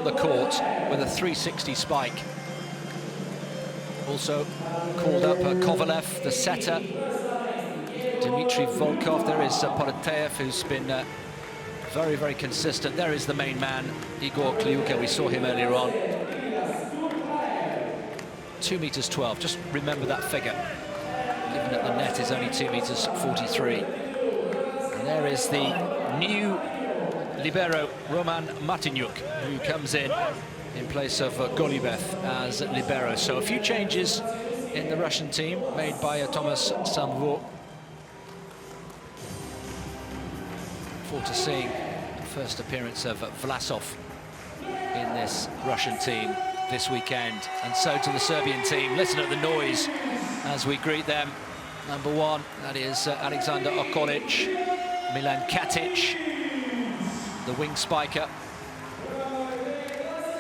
on the court with a 360 spike. Also called up Kovalev, the setter. Dmitry Volkov. There is Poroteyev, who's been very, very consistent. There is the main man, Igor Kliuka. We saw him earlier on. 2 meters 12. Just remember that figure, given that the net is only 2 meters 43. And there is the new libero, Roman Martinyuk, who comes in place of Golubev as libero. So a few changes in the Russian team made by Thomas Samvo. Forward to seeing the first appearance of Vlasov in this Russian team this weekend, and so to the Serbian team. Listen at the noise as we greet them. Number 1, that is Alexander Okolic, Milan Katic, the wing spiker,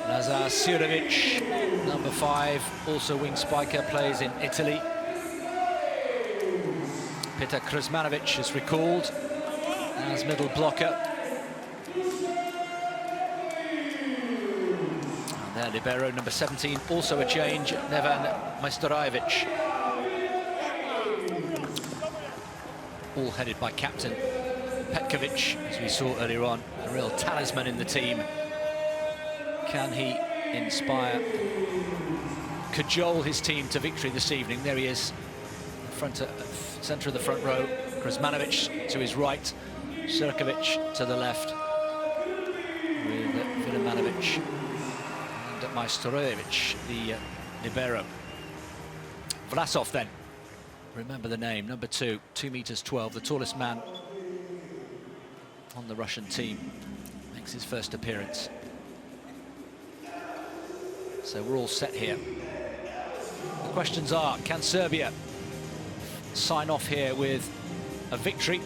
Lazar Surovic, number 5, also wing spiker, plays in Italy. Petar Krsmanovic is recalled as middle blocker. And there, libero, number 17, also a change, Nevan Majstorojevic. All headed by captain Petkovic, as we saw earlier on, a real talisman in the team. Can he inspire, cajole his team to victory this evening? There he is, centre of the front row. Krsmanovic to his right, Surkovic to the left, with Vilimanovic and Majstorojevic, the libero. Vlasov then, remember the name, number 2, 2 meters 12, the tallest man on the Russian team, makes his first appearance. So we're all set here. The questions are, can Serbia sign off here with a victory,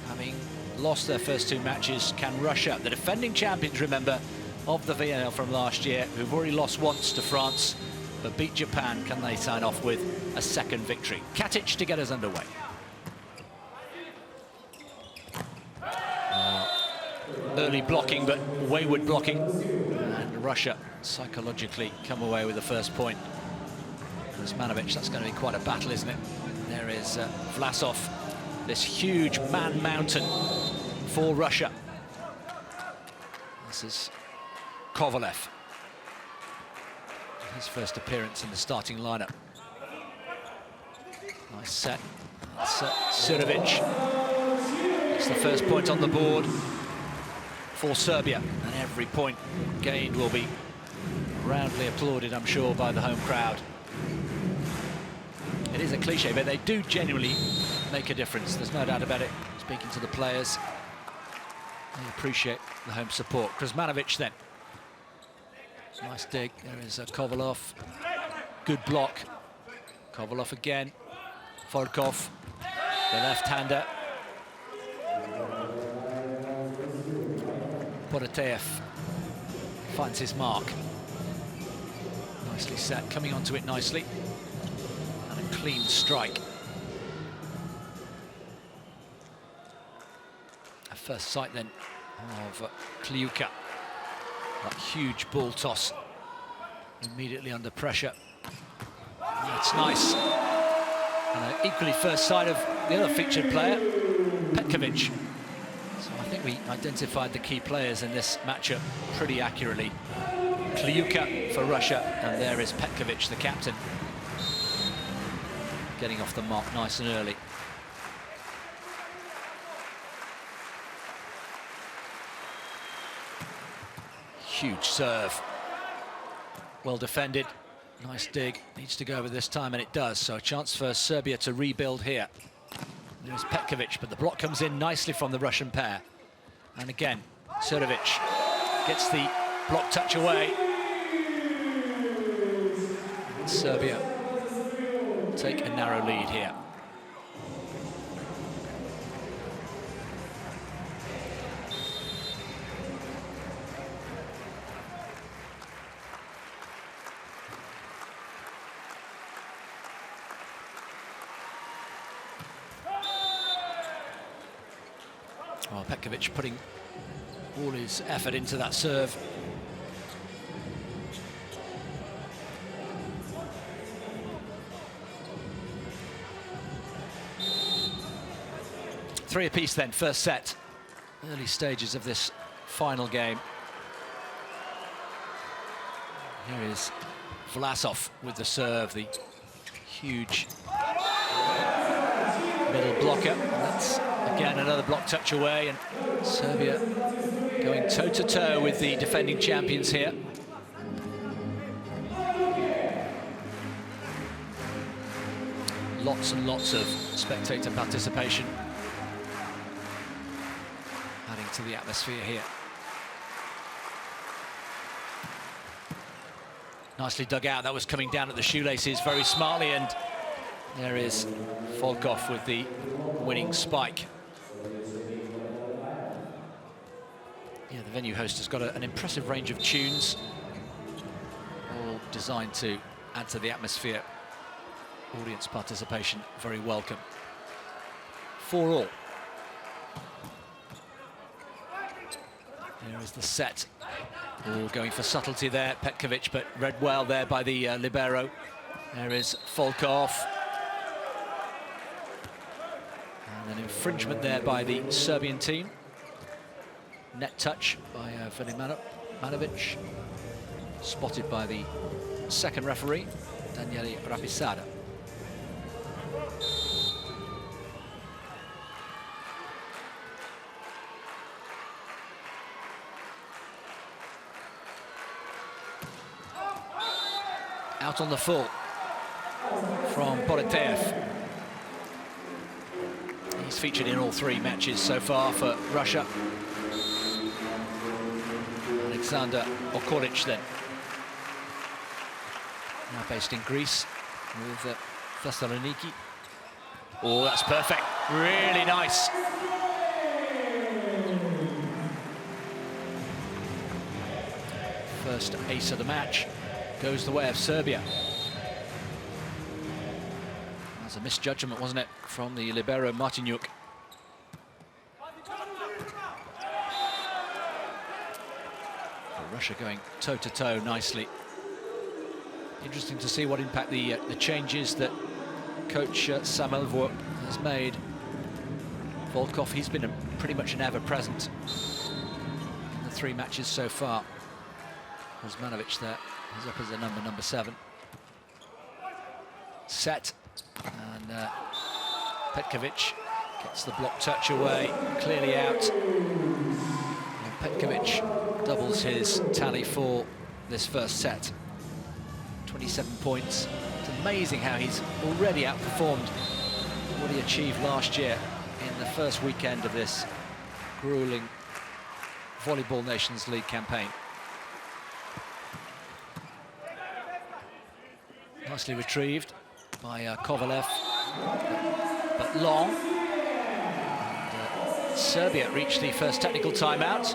having lost their first 2 matches? Can Russia, the defending champions, remember, of the VNL from last year, who've already lost once to France, but beat Japan, can they sign off with a second victory? Katic to get us underway. Early blocking, but wayward blocking. And Russia psychologically come away with the first point. Krsmanovic, that's going to be quite a battle, isn't it? There is Vlasov, this huge man mountain for Russia. This is Kovalev, his first appearance in the starting lineup. Nice set. That's Surovic. It's the first point on the board for Serbia, and every point gained will be roundly applauded, I'm sure, by the home crowd. It is a cliche, but they do genuinely make a difference. There's no doubt about it. Speaking to the players, they appreciate the home support. Krsmanovic then. Nice dig. There is Kovalov. Good block. Kovalov again. Volkov, the left-hander. Poroteyev finds his mark. Nicely set, coming onto it nicely. And a clean strike. A first sight then of Kliuka. That huge ball toss, immediately under pressure. That's nice. And an equally first sight of the other featured player, Petkovic. So I think we identified the key players in this matchup pretty accurately. Kliuka for Russia, and there is Petkovic, the captain, getting off the mark nice and early. Huge serve. Well defended. Nice dig. Needs to go over this time, and it does. So a chance for Serbia to rebuild here. There's Petkovic, but the block comes in nicely from the Russian pair. And again, Surovic gets the block touch away. And Serbia take a narrow lead here. Well, Petkovic putting all his effort into that serve. 3 apiece then, first set. Early stages of this final game. Here is Vlasov with the serve, the huge middle blocker. That's again another block touch away, and Serbia going toe-to-toe with the defending champions here. Lots and lots of spectator participation, adding to the atmosphere here. Nicely dug out, that was coming down at the shoelaces very smartly, and there is Volkov with the winning spike. Yeah, the venue host has got an impressive range of tunes, all designed to add to the atmosphere. Audience participation very welcome. 4-all. There is the set. All going for subtlety there, Petkovic, but read well there by the libero. There is Volkov. And an infringement there by the Serbian team. Net touch by Velimanovic. Spotted by the second referee, Daniele Rapisada. Out on the full from Borotev. He's featured in all 3 matches so far for Russia. Alexander Okolic then, now based in Greece with Thessaloniki. Oh, that's perfect, really nice. First ace of the match goes the way of Serbia. That's a misjudgment, wasn't it, from the libero Martinuk. Russia going toe-to-toe nicely. Interesting to see what impact the changes that coach Samelvo has made. Volkov, he's been pretty much an ever-present in the 3 matches so far. Osmanovic there, he's up as a number 7. Set, and Petkovic gets the block touch away, clearly out. And Petkovic doubles his tally for this first set. 27 points. It's amazing how he's already outperformed what he achieved last year in the first weekend of this grueling Volleyball Nations League campaign. Nicely retrieved by Kovalev, but long. And, Serbia reached the first technical timeout.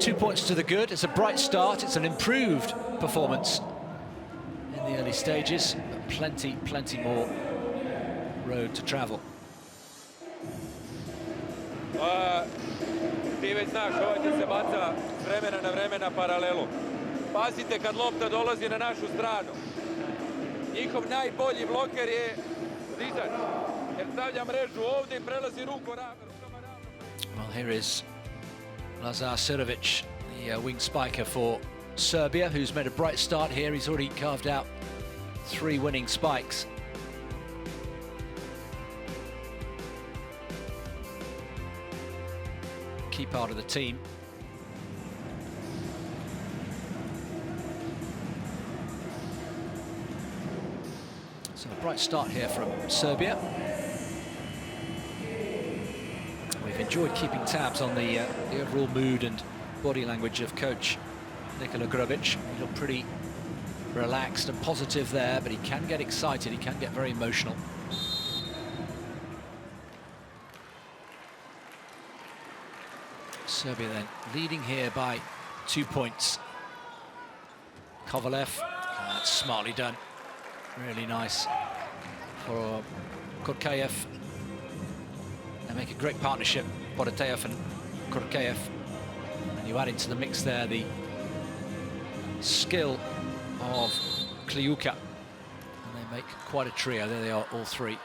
2 points to the good. It's a bright start. It's an improved performance in the early stages, but plenty more road to travel. Ti već znaš, ovaj ti se baca s vremena na vreme na paralelu. Pazite kad lopta dolazi na našu stranu. Njihov najbolji bloker je Rizač, jer stavlja mrežu ovdje i prelazi rukama ravno. Well, here is Lazar Sirovic, the wing spiker for Serbia, who's made a bright start here. He's already carved out 3 winning spikes. Key part of the team. So a bright start here from Serbia. We've enjoyed keeping tabs on the overall mood and body language of coach Nikola Grobic. He looked pretty relaxed and positive there, but he can get excited, he can get very emotional. Serbia then leading here by 2 points. Kovalev, that's smartly done. Really nice for Kurkaev. They make a great partnership, Borotev and Kurkaev. And you add into the mix there the skill of Kliuka. And they make quite a trio. There they are, all 3.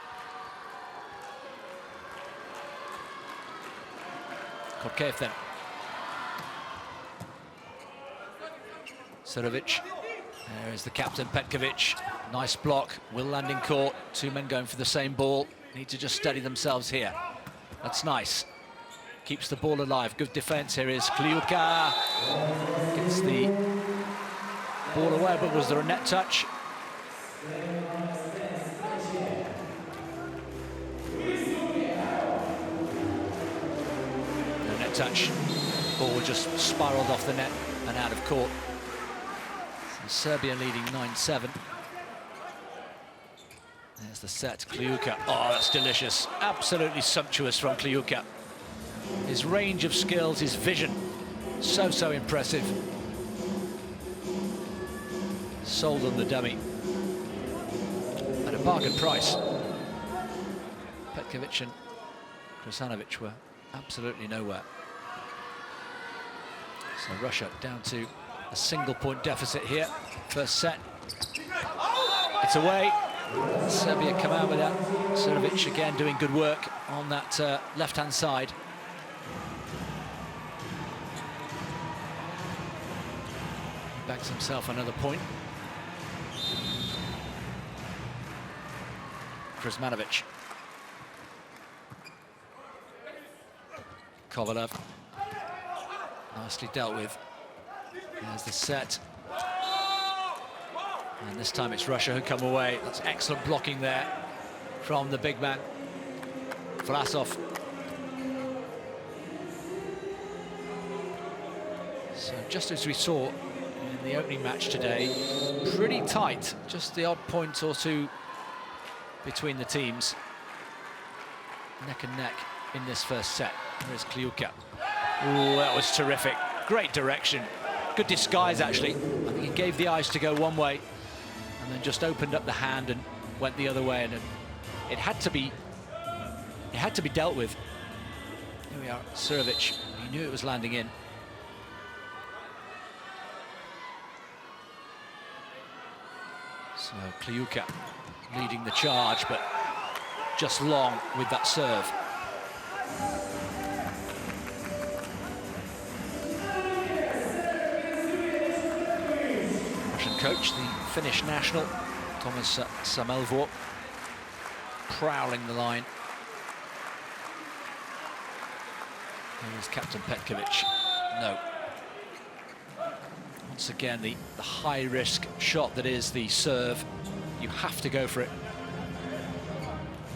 Korkev then. Serovic. There is the captain, Petkovic. Nice block. Will land in court. Two men going for the same ball. Need to just steady themselves here. That's nice. Keeps the ball alive. Good defense. Here is Kliuka. Gets the ball away, but was there a net touch? No net touch. Ball just spiraled off the net and out of court. So Serbia leading 9-7. There's the set, Kliuka. Oh, that's delicious. Absolutely sumptuous from Kliuka. His range of skills, his vision, so impressive. Sold on the dummy at a bargain price. Petkovic and Krasanovic were absolutely nowhere. So Russia down to a single-point deficit here. First set. It's away. Serbia come out with that. Serovic again doing good work on that left-hand side. He backs himself another point. Krasmanovic. Kovalev. Nicely dealt with. There's the set. And this time it's Russia who come away. That's excellent blocking there from the big man, Vlasov. So just as we saw in the opening match today, pretty tight, just the odd point or two between the teams. Neck and neck in this first set. There's Kliuka. Ooh, that was terrific. Great direction. Good disguise, actually. I think he gave the eyes to go one way and then just opened up the hand and went the other way, and it had to be dealt with. Here we are, Serovic. He knew it was landing in. So Kliuka leading the charge, but just long with that serve. Russian coach, the Finnish national, Thomas Samelvo, prowling the line. Here's Captain Petkovic. No. Once again, the high-risk shot that is the serve. You have to go for it.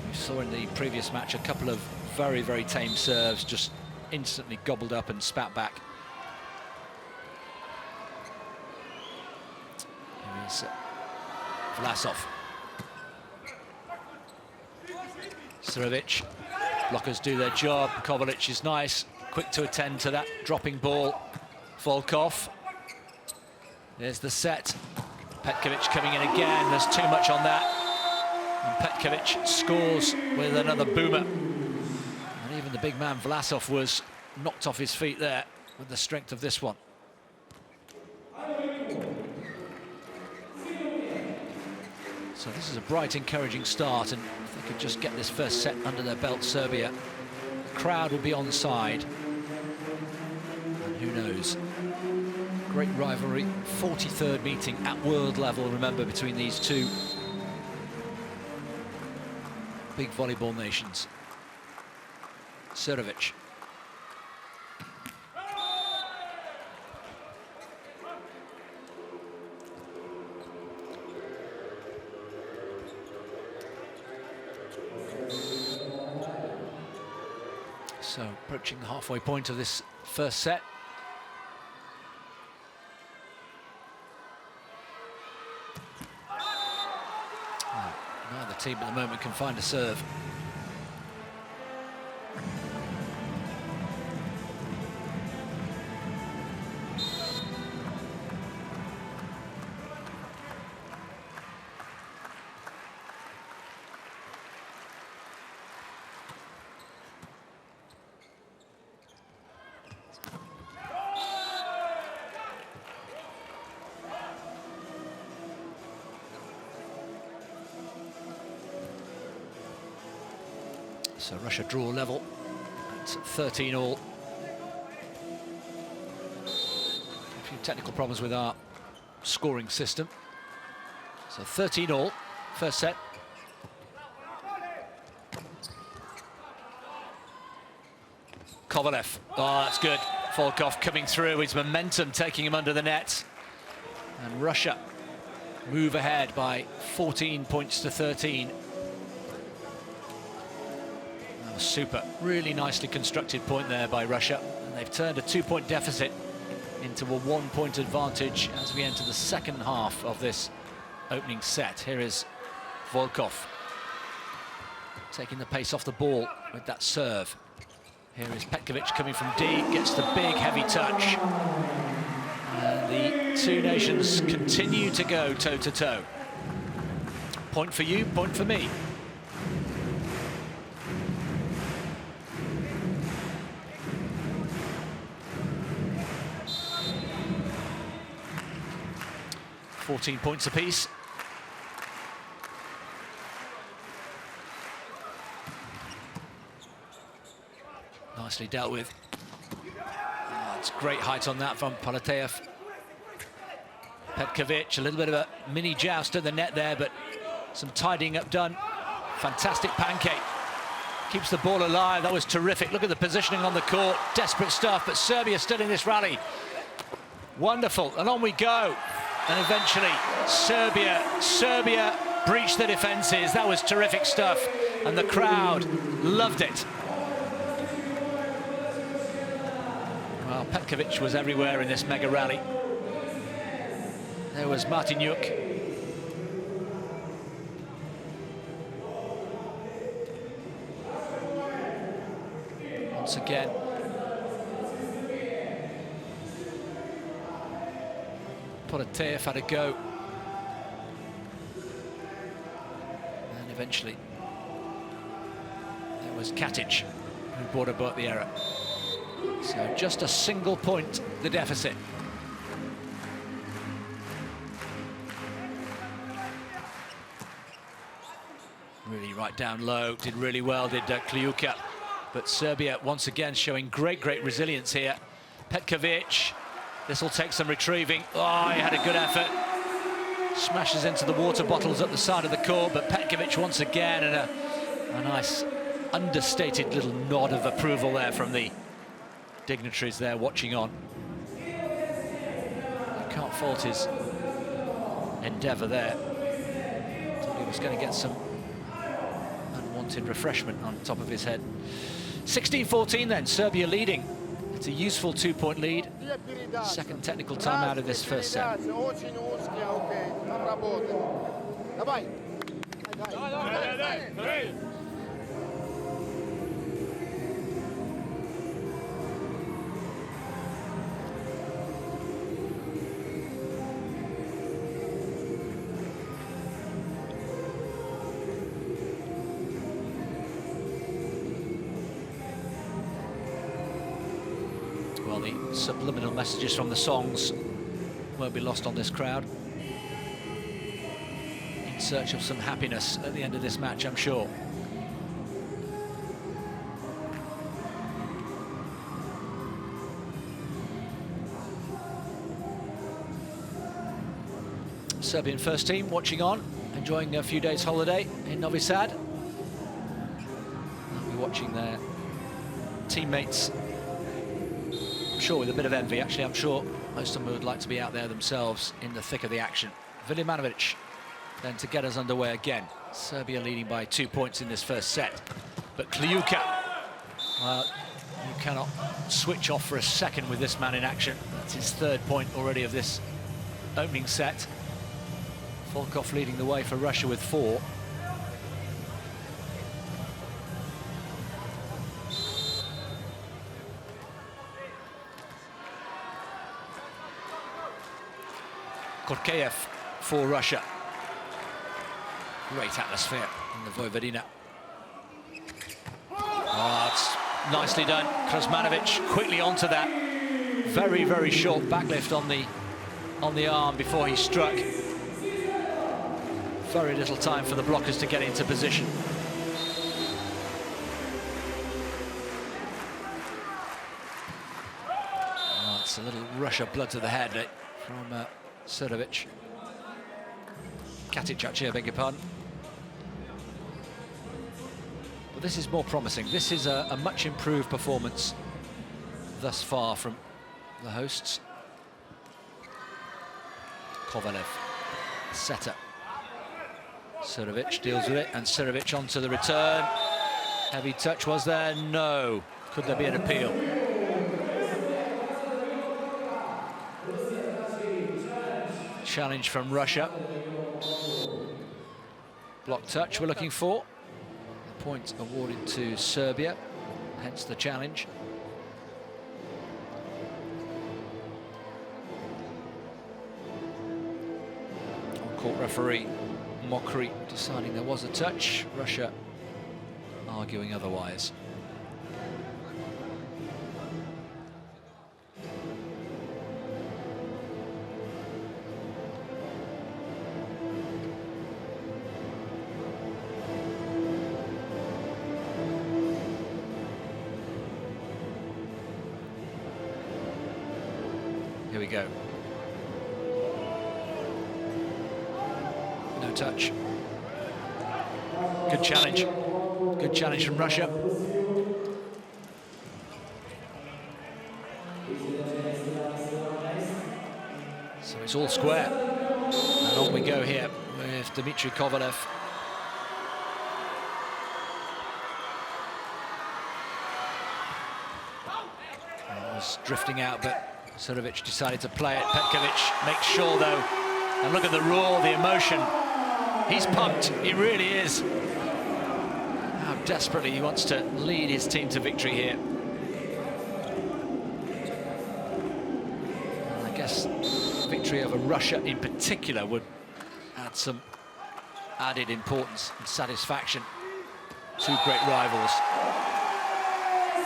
We saw in the previous match a couple of very tame serves, just instantly gobbled up and spat back. Here is Vlasov. Serovic. Blockers do their job. Kovalic is nice, quick to attend to that dropping ball. Volkov. There's the set. Petkovic coming in again. There's too much on that. And Petkovic scores with another boomer. And even the big man Vlasov was knocked off his feet there with the strength of this one. So this is a bright, encouraging start, and if they could just get this first set under their belt, Serbia, the crowd will be on side. And who knows? Great rivalry, 43rd meeting at world level, remember, between these two big volleyball nations. Serovic. So approaching the halfway point of this first set. Neither team at the moment can find a serve. So Russia draw level at 13 all. technical problems with our scoring system. So 13-all, first set. Kovalev, oh, that's good. Volkov coming through, his momentum taking him under the net. And Russia move ahead by 14 points to 13. That was super, really nicely constructed point there by Russia. And they've turned a 2-point deficit into a 1-point advantage as we enter the second half of this opening set. Here is Volkov taking the pace off the ball with that serve. Here is Petkovic coming from D, gets the big heavy touch. And the two nations continue to go toe-to-toe. Point for you, point for me. $14 points apiece. Nicely dealt with. Oh, it's great height on that from Palateev. Petkovic, a little bit of a mini joust at the net there, but some tidying up done. Fantastic pancake. Keeps the ball alive. That was terrific. Look at the positioning on the court. Desperate stuff, but Serbia still in this rally. Wonderful, and on we go. And eventually, Serbia breached the defences. That was terrific stuff, and the crowd loved it. Well, Petkovic was everywhere in this mega rally. There was Martinyuk. Once again. Palateev had a go. And eventually, it was Katic who brought about the error. So just a single point, the deficit. Really right down low, did really well, did Kliuka. But Serbia once again showing great resilience here. Petkovic, this will take some retrieving. Oh, he had a good effort. Smashes into the water bottles at the side of the court, but Petkovic once again, and a nice understated little nod of approval there from the dignitaries there watching on. You can't fault his endeavour there. Thought he was going to get some unwanted refreshment on top of his head. 16-14 then, Serbia leading. It's a useful 2-point lead. Second technical time out of this first set. Well, the subliminal messages from the songs won't be lost on this crowd. In search of some happiness at the end of this match, I'm sure. Serbian first team watching on, enjoying a few days holiday in Novi Sad. They'll be watching their teammates, I'm sure with a bit of envy. Actually, I'm sure most of them would like to be out there themselves in the thick of the action. Vilimanovic then to get us underway again. Serbia leading by 2 points in this first set. But Kliuka, well, you cannot switch off for a second with this man in action. That's his third point already of this opening set. Volkov leading the way for Russia with 4. Korkeev for Russia. Great atmosphere in the Vojvodina. Oh, it's nicely done. Krasmanovic quickly onto that. Very short backlift on the arm before he struck. Very little time for the blockers to get into position. It's a little rush of blood to the head from Serbia. Katic, actually, I beg your pardon. But this is more promising. This is a much improved performance thus far from the hosts. Kovalev, setter. Serbia deals with it, and Serbia onto the return. Heavy touch, was there? No. Could there be an appeal? Challenge from Russia. Block touch we're looking for. The point awarded to Serbia, hence the challenge. On-court referee Mokri deciding there was a touch. Russia arguing otherwise. Here we go. No touch. Good challenge. Good challenge from Russia. So it's all square. And on we go here with Dmitry Kovalev. It was drifting out, but Serbia decided to play it. Petkovic makes sure, though, and look at the roar, the emotion. He's pumped, he really is. How desperately he wants to lead his team to victory here. And I guess victory over Russia in particular would add some added importance and satisfaction. Two great rivals.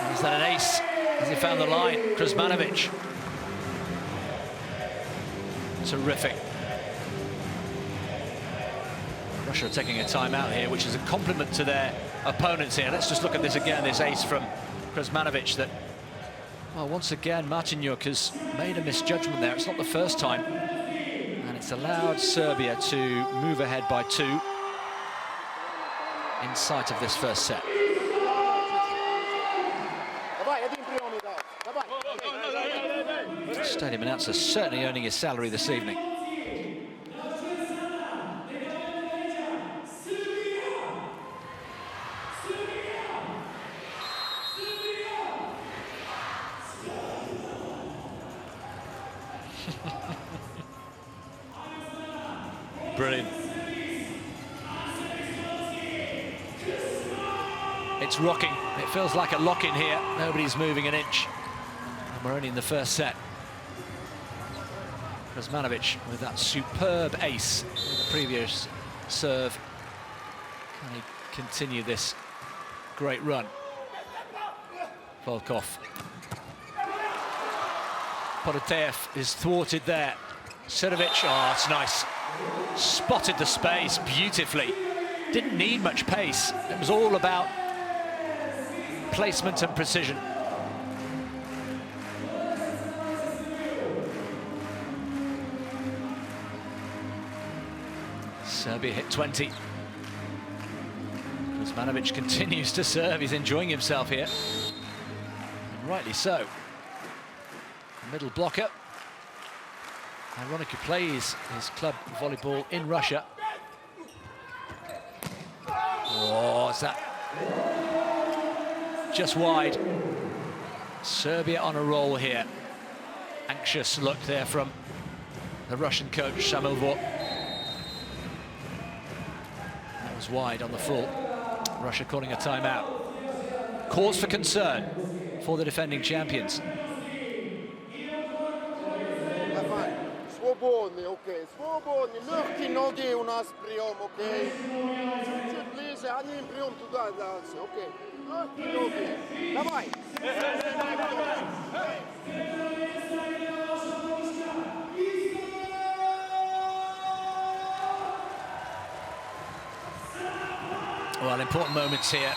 And is that an ace? Has he found the line? Kuzmanovic. Terrific. Russia are taking a timeout here, which is a compliment to their opponents here. Let's just look at this again, this ace from Kuzmanovic that, well, once again, Martinyuk has made a misjudgment there. It's not the first time. And it's allowed Serbia to move ahead by 2 in sight of this first set. Stadium announcer certainly earning his salary this evening. Brilliant. It's rocking. It feels like a lock-in here. Nobody's moving an inch. And we're only in the first set. Kuzmanovic with that superb ace in the previous serve. Can he continue this great run? Volkov. Podoteev is thwarted there. Serbia, oh, it's nice. Spotted the space beautifully. Didn't need much pace. It was all about placement and precision. Serbia hit 20. Kuzmanovic continues to serve. He's enjoying himself here. And rightly so. Middle blocker. Ironically plays his club volleyball in Russia. Oh, is that just wide? Serbia on a roll here. Anxious look there from the Russian coach, Samilvor. That was wide on the full. Russia calling a timeout. Cause for concern for the defending champions. Slobodni, okej, slobodni, lehki nogi u nas prijom, okej. Čut bliže, a njim prijom tuda dalje, okej. Lehki nogi, давай. Well, important moments here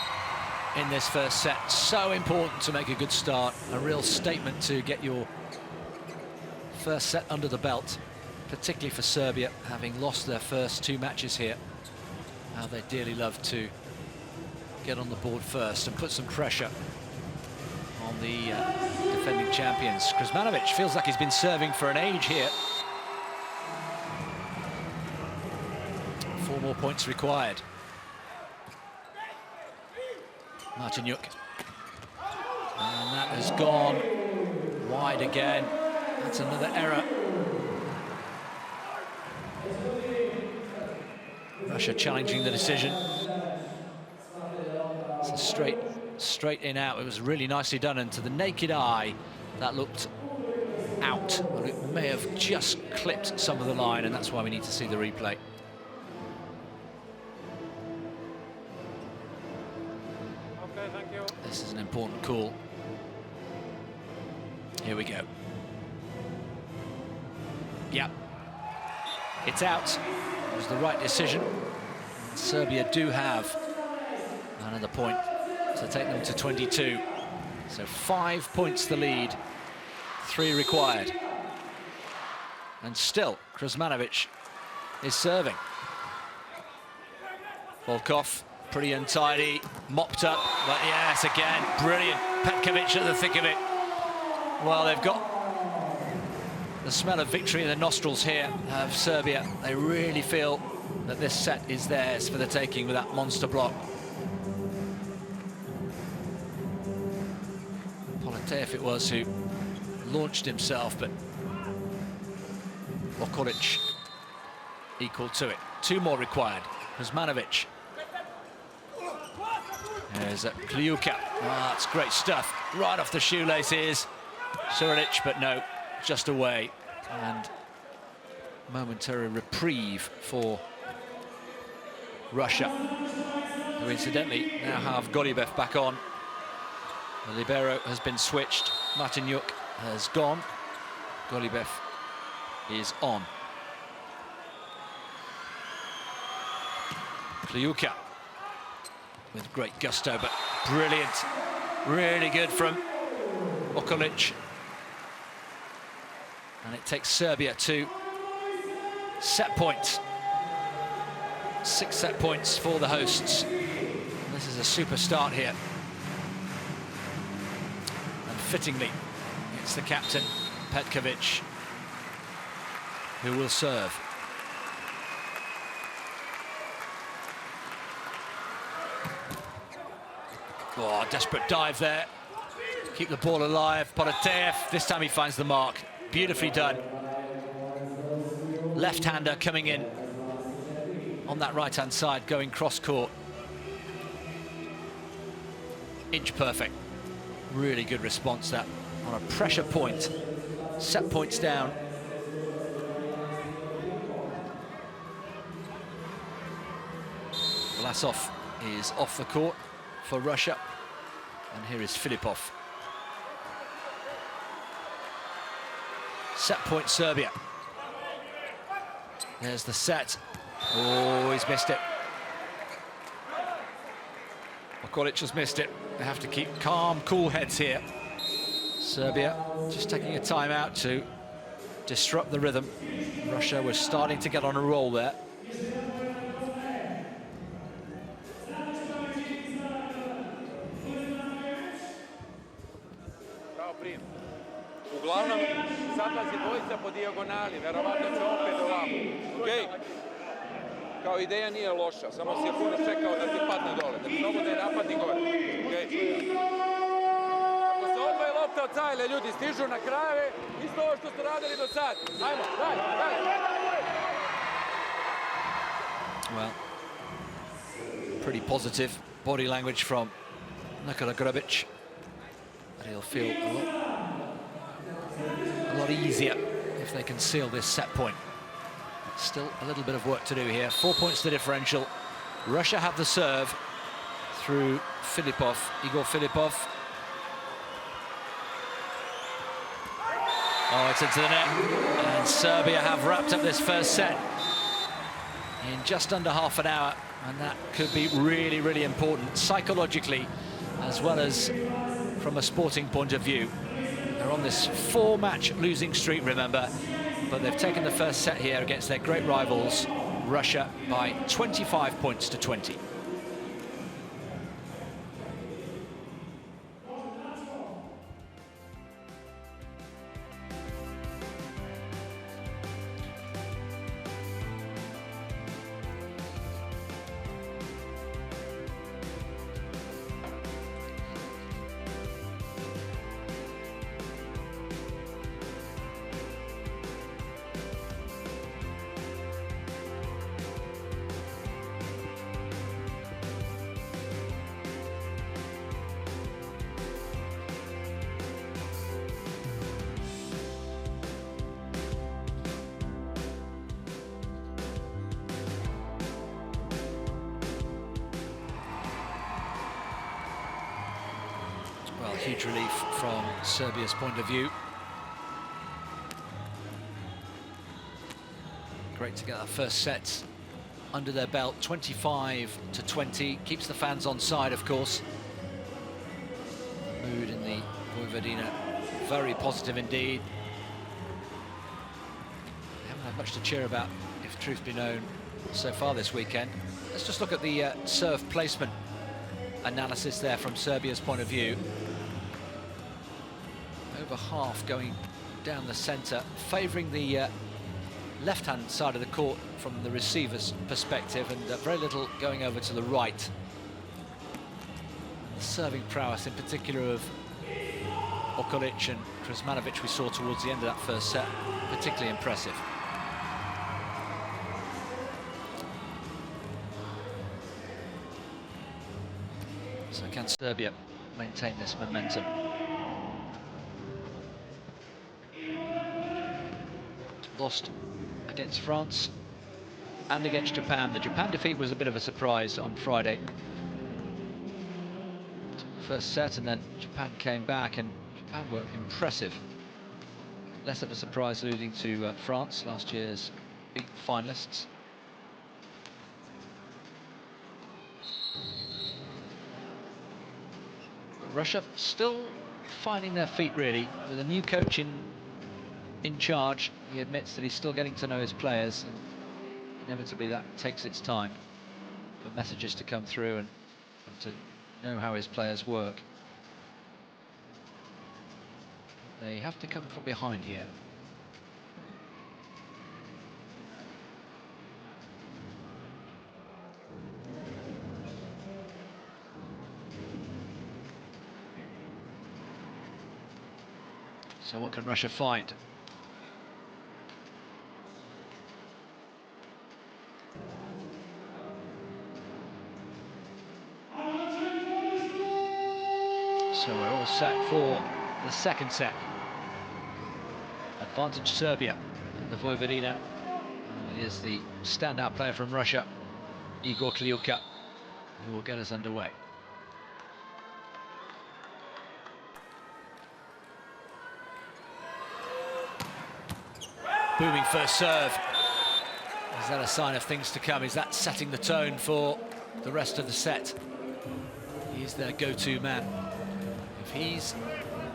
in this first set. So important to make a good start. A real statement to get your first set under the belt, particularly for Serbia, having lost their first 2 matches here. How they dearly love to get on the board first and put some pressure on the defending champions. Kuzmanovic feels like he's been serving for an age here. 4 more points required. Martinyuk. And that has gone wide again. That's another error. Russia challenging the decision. It's a straight in out. It was really nicely done, and to the naked eye that looked out. Well, it may have just clipped some of the line, and that's why we need to see the replay. Okay, thank you. This is an important call. Here we go. Yep. It's out. It was the right decision. Serbia do have another point to take them to 22. So 5 points the lead, 3 required. And still, Kuzmanovic is serving. Volkov, pretty untidy, mopped up, but yes, again, brilliant. Petkovic at the thick of it. Well, they've got the smell of victory in the nostrils here of Serbia. They really feel that this set is theirs for the taking with that monster block. Politev it was who launched himself, but Okolic equal to it. 2 more required. Kuzmanovic. There's Kliuka. Ah, that's great stuff. Right off the shoelaces. Surilic, but no, just away. And momentary reprieve for Russia, who incidentally now have Golubov back on. The libero has been switched. Martinyuk has gone. Golubov is on. Kliuka with great gusto, but brilliant. Really good from Okolic. And it takes Serbia to set points. 6 set points for the hosts. And this is a super start here. And fittingly, it's the captain, Petkovic, who will serve. Oh, desperate dive there. Keep the ball alive. Politev, this time he finds the mark. Beautifully done. Left-hander coming in on that right-hand side, going cross-court. Inch perfect. Really good response that on a pressure point. Set points down. Vlasov is off the court for Russia. And here is Filipov. Set point Serbia. There's the set. Oh, he's missed it. Okolic has missed it. They have to keep calm, cool heads here. Serbia just taking a timeout to disrupt the rhythm. Russia was starting to get on a roll there. Uglavnom, sad nas je dvojica po dijagonali, verovatno će opet ovamo. Okej? Kao ideja nije loša, samo si je puno čekao da ti padne dole, da ti mogu da je napadni gore. Okej? Ako se odvoje lopta od cajle, ljudi stižu na krajeve, isto ovo što ste radili do sad. Ajmo, daj, daj! Well, pretty positive body language from Nikola Grubic. But he'll feel a lot easier if they can seal this set point. Still a little bit of work to do here. 4 points the differential. Russia have the serve through Filipov, Igor Filipov. Oh, it's into the net. And Serbia have wrapped up this first set in just under half an hour. And that could be really, really important psychologically, as well as from a sporting point of view. They're on this 4-match losing streak, remember, but they've taken the first set here against their great rivals, Russia, by 25 points to 20. Well, huge relief from Serbia's point of view. Great to get that first set under their belt, 25 to 20. Keeps the fans on side, of course. The mood in the Vojvodina, very positive indeed. They haven't had much to cheer about, if truth be known, so far this weekend. Let's just look at the serve placement analysis there from Serbia's point of view. Over half going down the centre, favouring the left-hand side of the court from the receiver's perspective, and very little going over to the right. The serving prowess in particular of Okolic and Krsmanovic we saw towards the end of that first set, particularly impressive. So can Serbia maintain this momentum? Lost against France and against Japan. The Japan defeat was a bit of a surprise on Friday. First set, and then Japan came back, and Japan were impressive. Less of a surprise losing to France, last year's big finalists. Russia still finding their feet, really, with a new coach in charge. He admits that he's still getting to know his players, and inevitably that takes its time for messages to come through and to know how his players work. They have to come from behind here. So what can Russia find? So we're all set for the second set. Advantage Serbia in the Vojvodina. Here's the standout player from Russia, Igor Kliuka, who will get us underway. Booming first serve. Is that a sign of things to come? Is that setting the tone for the rest of the set? He's their go-to man. If he's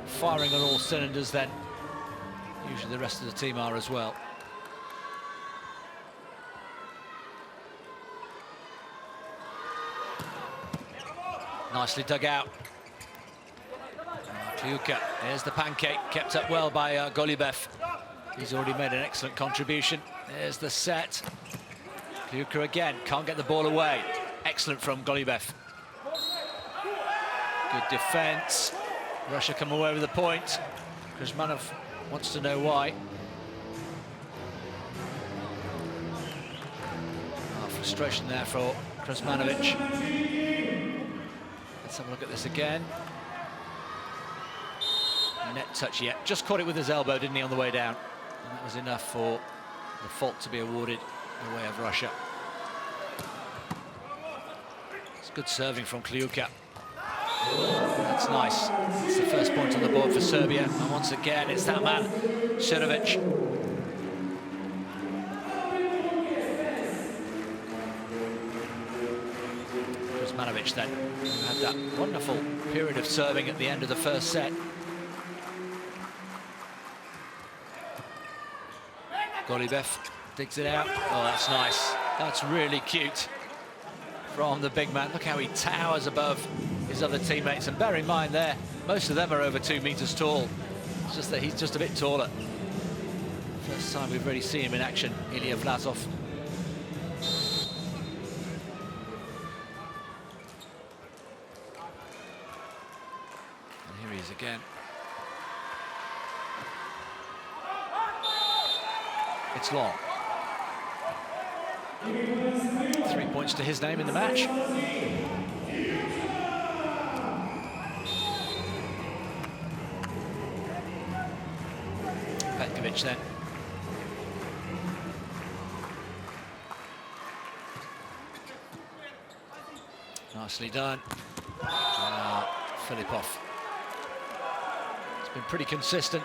firing on all cylinders, then usually the rest of the team are as well. Nicely dug out. Kliuka, there's the pancake, kept up well by Golubev. He's already made an excellent contribution. There's the set. Kliuka again, can't get the ball away. Excellent from Golubev. Good defence. Russia come away with a point. Krsmanov wants to know why. Frustration there for Krsmanovic. Let's have a look at this again. Net touch yet. Just caught it with his elbow, didn't he, on the way down? And that was enough for the fault to be awarded in the way of Russia. It's good serving from Kliuka. That's nice. It's the first point on the board for Serbia. And once again, it's that man, Serovic. Krsmanovic then had that wonderful period of serving at the end of the first set. Golubev digs it out. Oh, that's nice. That's really cute from the big man. Look how he towers above his other teammates. And bear in mind there, most of them are over 2 meters tall. It's just that he's just a bit taller. First time we've really seen him in action, Ilya Vlasov. And here he is again. It's long. 3 points to his name in the match. Petkovic then. Nicely done. Filipov. It's been pretty consistent.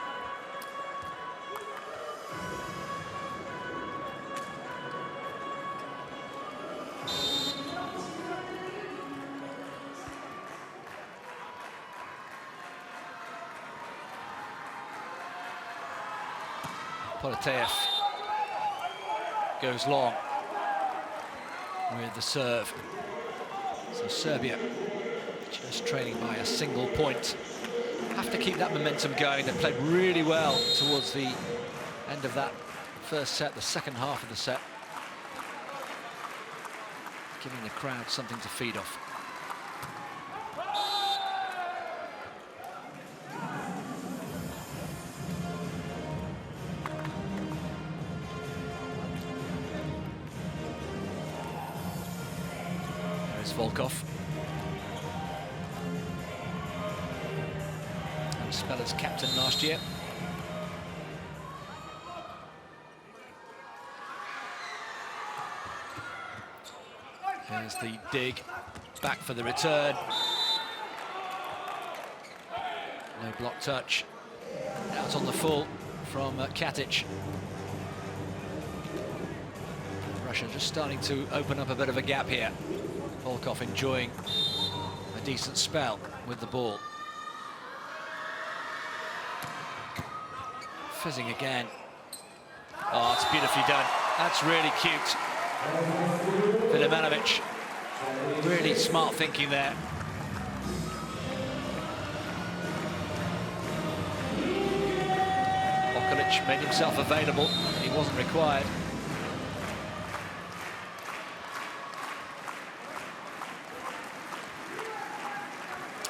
Politeyev goes long with the serve. So Serbia just trailing by a single point. Have to keep that momentum going. They played really well towards the end of that first set, the second half of the set. Giving the crowd something to feed off. Volkov. And Speller's captain last year. There's the dig, back for the return. No block touch. Out on the full from Katic. Russia just starting to open up a bit of a gap here. Volkov enjoying a decent spell with the ball. Fizzing again. Oh, it's beautifully done. That's really cute. Filimanovic, really smart thinking there. Okolic made himself available. He wasn't required.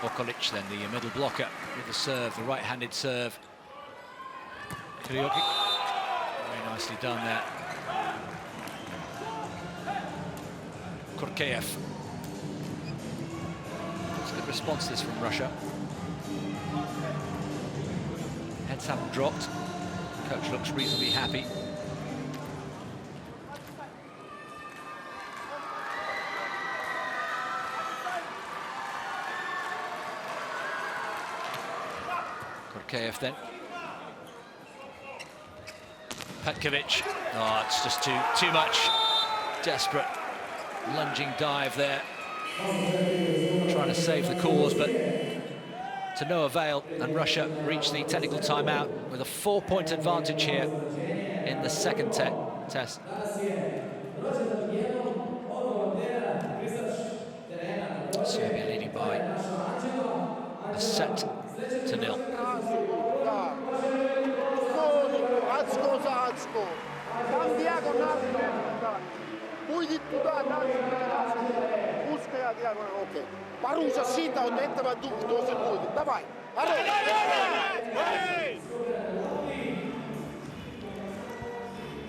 Okolic then, the middle blocker with the serve, the right-handed serve. Very nicely done there. Korkeyev. It's a good response this from Russia. Heads haven't dropped. Coach looks reasonably happy. Korkeyev then. Petkovic. Oh, it's just too much. Desperate lunging dive there. Trying to save the cause, but to no avail. And Russia reached the technical timeout with a 4-point advantage here in the second test. Serbia leading by a set to nil.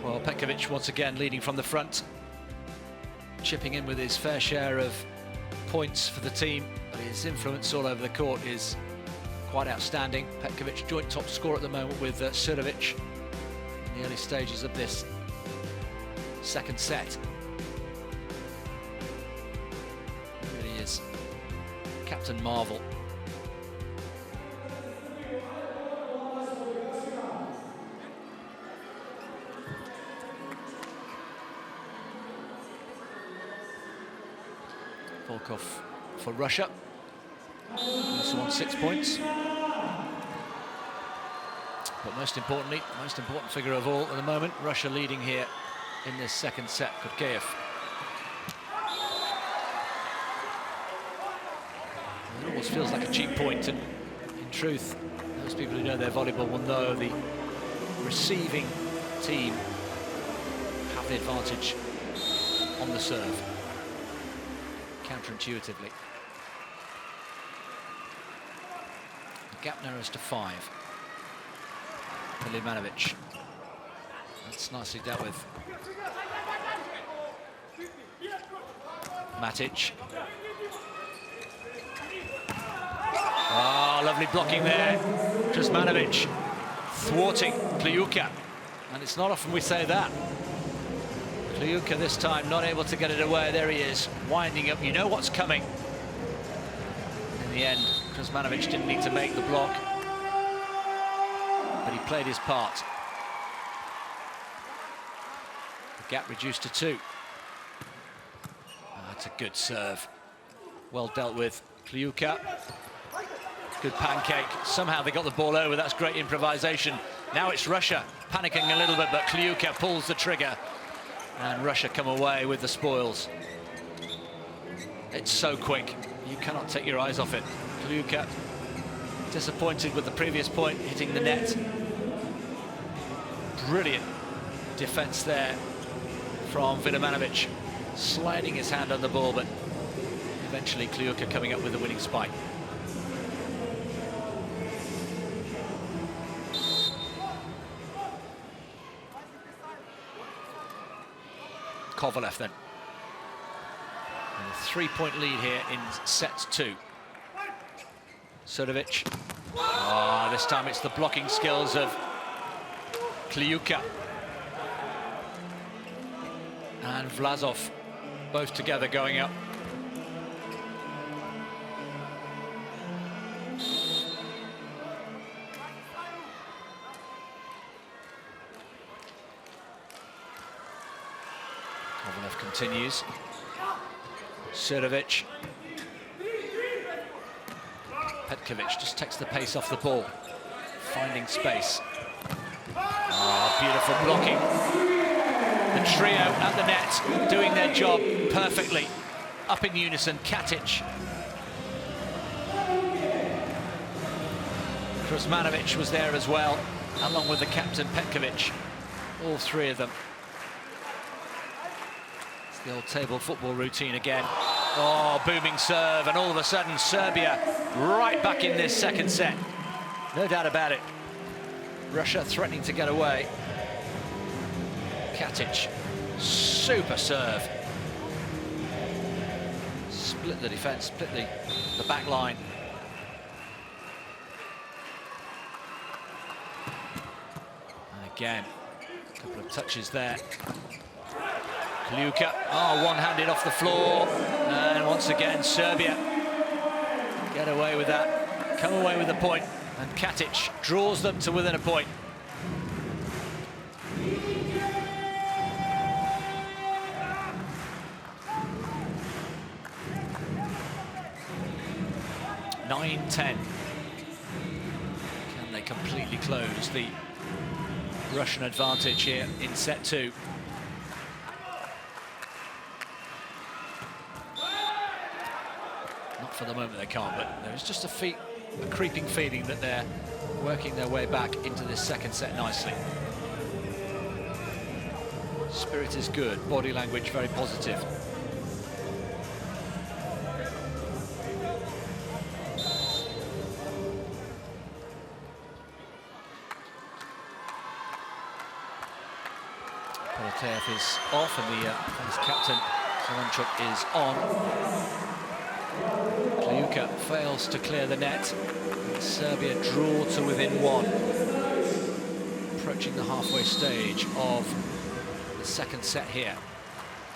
Well, Petkovic once again leading from the front, chipping in with his fair share of points for the team, but his influence all over the court is quite outstanding. Petkovic joint top scorer at the moment with Surovic in the early stages of this second set. He really is Captain Marvel. Volkov for Russia, also on 6 points. But most importantly, most important figure of all at the moment, Russia leading here in this second set, Kurkeyev. It almost feels like a cheap point, and in truth, those people who know their volleyball will know the receiving team have the advantage on the serve, counterintuitively. The gap narrows to 5. Limanovic. That's nicely dealt with. Matic. Oh, lovely blocking there. Kuzmanovic thwarting Kliuka. And it's not often we say that. Kliuka this time not able to get it away. There he is, winding up. You know what's coming. In the end, Kuzmanovic didn't need to make the block, but he played his part. The gap reduced to 2. Oh, that's a good serve. Well dealt with. Kliuka. Good pancake. Somehow they got the ball over. That's great improvisation. Now it's Russia panicking a little bit, but Kliuka pulls the trigger. And Russia come away with the spoils. It's so quick. You cannot take your eyes off it. Kliuka disappointed with the previous point, hitting the net. Brilliant defense there from Limanovic, sliding his hand on the ball, but eventually Kliuka coming up with the winning spike. Kovalev then. And a 3-point lead here in set 2. Sudovic. Oh, this time it's the blocking skills of Kliuka and Vlasov, both together going up. Kovalev continues. Sudovic. Petkovic just takes the pace off the ball, finding space. Oh, beautiful blocking. The trio at the net doing their job perfectly. Up in unison, Katic. Kuzmanovic was there as well, along with the captain Petkovic. All three of them. It's the old table football routine again. Oh, booming serve, and all of a sudden Serbia right back in this second set. No doubt about it. Russia threatening to get away. Katic, super serve. Split the defense, split the back line. And again, a couple of touches there. Kliuka, oh, one-handed off the floor. And once again, Serbia get away with that, come away with a point. And Katic draws them to within a point. (9-10). Can they completely close the Russian advantage here in set 2? Not for the moment they can't, but there's just a creeping feeling that they're working their way back into this second set nicely. Spirit is good, body language very positive. Poloteev is off, and his captain Zelenchuk is on. Kliuka fails to clear the net. Serbia draw to within 1. Approaching the halfway stage of the second set here.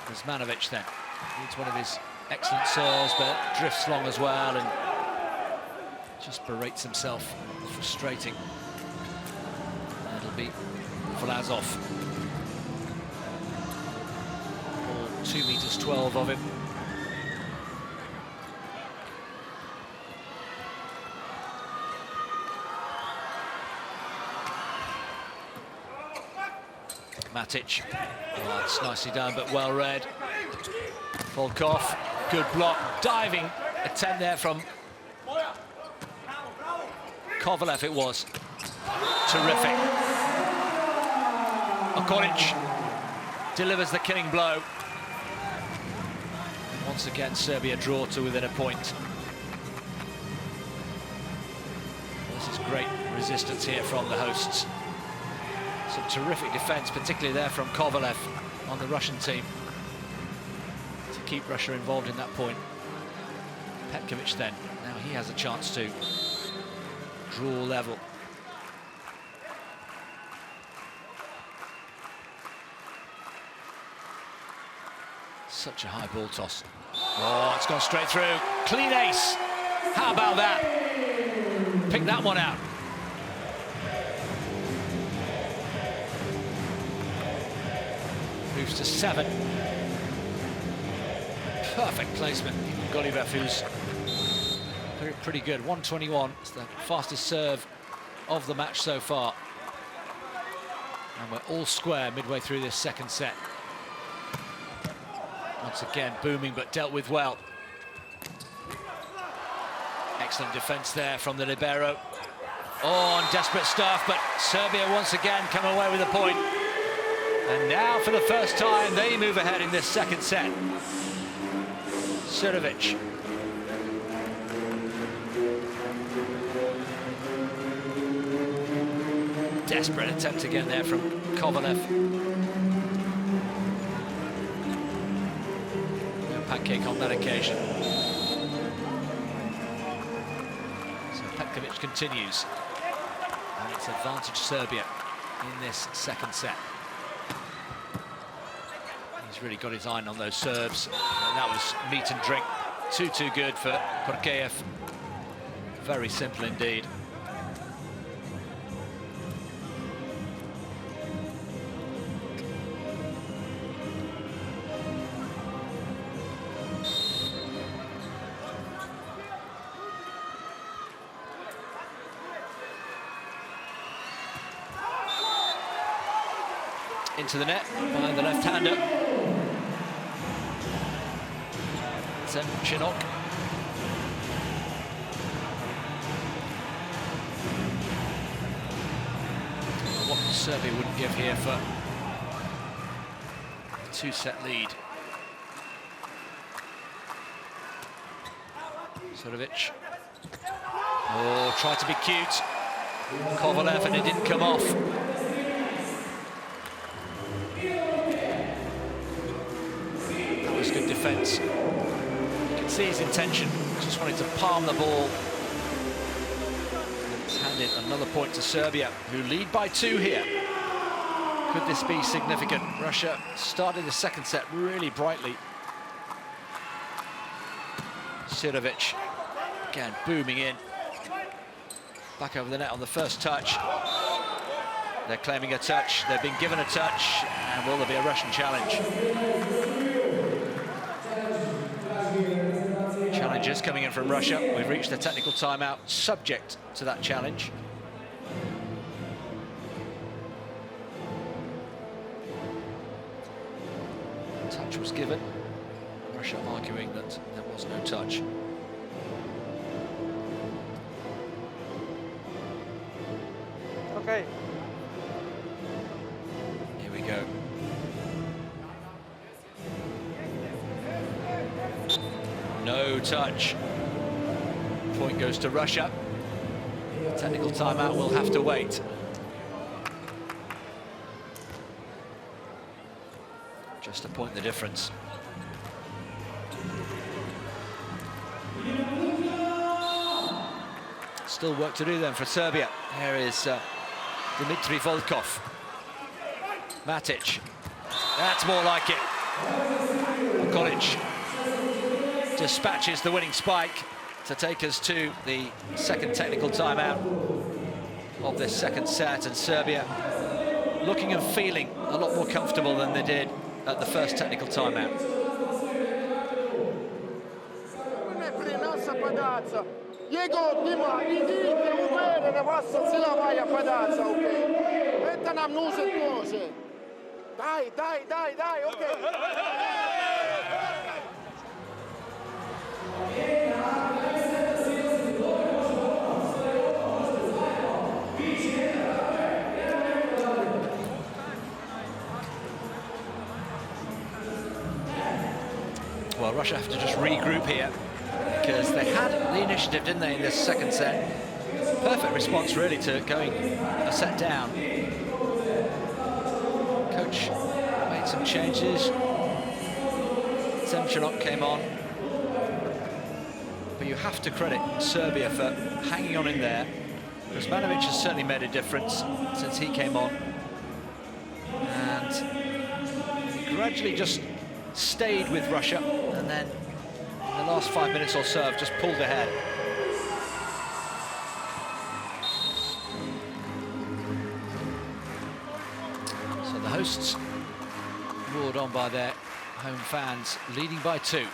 Kuzmanovic then needs one of his excellent serves, but drifts long as well and just berates himself. Frustrating. And it'll be Vlasov. All 2 meters 12 of him. Matic. Oh, it's nicely done, but well read. Volkov, good block, diving attempt there from Kovalev it was. Terrific. Okolic delivers the killing blow. Once again, Serbia draw to within a point. This is great resistance here from the hosts. Some terrific defense, particularly there from Kovalev on the Russian team, to keep Russia involved in that point. Petkovic then, now he has a chance to draw level. Such a high ball toss. Oh, it's gone straight through. Clean ace. How about that? Pick that one out. Moves to 7. Perfect placement. Golubev, who's pretty good. 121. It's the fastest serve of the match so far. And we're all square midway through this second set. Once again, booming, but dealt with well. Excellent defense there from the libero. Oh, and desperate stuff, but Serbia once again come away with a point. And now, for the first time, they move ahead in this second set. Surovic. Desperate attempt again there from Kovalev. No pancake on that occasion. So Petkovic continues. And it's advantage Serbia in this second set. He's really got his eye on those serves. And that was meat and drink. Too good for Porkeyev. Very simple indeed. Into the net by the left-hander. Chinook. What Serbia wouldn't give here for a 2-set lead. Surovic. Oh, tried to be cute. Kovalev, and it didn't come off. That was good defense. You can see his intention, just wanted to palm the ball. It's handed another point to Serbia, who lead by 2 here. Could this be significant? Russia started the second set really brightly. Surovic, again, booming in. Back over the net on the first touch. They're claiming a touch, they've been given a touch, and will there be a Russian challenge? Challenges coming in from Russia. We've reached the technical timeout, subject to that challenge. Touch was given. Russia arguing that there was no touch. Okay. Here we go. No touch. Point goes to Russia. Technical timeout will have to wait. Just a point the difference. Still work to do then for Serbia. Here is Dmitry Volkov. Matic. That's more like it. Okolic dispatches the winning spike to take us to the second technical timeout of this second set, and Serbia looking and feeling a lot more comfortable than they did at the first technical timeout. Jego ima, idite u mene, ne vas sam cijela valja padaca, okej? Vete nam nužet može. Daj, okej. Well, Russia have to just regroup here because they had the initiative, didn't they, in this second set? Perfect response, really, to going a set down. Coach made some changes. Zemchanok came on. But you have to credit Serbia for hanging on in there. Kuzmanovic has certainly made a difference since he came on. And he gradually just stayed with Russia, and then in the last 5 minutes or so have just pulled ahead. So the hosts, lured on by their home fans, leading by 2.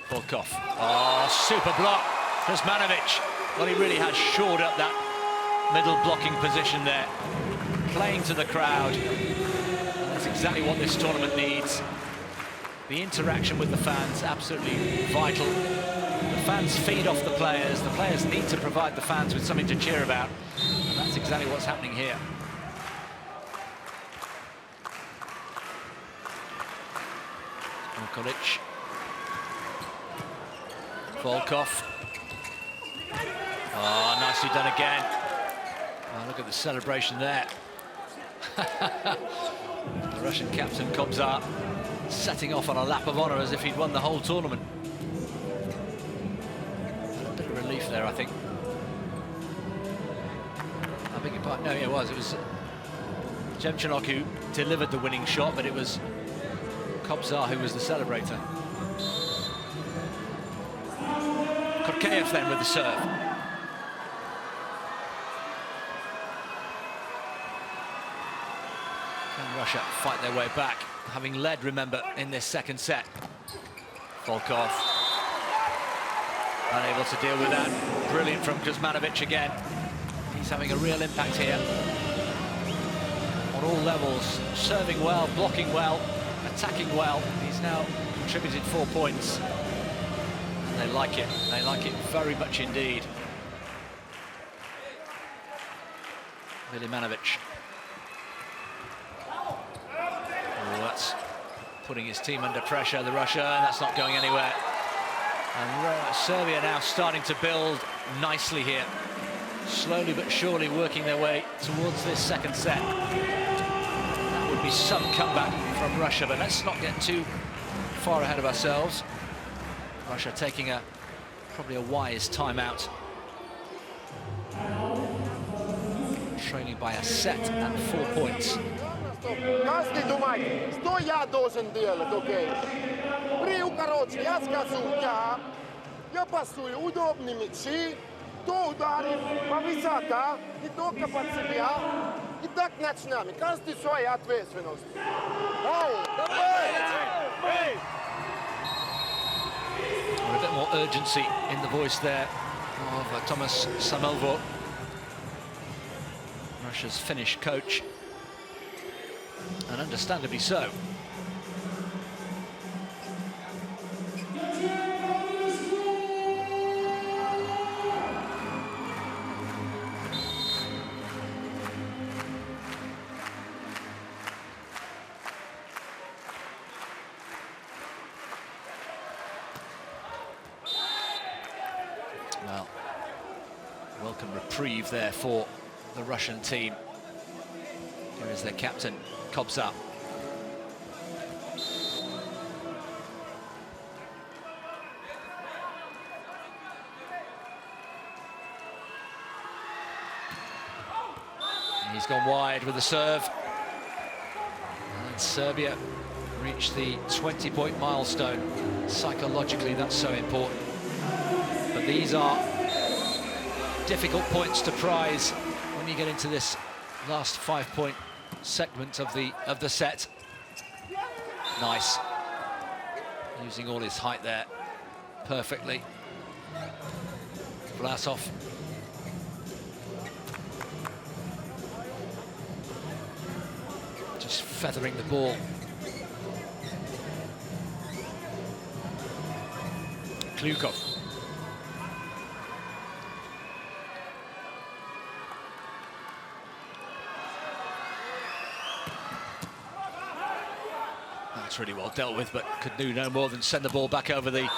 Volkov. Oh, super block. Kuzmanovic. Well, he really has shored up that middle blocking position there, playing to the crowd. That's exactly what this tournament needs. The interaction with the fans, absolutely vital. The fans feed off the players need to provide the fans with something to cheer about. And that's exactly what's happening here. Nikolic. Volkov. Oh, nicely done again. Oh, look at the celebration there. The Russian captain Kobzar setting off on a lap of honour as if he'd won the whole tournament. A bit of relief there, I think. I beg your pardon. No, it was Zemchanok who delivered the winning shot, but it was Kobzar who was the celebrator. Korkeyev then with the serve. Can Russia fight their way back, having led, remember, in this second set? Volkov unable to deal with that. Brilliant from Kuzmanovic again. He's having a real impact here on all levels, serving well, blocking well, attacking well. He's now contributed 4 points. And they like it very much indeed. Vilimanovic. Oh, that's putting his team under pressure, the Russia, and that's not going anywhere. And Serbia now starting to build nicely here. Slowly but surely working their way towards this second set. That would be some comeback from Russia, but let's not get too far ahead of ourselves. Russia taking probably a wise timeout. Trailing by a set and 4 points. Kasni думай, что я должен делать, окей? При укороче, я скажу, я пасую удобные мячи, то ударим по высота, и только под себя, и так начнем. Каждый своя ответственность. A bit more urgency in the voice there of Thomas Samelvo, Russia's Finnish coach, and understandably so. Well, welcome reprieve there for the Russian team. Here is their captain, Kobzar. He's gone wide with the serve. And Serbia reached the 20-point milestone. Psychologically, that's so important. But these are difficult points to prize when you get into this last 5-point segment of the set. Nice. Using all his height there perfectly. Vlasov. just feathering the ball. Klyukov. That's really well dealt with, but could do no more than send the ball back over the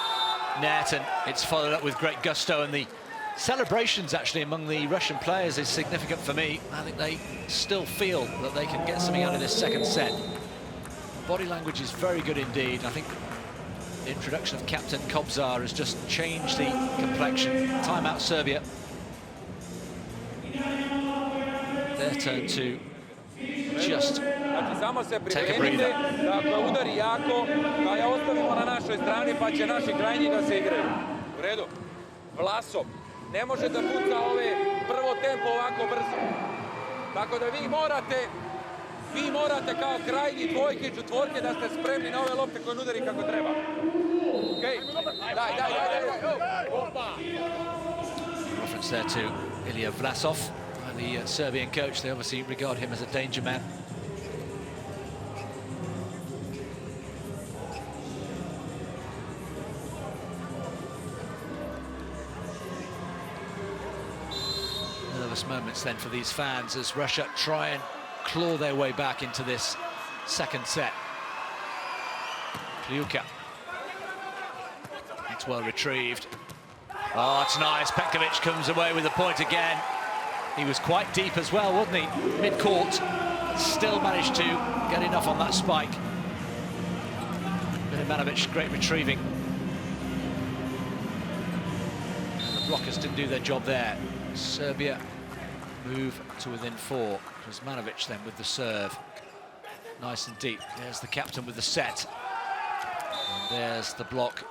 net, and it's followed up with great gusto, and the celebrations actually among the Russian players is significant for me. I think they still feel that they can get something out of this second set. Body language is very good indeed. I think the introduction of Captain Kobzar has just changed the complexion. Timeout Serbia. Their turn to just samo se take a pripremite breather. da ako udari jako, da je ostavimo na našoj strani pa će naši krajnji da se igraju. U redu. Vlasov ne može da puca ove prvo tempo ovako brzo. Tako da vi morate kao krajnji dvojke i četvorke da ste spremni na ove lopte koje udari kako treba. Okej, daj. Reference there to Ilya Vlasov, the Serbian coach. They obviously regard him as a danger man. Nervous moments then for these fans as Russia try and claw their way back into this second set. Klyukov. It's well retrieved. Oh, it's nice. Petkovic comes away with the point again. He was quite deep as well, wasn't he? Mid-court, still managed to get enough on that spike. Milanovic, great retrieving. And the blockers didn't do their job there. Serbia move to within 4. Milanovic then with the serve. Nice and deep. There's the captain with the set. And there's the block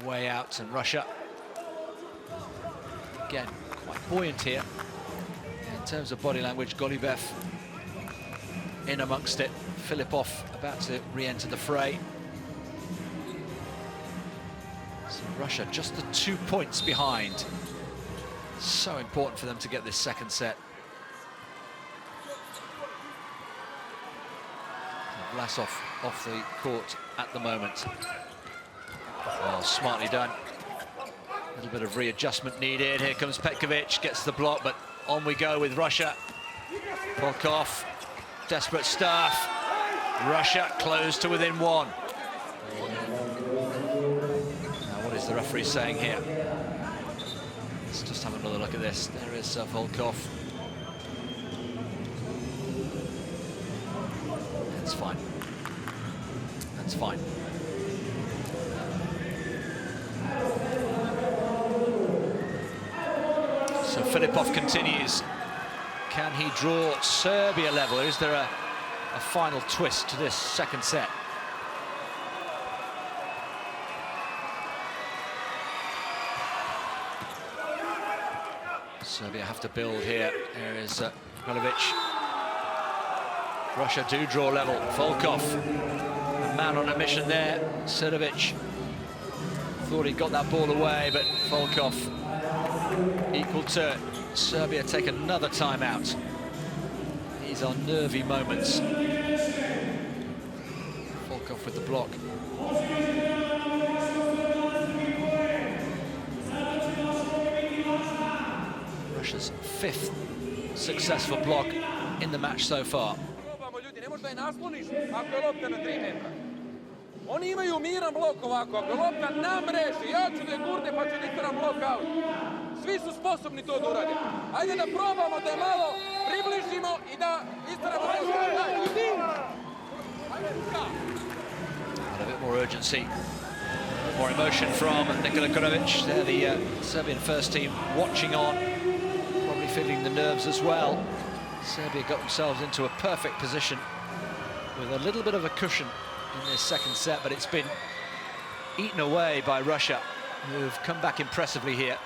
way out, and Russia, again, quite buoyant here. In terms of body language, Golubev in amongst it. Filipov about to re-enter the fray. So Russia just the 2 points behind. So important for them to get this second set. Vlasov off the court at the moment. Well, smartly done. A little bit of readjustment needed. Here comes Petkovic, gets the block, but on we go with Russia. Volkov, desperate stuff. Russia close to within 1. Now, what is the referee saying here? Let's just have another look at this. There is Volkov. That's fine. That's fine. So Filipov continues. Can he draw Serbia level? Is there a final twist to this second set? Serbia have to build here. There is Golubev. Russia do draw level. Volkov, a man on a mission there. Serbia thought he got that ball away, but Volkov equal to Serbia take another timeout. These are nervy moments. Volkov with the block. Russia's 5th successful block in the match so far. Ne možeš da je nasloniš ako je lopta na 3 metra. Oni imaju miran blok ovako, ako je lopta na mreži, ja ću da je gurne pa ću da isteram blok out. Svi su sposobni to da urade. Ajde da probamo da je malo približimo i da isteramo blok out. A bit more urgency, more emotion from Nikola Kurovic. They're the Serbian first team watching on, probably feeling the nerves as well. Serbia got themselves into a perfect position with a little bit of a cushion in this second set, but it's been eaten away by Russia, who've come back impressively here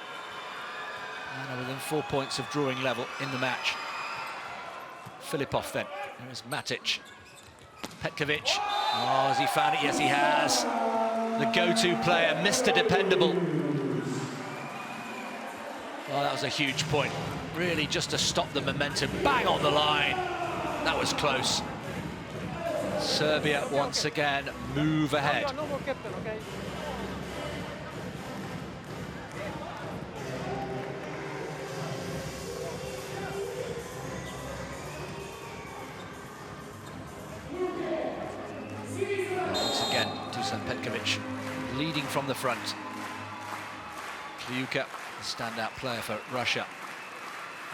and are within 4 points of drawing level in the match. Filipov then. There's Matic. Petkovic. Oh, has he found it? Yes, he has. The go-to player, Mr. Dependable. Oh, that was a huge point. Really just to stop the momentum. Bang on the line. That was close. Serbia once again move ahead. No more captain, okay? Once again, Dusan Petkovic leading from the front. Kliuka, the standout player for Russia.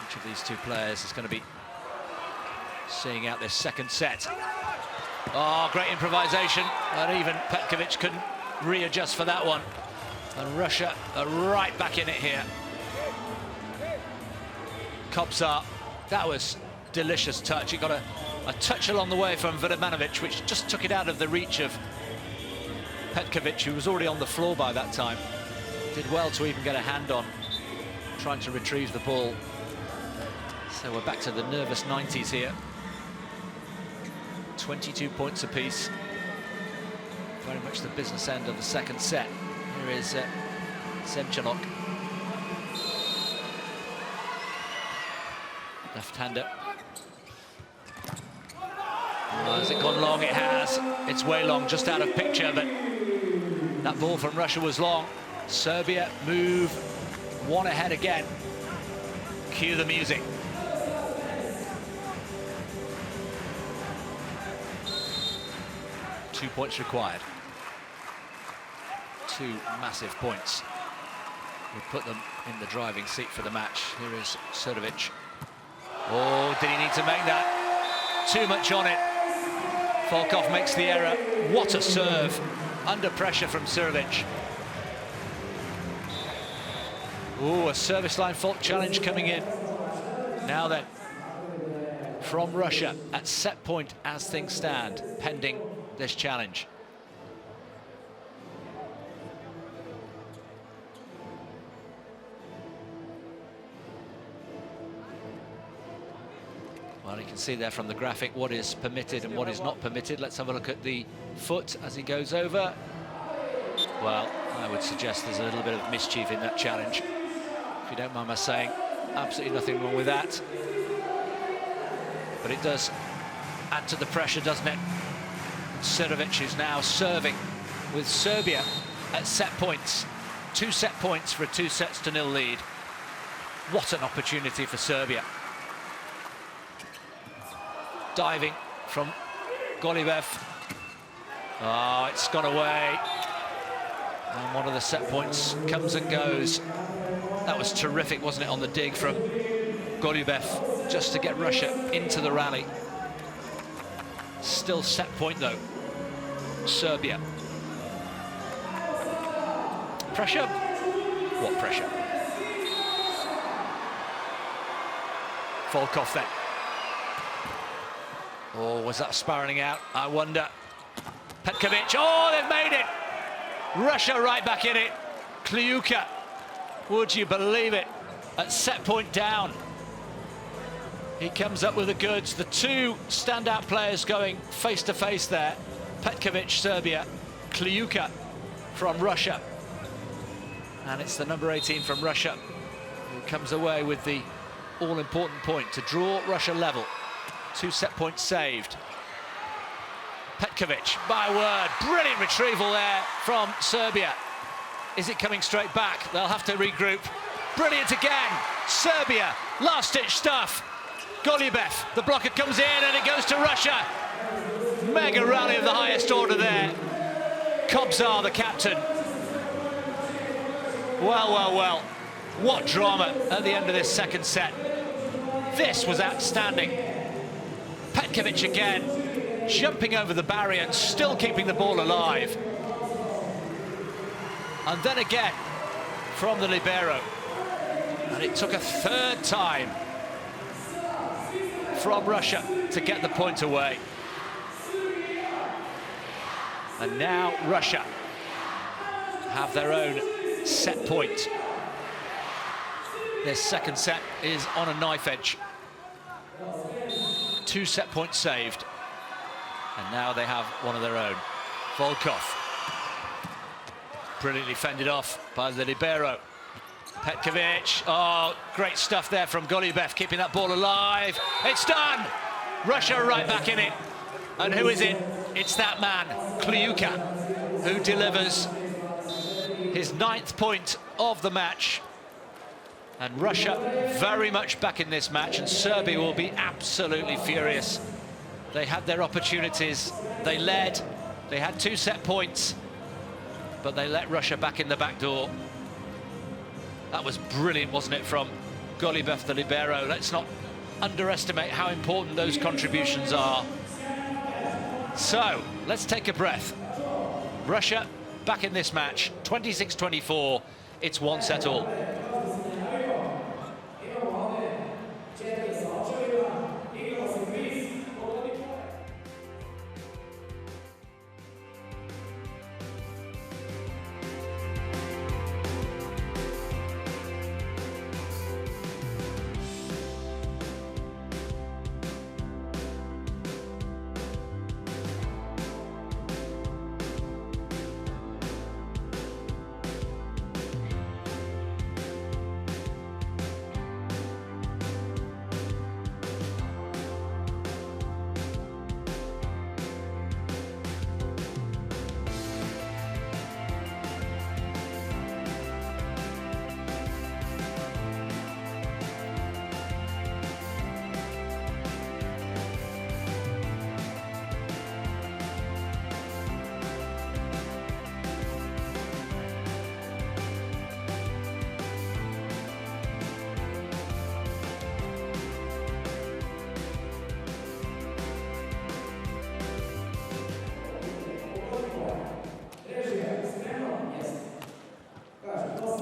Each of these two players is going to be seeing out this second set. Oh, great improvisation, but even Petkovic couldn't readjust for that one. And Russia are right back in it here. Kobzar, that was delicious touch. He got a touch along the way from Vidmanovic, which just took it out of the reach of Petkovic, who was already on the floor by that time. Did well to even get a hand on, trying to retrieve the ball. So we're back to the nervous 90s here. 22 points apiece. Very much the business end of the second set. Here is Semchanok. Left-hander. Has it gone long? It has. It's way long, just out of picture, but that ball from Russia was long. Serbia move one ahead again. Cue the music. Two points required. Two massive points would put them in the driving seat for the match. Here is Serdovic. Oh, did he need to make that? Too much on it. Volkov makes the error. What a serve. Under pressure from Serdovic. Oh, a service line fault challenge coming in. Now then, from Russia at set point as things stand, pending this challenge. Well, you can see there from the graphic what is permitted and what is not permitted. Let's have a look at the foot as he goes over. Well, I would suggest there's a little bit of mischief in that challenge. If you don't mind my saying, absolutely nothing wrong with that. But it does add to the pressure, doesn't it? Serdovic is now serving with Serbia at set points. 2 set points for a 2-0 lead. What an opportunity for Serbia. Diving from Goliev. Oh, it's gone away. And one of the set points comes and goes. That was terrific, wasn't it, on the dig from Goliev, just to get Russia into the rally. Still set point, though. Serbia. Pressure? What pressure? Volkov then. Oh, was that spiralling out? I wonder. Petkovic. Oh, they've made it! Russia right back in it. Kliuka. Would you believe it? At set point down. He comes up with the goods. The two standout players going face to face there. Petkovic, Serbia. Kliuka from Russia. And it's the number 18 from Russia who comes away with the all-important point to draw Russia level. 2 set points saved. Petkovic, my word, brilliant retrieval there from Serbia. Is it coming straight back? They'll have to regroup. Brilliant again. Serbia, last-ditch stuff. Goliev, the blocker comes in and it goes to Russia. Mega rally of the highest order there. Kobzar, the captain. Well, well, well. What drama at the end of this second set. This was outstanding. Petkovic again, jumping over the barrier and still keeping the ball alive. And then again, from the libero. And it took a third time from Russia to get the point away. And now Russia have their own set point. Their second set is on a knife edge. 2 set points saved. And now they have one of their own. Volkov. Brilliantly fended off by the libero. Petkovic. Oh, great stuff there from Goliev, keeping that ball alive. It's done! Russia right back in it. And who is it? it's that man, Kliuka, who delivers his 9th point of the match. And Russia very much back in this match, and Serbia will be absolutely furious. They had their opportunities, they led, they had 2 set points, but they let Russia back in the back door. That was brilliant, wasn't it, from Golubev, the libero. Let's not underestimate how important those contributions are. So, let's take a breath. Russia back in this match, 26-24, it's 1 set all.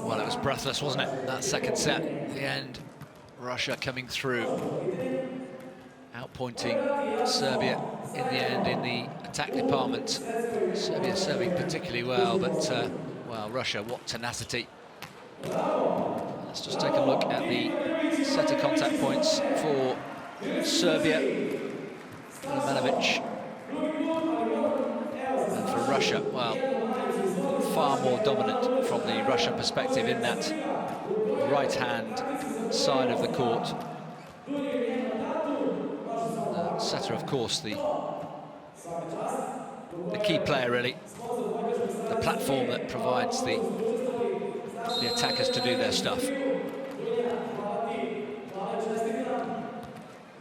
Well, it was breathless, wasn't it? That second set, at the end, Russia coming through, outpointing Serbia in the end in the attack department. Serbia serving particularly well, but, well, Russia, what tenacity. Let's just take a look at the set of contact points for Serbia. Manovic. And for Russia, well, far more dominant from the Russian perspective in that right-hand side of the court. The setter, of course, the key player, really. The platform that provides the attackers to do their stuff.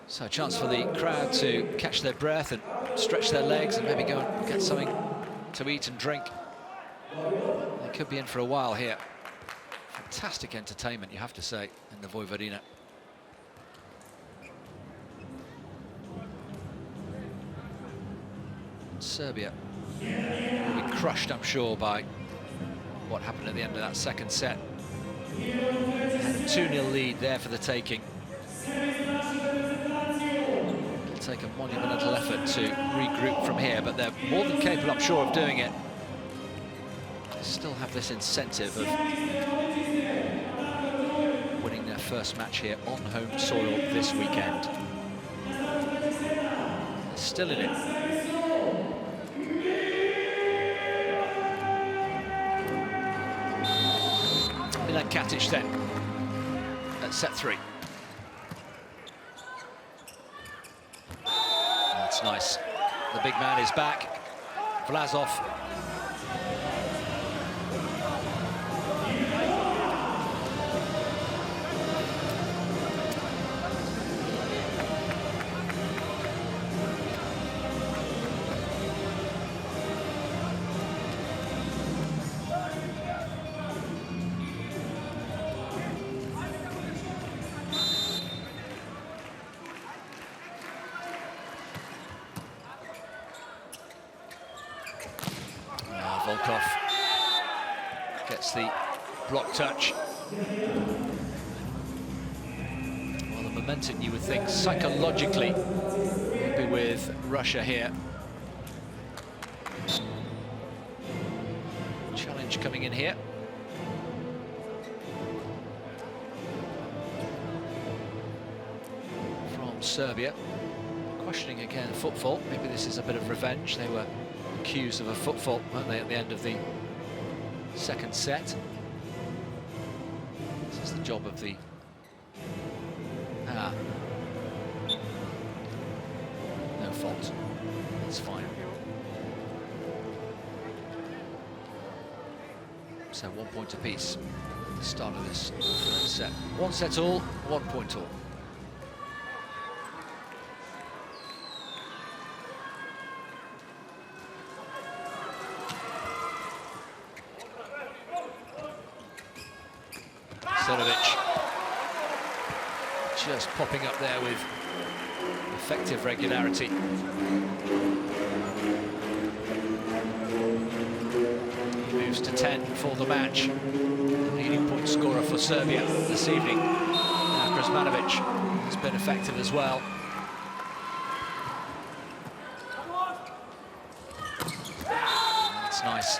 So a chance for the crowd to catch their breath and stretch their legs and maybe go and get something to eat and drink. They could be in for a while here. Fantastic entertainment, you have to say, in the Vojvodina. Serbia will be crushed, I'm sure, by what happened at the end of that second set. Had a 2-0 lead there for the taking. It'll take a monumental effort to regroup from here, but they're more than capable, I'm sure, of doing it. They still have this incentive of winning their first match here on home soil this weekend. They're still in it. Milan Katic then at set 3. That's nice. The big man is back. Vlasov. Volkov gets the block touch. Well, the momentum, you would think, psychologically will be with Russia here. Challenge coming in here. From Serbia. Questioning again foot fault. Maybe this is a bit of revenge. They were accused of a foot fault, weren't they, at the end of the second set. This is the job of the... no fault. It's fine. So 1 point apiece at the start of this third set. 1 set all, 1 point all. Serbia just popping up there with effective regularity. He moves to 10 for the match. The leading point scorer for Serbia this evening. Now Krsmanovic has been effective as well. That's nice.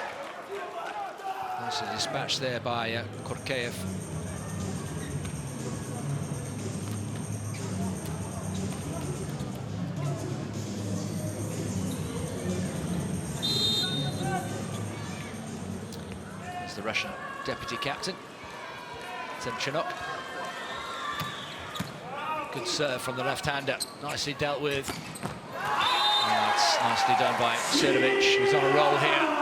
Nicely dispatched there by Korkeev. The Russian deputy captain, Zemchenok. Good serve from the left-hander, nicely dealt with. That's nicely done by Serbia, who's on a roll here.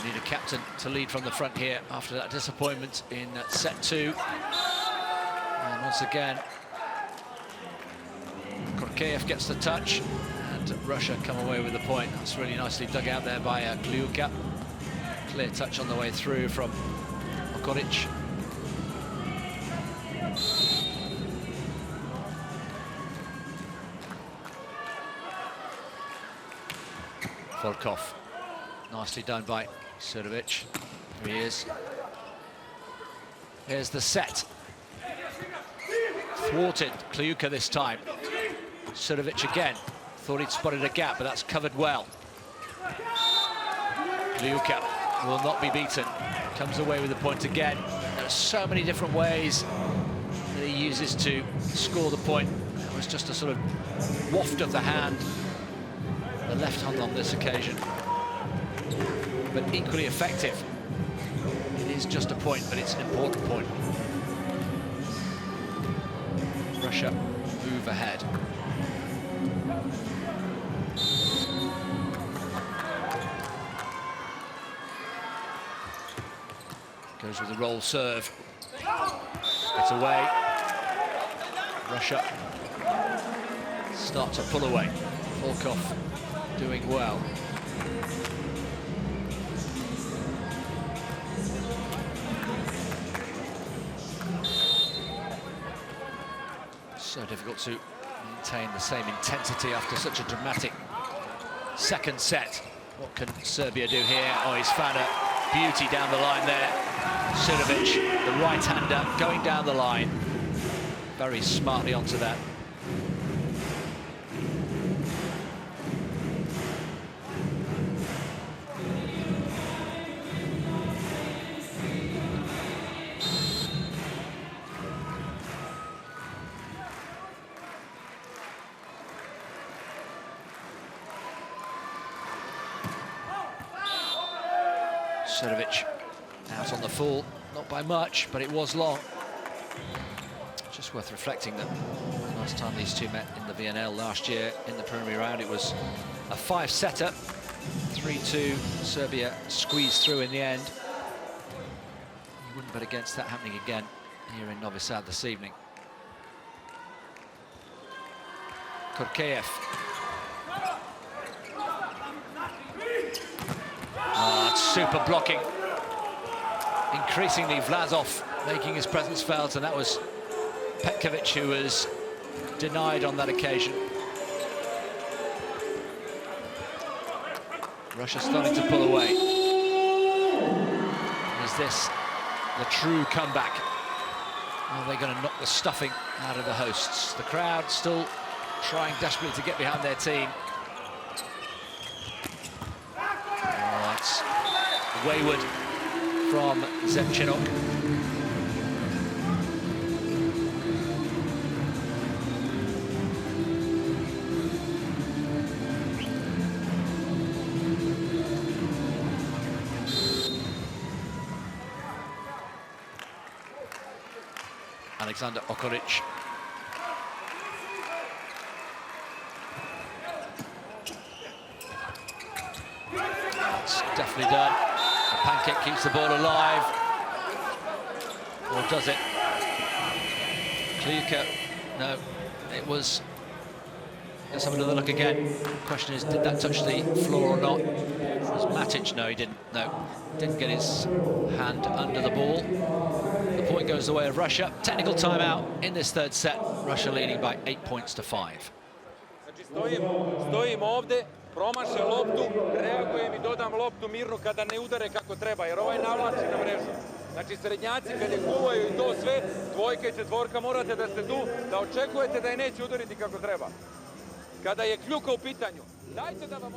Need a captain to lead from the front here after that disappointment in set 2. And once again, Korkeev gets the touch, and Russia come away with the point. That's really nicely dug out there by Kliuka. Clear touch on the way through from Okoric. Volkov. Nicely done by Surovic. Here he is. Here's the set. Thwarted Kliuka this time. Surovic again. Thought he'd spotted a gap, but that's covered well. Kliuka will not be beaten. Comes away with the point again. There are so many different ways that he uses to score the point. It was just a sort of waft of the hand. The left hand on this occasion. But equally effective. It is just a point, but it's an important point. Russia move ahead. Goes with the roll serve. It's away. Russia start to pull away. Volkov doing well. So difficult to maintain the same intensity after such a dramatic second set. What can Serbia do here? Oh, he's found a beauty down the line there. Surovic, the right-hander, going down the line. Very smartly onto that. Surovic out on the full, not by much, but it was long. Just worth reflecting that the last time these two met in the VNL last year in the preliminary round, it was a 5-setter. 3-2, Serbia squeezed through in the end. You wouldn't bet against that happening again here in Novi Sad this evening. Korkeev. Oh, that's super blocking. Increasingly, Vlasov making his presence felt, and that was Petkovic who was denied on that occasion. Russia starting to pull away. Is this the true comeback? Are they going to knock the stuffing out of the hosts? The crowd still trying desperately to get behind their team. Oh, that's wayward from Zemchenok. Alexander Okolic. It's definitely done. The pancake keeps the ball alive. Or does it? Kliuka, no, it was. Let's have another look again. The question is, did that touch the floor or not? Was Matic? No, he didn't. No, didn't get his hand under the ball. The point goes the way of Russia. Technical timeout in this third set. Russia leading by 8 points to 5. Znači stojim ovde, promašem loptu, reagujem i dodam loptu mirno kada ne udare kako treba, jer ovaj navlači na mrežu. Znači srednjaci kad je kuvaju i to sve, dvojka i četvorka morate da ste tu, da očekujete da je neće udariti kako treba. Kada je kljuka u pitanju, dajte da vam...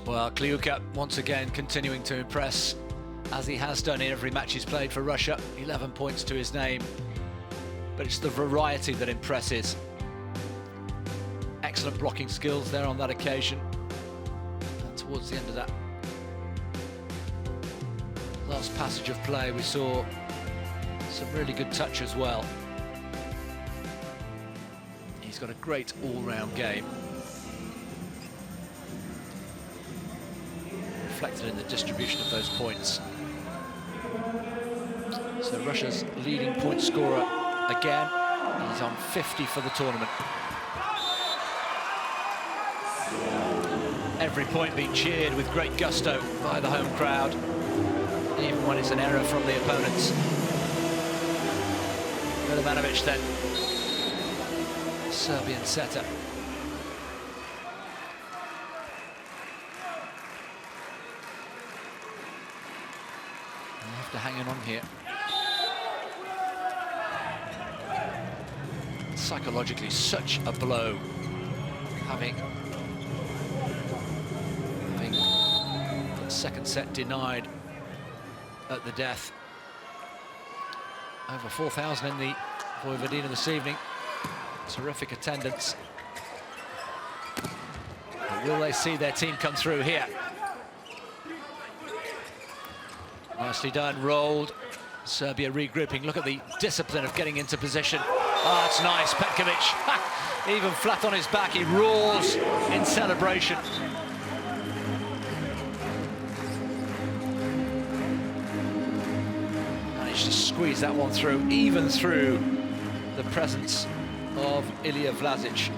Well, Kliuka once again continuing to impress, as he has done in every match he's played for Russia. 11 points to his name, but it's the variety that impresses. Excellent blocking skills there on that occasion. And towards the end of that last passage of play, we saw some really good touch as well. He's got a great all-round game, reflected in the distribution of those points. So Russia's leading point scorer again. He's on 50 for the tournament. Every point being cheered with great gusto by the home crowd, even when it's an error from the opponents. Milovanovic then, Serbian setter. They have to hang on here. Psychologically, such a blow, having the second set denied at the death. Over 4,000 in the Vojvodina this evening. Terrific attendance. But will they see their team come through here? Nicely done, rolled. Serbia regrouping. Look at the discipline of getting into position. Oh, it's nice, Petkovic. Even flat on his back, he roars in celebration. Managed to squeeze that one through, even through the presence of Ilija Vlasic.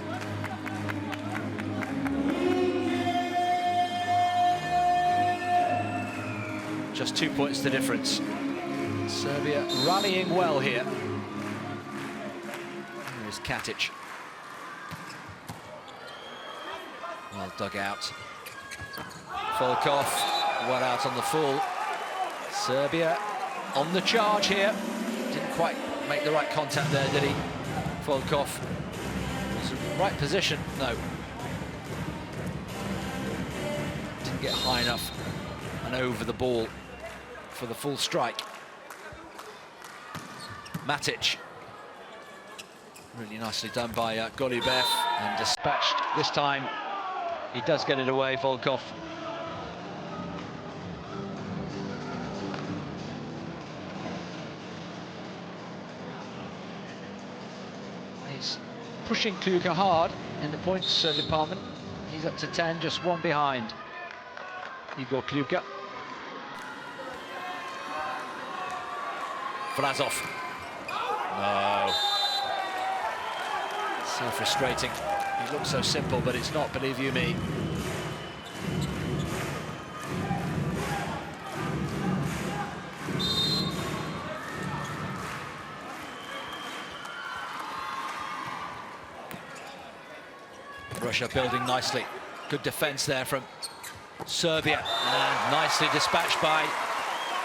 Just 2 points the difference. Serbia rallying well here. Here is Katic. Well dug out. Volkov, well out on the full. Serbia on the charge here. Didn't quite make the right contact there, did he? Volkov. Was in the right position? No. Didn't get high enough and over the ball for the full strike. Matic. Really nicely done by Golubev and dispatched. This time he does get it away, Volkov. He's pushing Kliuka hard in the points department. He's up to 10, just one behind Igor Kliuka. Vlasov. No. So frustrating. It looks so simple, but it's not, believe you me. Russia building nicely. Good defense there from Serbia, and nicely dispatched by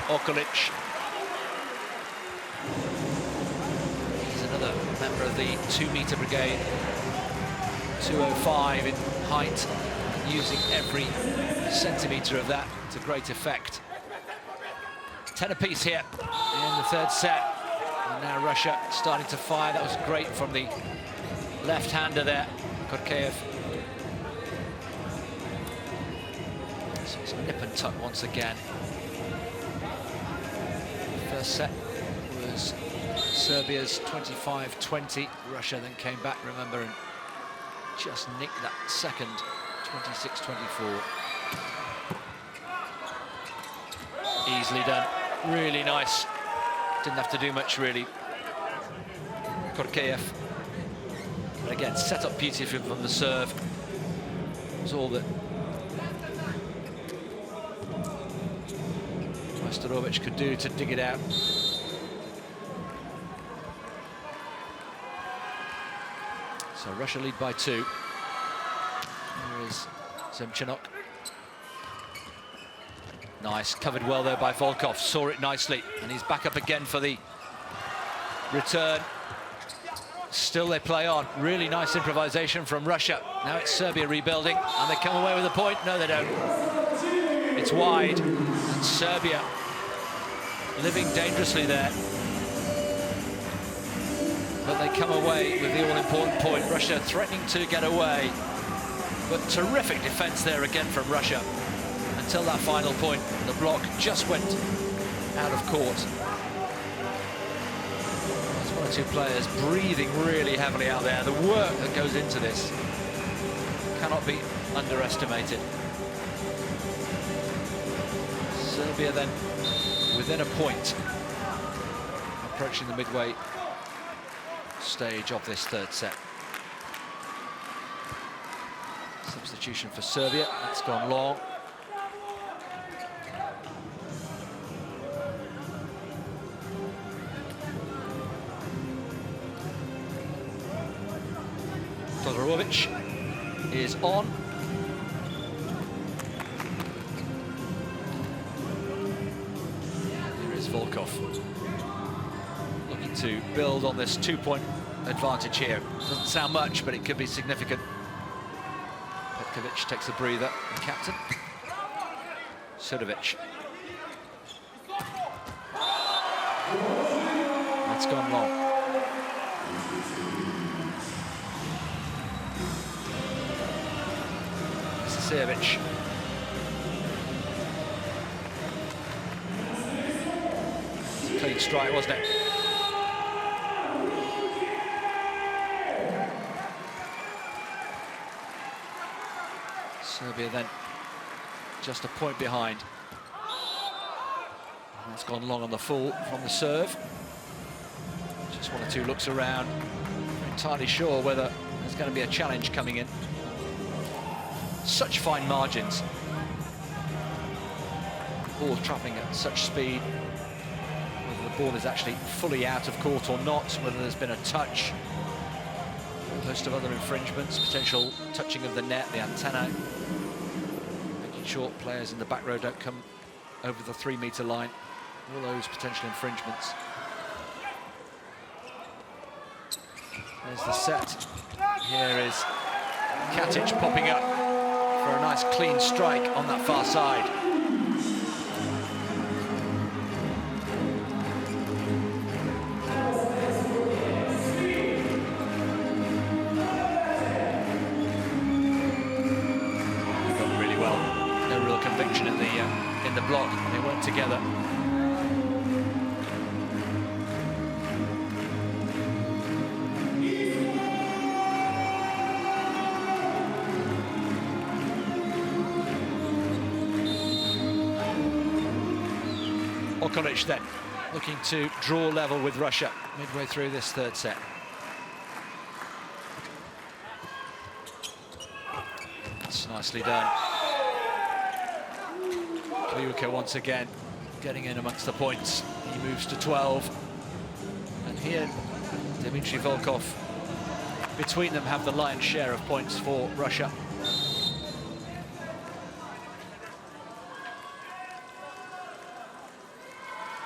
Okolic. Member of the 2-meter brigade, 205 in height, using every centimetre of that to great effect. 10 apiece here in the third set, and now Russia starting to fire. That was great from the left-hander there, Korkeev. So it's nip and tuck once again. First set was Serbia's 25-20. Russia then came back, remember, and just nicked that second, 26-24. Easily done, really nice. Didn't have to do much, really. Korkeev, but again, set up beautifully from the serve. That's all that Majstorovic could do to dig it out. So Russia lead by 2. Here is Zemchenok. Nice, covered well there by Volkov, saw it nicely, and he's back up again for the return. Still they play on. Really nice improvisation from Russia. Now it's Serbia rebuilding, and they come away with a point. No, they don't. It's wide, and Serbia living dangerously there. But they come away with the all-important point. Russia threatening to get away, but terrific defense there again from Russia. Until that final point, the block just went out of court. There's one or two players breathing really heavily out there. The work that goes into this cannot be underestimated. Serbia then within a point, approaching the midway stage of this third set. Substitution for Serbia, that's gone long. Todorovic is on. Here is Volkov, looking to build on this 2-point advantage here. Doesn't sound much, but it could be significant. Petkovic takes a breather. The captain, Sudovic. That's gone long. Serbia. Clean strike, wasn't it? Serbia then just a point behind. And that's gone long on the full from the serve. Just one or two looks around. Not entirely sure whether there's going to be a challenge coming in. Such fine margins. Ball travelling at such speed. Whether the ball is actually fully out of court or not, whether there's been a touch. A host of other infringements, potential touching of the net, the antenna. Making sure players in the back row don't come over the 3-metre line. All those potential infringements. There's the set. Here is Katic popping up for a nice clean strike on that far side. They've done really well. No real conviction in the block. They went together. Okolic then looking to draw level with Russia midway through this third set. That's nicely done. Kliuka once again getting in amongst the points. He moves to 12. And here, Dmitry Volkov, between them, have the lion's share of points for Russia.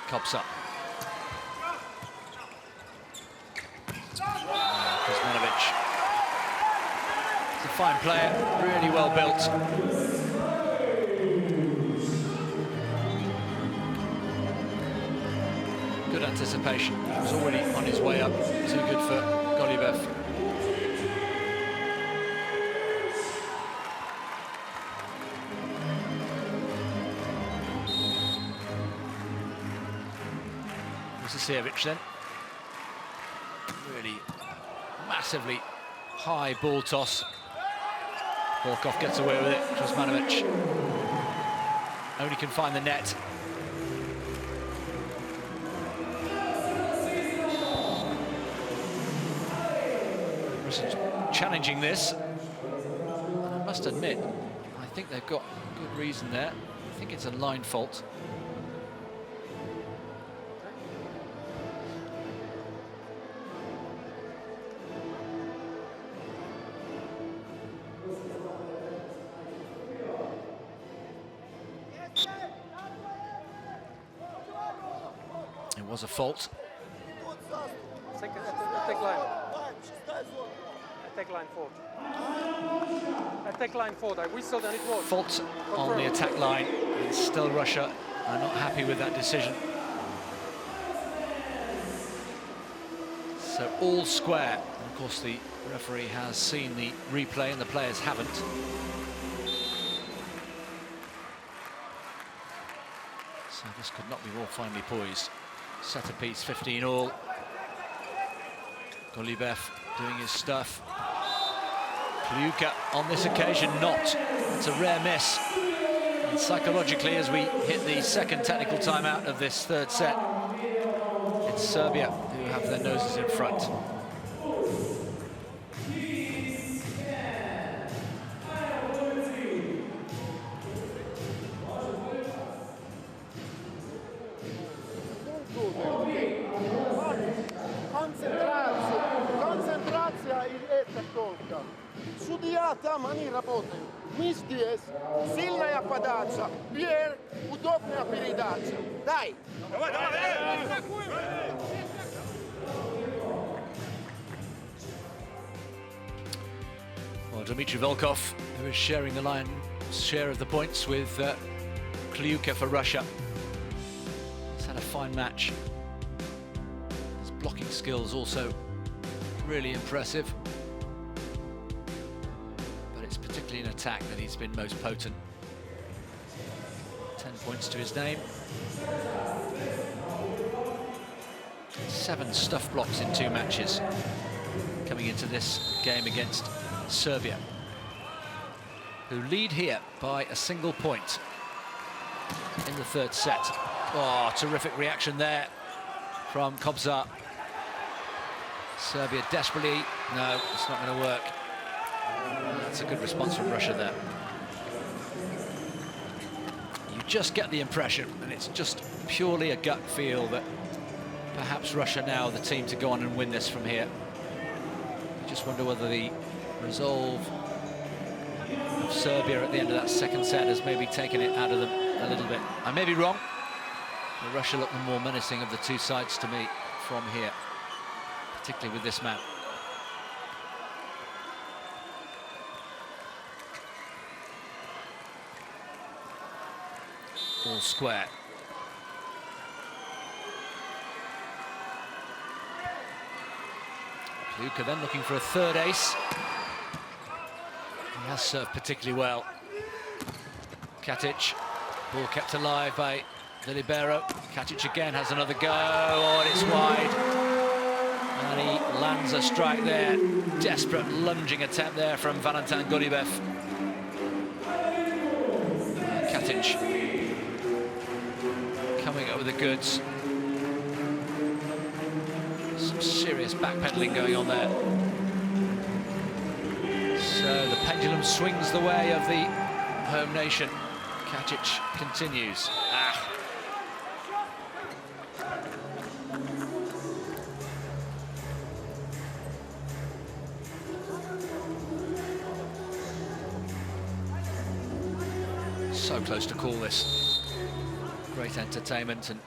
Cops up. Kuzmanovic. He's a fine player, really well built. Good anticipation. He was already on his way up. Too good for Golubov. Vucecevic then. Really massively high ball toss. Volkov gets away with it. Kuzmanovic only can find the net. Russians challenging this. And I must admit, I think they've got good reason there. I think it's a line fault. It was a fault. Attack line. Attack line forward. Attack line forward. I whistled and it was. Fault on the attack line, and still Russia are not happy with that decision. So all square. And of course, the referee has seen the replay and the players haven't. So this could not be more finely poised. Set a piece, 15 all. Golubev doing his stuff. Kliuka on this occasion not. It's a rare miss. And psychologically, as we hit the second technical timeout of this third set, it's Serbia who have their noses in front. Koncentracija i etak tolika. Sudija ta mani работают. Mi здесь, сильная подача, Пьер, удобная передача. Дай! Давай, давай! Well, Dmitry Volkov, who is sharing the lion's share of the points with Kliuka for Russia. He's had a fine match. His blocking skills also really impressive. But it's particularly in attack that he's been most potent. 10 points to his name. 7 stuff blocks in 2 matches coming into this game against Serbia, who lead here by a single point in the third set. Oh, terrific reaction there from Kobzar. Serbia desperately, no, it's not going to work. That's a good response from Russia there. You just get the impression, and it's just purely a gut feel, that perhaps Russia now the team to go on and win this from here. You just wonder whether the resolve of Serbia at the end of that second set has maybe taken it out of them a little bit. I may be wrong, but Russia look the more menacing of the two sides to me from here, particularly with this man. All square. Kliuka then looking for a third ace. He has served particularly well. Katic, ball kept alive by the libero. Katic again has another go, oh, and it's wide. And he lands a strike there. Desperate lunging attempt there from Valentin Golubev. Katic coming up with the goods. Some serious backpedaling going on there. So the pendulum swings the way of the home nation. Katic continues. So close to call this. Great entertainment, and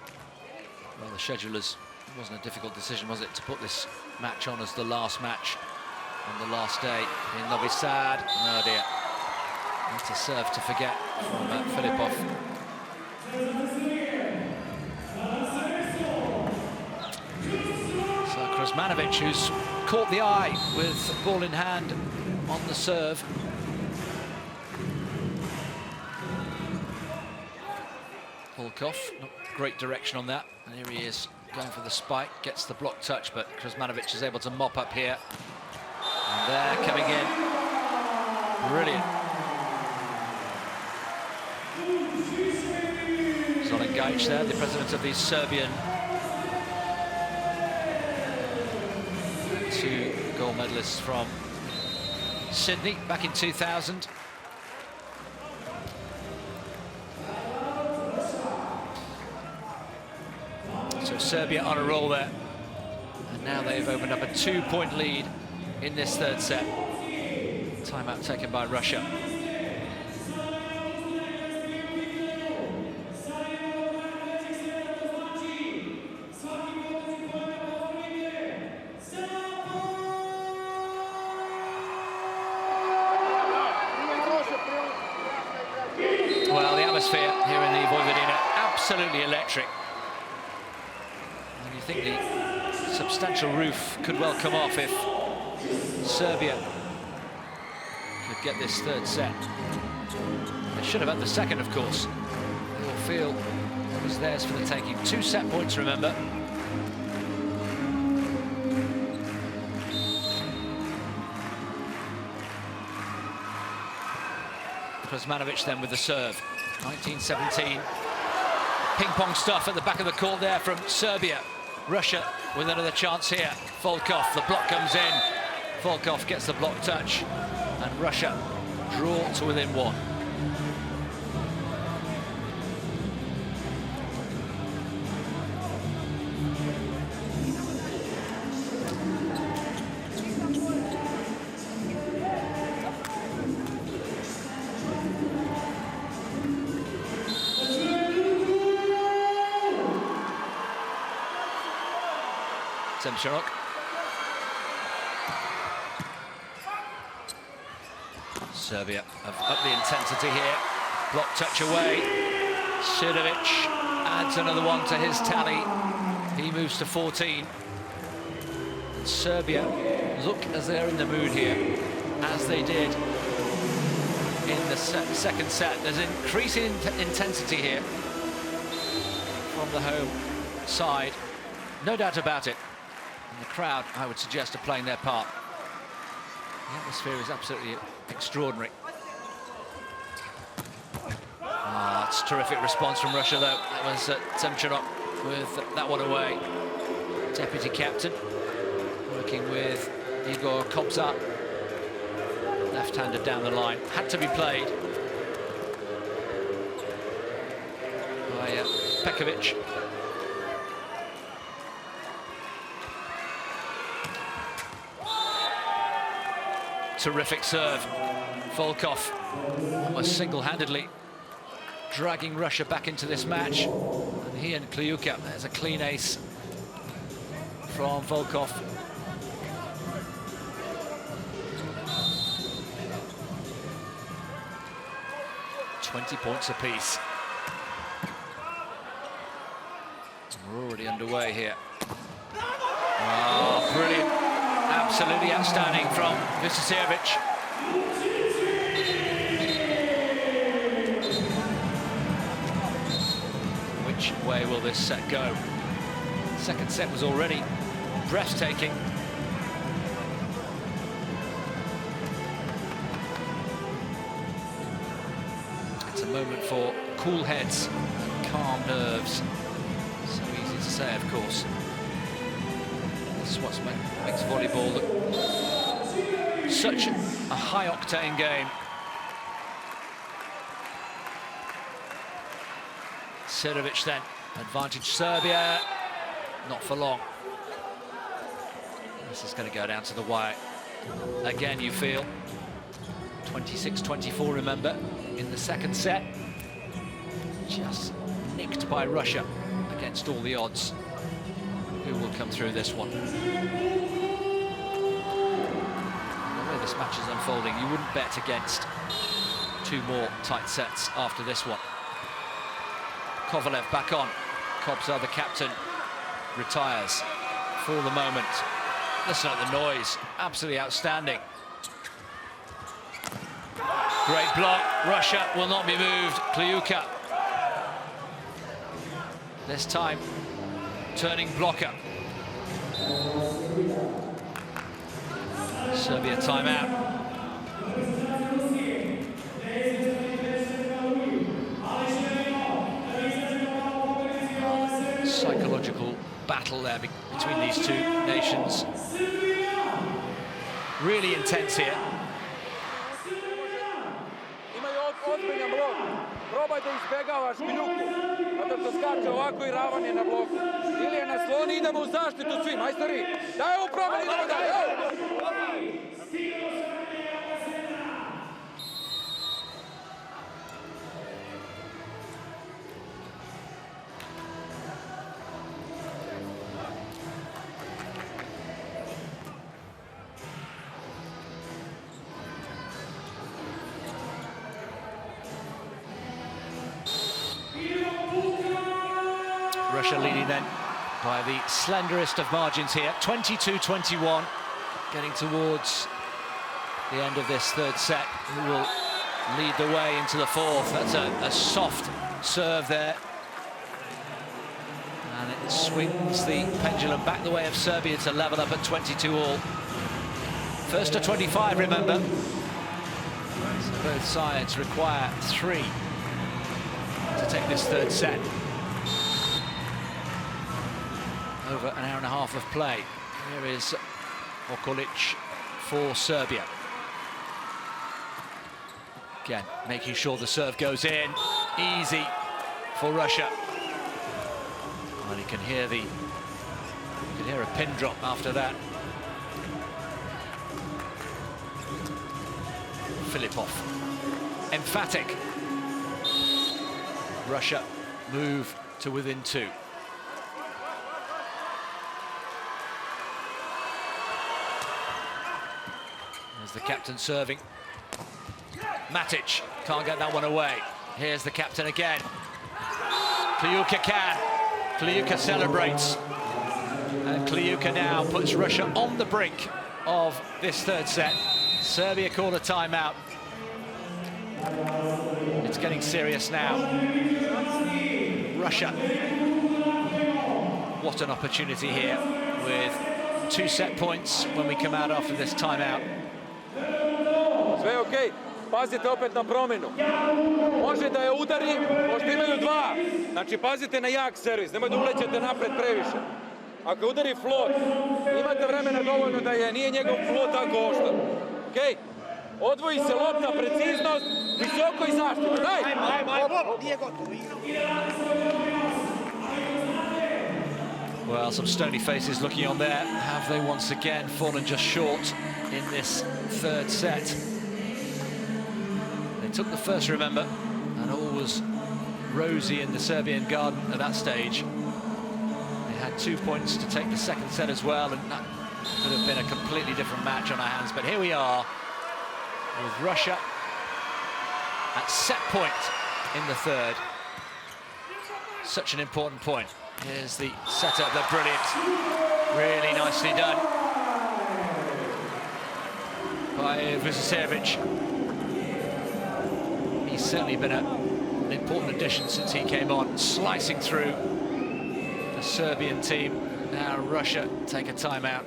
well, the schedulers, it wasn't a difficult decision, was it, to put this match on as the last match on the last day in Novi Sad. Oh dear. That's a serve to forget from Filipov. So Kuzmanovic, who's caught the eye with ball in hand on the serve. Volkov, not great direction on that, and here he is going for the spike, gets the block touch, but Kuzmanovic is able to mop up here. And they're coming in. Brilliant. Zolan there, the president of the Serbian. 2 gold medalists from Sydney back in 2000. So Serbia on a roll there. And now they've opened up a 2-point lead in this third set. Timeout taken by Russia. Well, the atmosphere here in the Vojvodina, absolutely electric. And you think the substantial roof could well come off if Serbia could get this third set. They should have had the second, of course. They will feel it was theirs for the taking. 2 set points, remember. Kuzmanovic then with the serve. 1917. Ping-pong stuff at the back of the court there from Serbia. Russia with another chance here. Volkov, the block comes in. Volkov gets the block touch. And Russia draw to within 1. Semchenok. Serbia have upped the intensity here. Block touch away. Sidovic adds another one to his tally. He moves to 14. And Serbia look as they're in the mood here, as they did in the second set. There's increasing intensity here from the home side. No doubt about it. And the crowd, I would suggest, are playing their part. The atmosphere is absolutely extraordinary. That's a terrific response from Russia, though. That was Semchenok with that one away. Deputy captain, working with Igor Kobza. Left-hander down the line. Had to be played by Pekovic. Terrific serve. Volkov almost single-handedly dragging Russia back into this match. And he and Kliuka, there's a clean ace from Volkov. $20 points apiece. We're already underway here. Oh, brilliant. Absolutely outstanding from Vucecevic. Which way will this set go? Second set was already breathtaking. It's a moment for cool heads and calm nerves. So easy to say, of course. This is what makes volleyball look such a high-octane game. Sidovic then, advantage Serbia, not for long. This is going to go down to the wire. Again, you feel 26-24, remember, in the second set. Just nicked by Russia against all the odds. Who will come through this one? The way this match is unfolding, you wouldn't bet against 2 more tight sets after this one. Kovalev back on. Kobza, the captain, retires for the moment. Listen to the noise. Absolutely outstanding. Great block. Russia will not be moved. Kliuka. This time, turning blocker. Serbia timeout. Psychological battle there between these two nations. Really intense here. Imaju ozbiljan blok. Probaj da izbjegavaš kljuku. Zato što skače ovako i ravan je na bloku. Ili je nasloni, idemo u zaštitu svi, majstori. Daj upravo, idemo dalje. Russia leading then by the slenderest of margins here, 22-21, getting towards the end of this third set. Who will lead the way into the fourth? That's a soft serve there. And it swings the pendulum back the way of Serbia to level up at 22 all. First to 25, remember. So both sides require 3 to take this third set. Over an hour and a half of play. Here is Okolic for Serbia. Again, making sure the serve goes in. Easy for Russia. And you can hear a pin drop after that. Filipov, emphatic. Russia move to within 2. There's the captain serving. Matic can't get that one away. Here's the captain again. Kliuka can. Kliuka celebrates. And Kliuka now puts Russia on the brink of this third set. Serbia call a timeout. It's getting serious now. Russia. What an opportunity here with 2 set points when we come out after this timeout. Sve okej. Pazite opet na promjenu. Može da je udari, možda imaju 2. Znači, pazite na jak servis, nemoj da ulećete napred previše. Ako udari flot, imate vremena dovoljno da nije njegov flot tako oštar. Okej? Odvoji se lopta, preciznost, visoko i zaštitu. Daj! Well, some stony faces looking on there. Have they once again fallen just short in this third set? They took the first, remember, and all was rosy in the Serbian garden at that stage. They had 2 points to take the second set as well, and that could have been a completely different match on our hands. But here we are with Russia at set point in the third. Such an important point. Here's the setup, they're brilliant. Really nicely done by Vučićević. He's certainly been an important addition since he came on, slicing through the Serbian team. Now Russia take a timeout.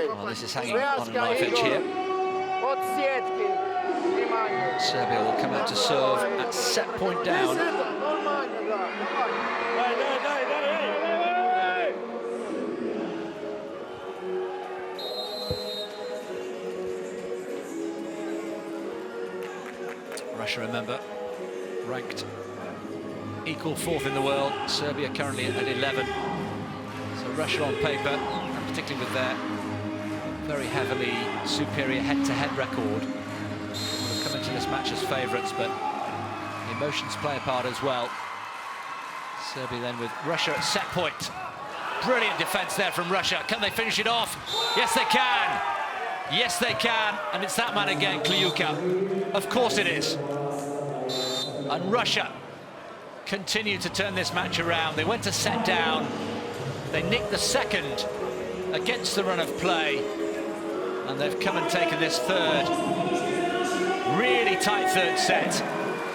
Well, this is hanging on a knife edge here. Serbia will come out to serve at set point down. Russia, remember, ranked equal 4th in the world. Serbia currently at 11. So Russia on paper, and particularly with their very heavily superior head-to-head record, would have come into this match as favourites, but the emotions play a part as well. Serbia then with Russia at set point. Brilliant defence there from Russia. Can they finish it off? Yes, they can. Yes, they can. And it's that man again, Kliuka. Of course it is. And Russia continue to turn this match around. They went to set down They nicked the second against the run of play, and they've come and taken this third. Really tight third set.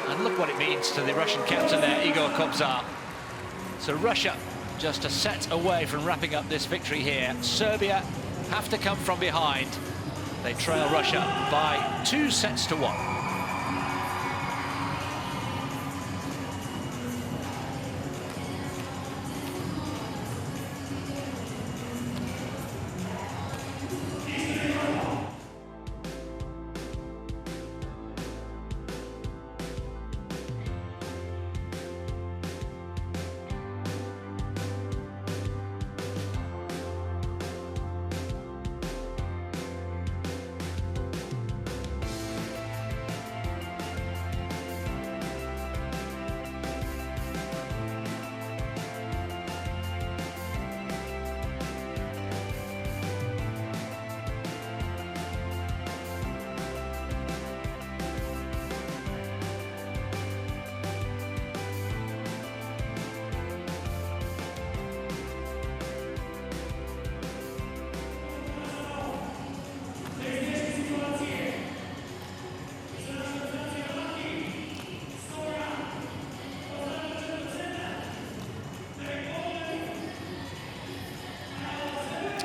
And look what it means to the Russian captain there, Igor Kobzar. So Russia just a set away from wrapping up this victory here. Serbia have to come from behind. They trail Russia by 2-1.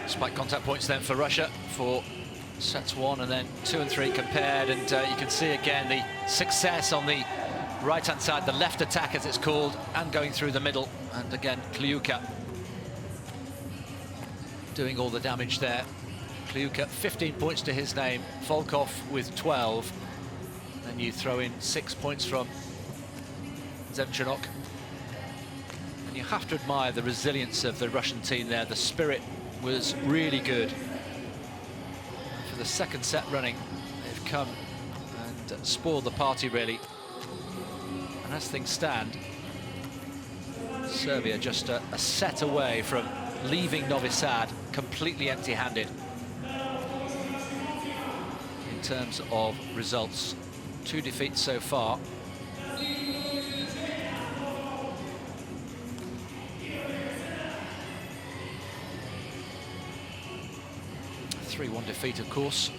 Spike contact points then for Russia for sets 1 and then 2 and 3 compared, and you can see again the success on the right-hand side, the left attack as it's called, and going through the middle. And again, Kliuka doing all the damage there. Kliuka, 15 points to his name, Volkov with 12. Then you throw in 6 points from Zemchanok. And you have to admire the resilience of the Russian team there. The spirit was really good. For the second set running, they've come and spoiled the party, really. And as things stand, Serbia just a set away from leaving Novi Sad completely empty-handed. In terms of results, 2 defeats so far. 3-1 defeat, of course,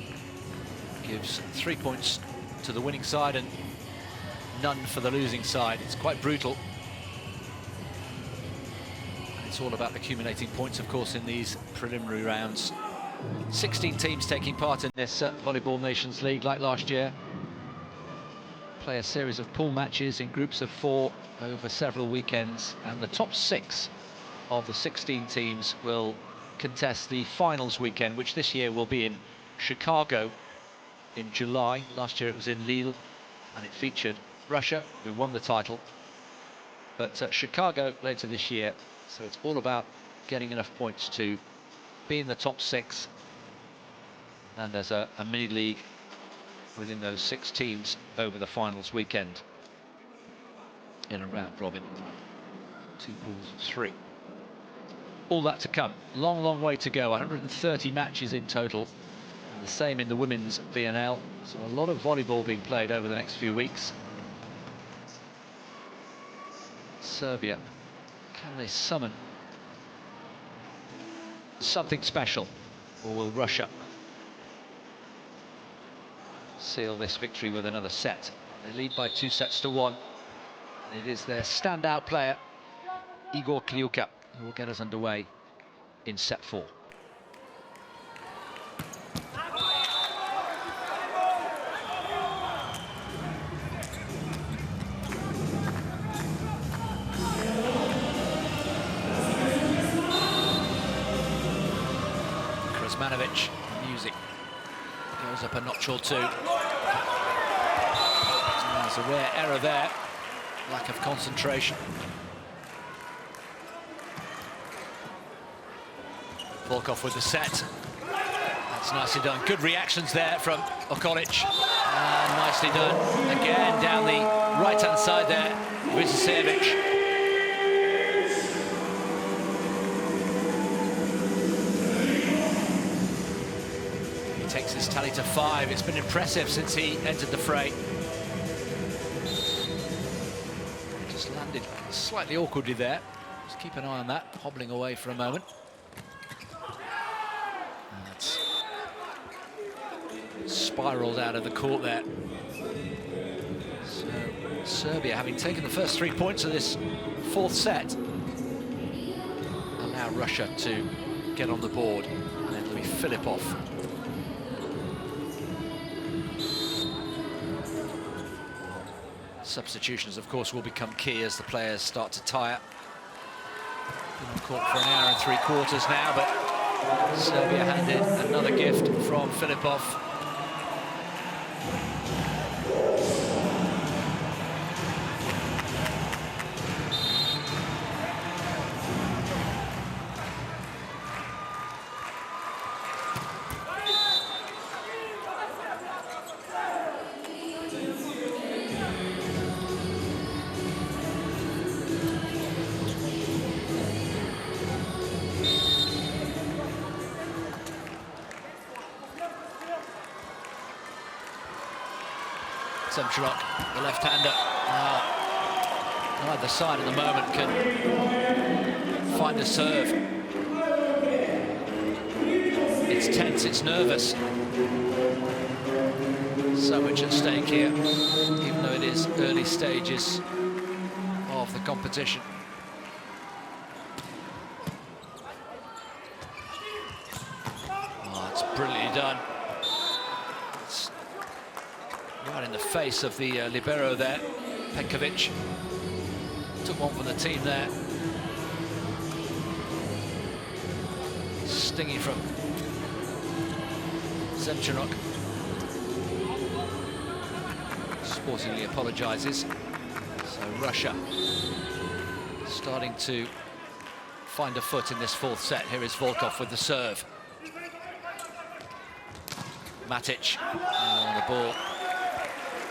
gives 3 points to the winning side and none for the losing side. It's quite brutal. And it's all about accumulating points, of course, in these preliminary rounds. 16 teams taking part in this Volleyball Nations League, like last year. Play a series of pool matches in groups of 4 over several weekends, and the top 6 of the 16 teams will contest the finals weekend, which this year will be in Chicago in July. Last year it was in Lille, and it featured Russia, who won the title. But Chicago later this year, so it's all about getting enough points to be in the top 6. And there's a mini-league within those 6 teams over the finals weekend in a round robin. 2 pools of 3. All that to come. Long, long way to go. 130 matches in total. And the same in the women's VNL. So a lot of volleyball being played over the next few weeks. Serbia, can they summon something special? Or will Russia seal this victory with another set? They lead by 2-1. And it is their standout player, Igor Kliuka, who will get us underway in set 4. Krasmanovic, music goes up a notch or 2. There's a rare error there, lack of concentration. Volkov with the set. That's nicely done. Good reactions there from Okolic. And nicely done. Again, down the right-hand side there, Vucicevic. He takes his tally to 5. It's been impressive since he entered the fray. Just landed slightly awkwardly there. Just keep an eye on that, hobbling away for a moment. That's spiraled out of the court there. So Serbia, having taken the first 3 points of this fourth set, and now Russia to get on the board. And it'll be Filipov. Substitutions, of course, will become key as the players start to tire. Been on court for an hour and 3/4 now, but Serbia handed another gift from Filipov. Semchenok, the left-hander, either side at the moment can find a serve. It's tense, it's nervous. So much at stake here, even though it is early stages of the competition. Oh, it's brilliantly done. Right in the face of the libero there, Petkovic. Took one for the team there. Stingy from Semchenok. Sportingly apologises. So Russia starting to find a foot in this fourth set. Here is Volkov with the serve. Matic on the ball.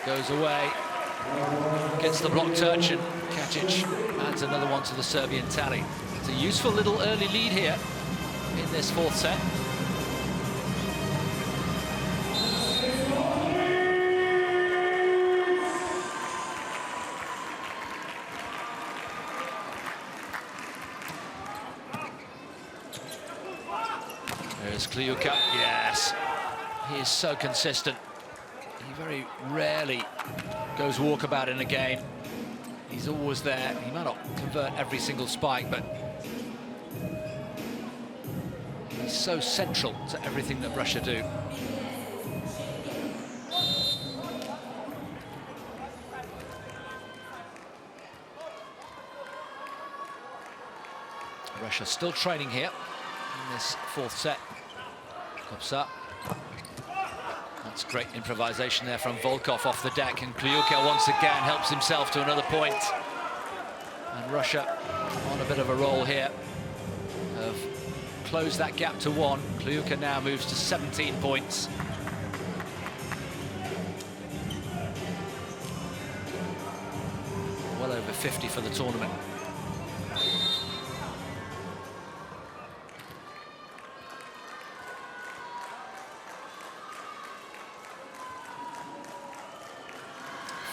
Goes away, gets the block touch, and Katic adds another one to the Serbian tally. It's a useful little early lead here in this fourth set. There's Kliuka, yes, he is so consistent. He very rarely goes walkabout in a game. He's always there. He might not convert every single spike, but he's so central to everything that Russia do. Russia still training here in this fourth set. Pops up. That's great improvisation there from Volkov off the deck, and Kliuka once again helps himself to another point. And Russia on a bit of a roll here. Have closed that gap to 1. Kliuka now moves to 17 points. Well over 50 for the tournament.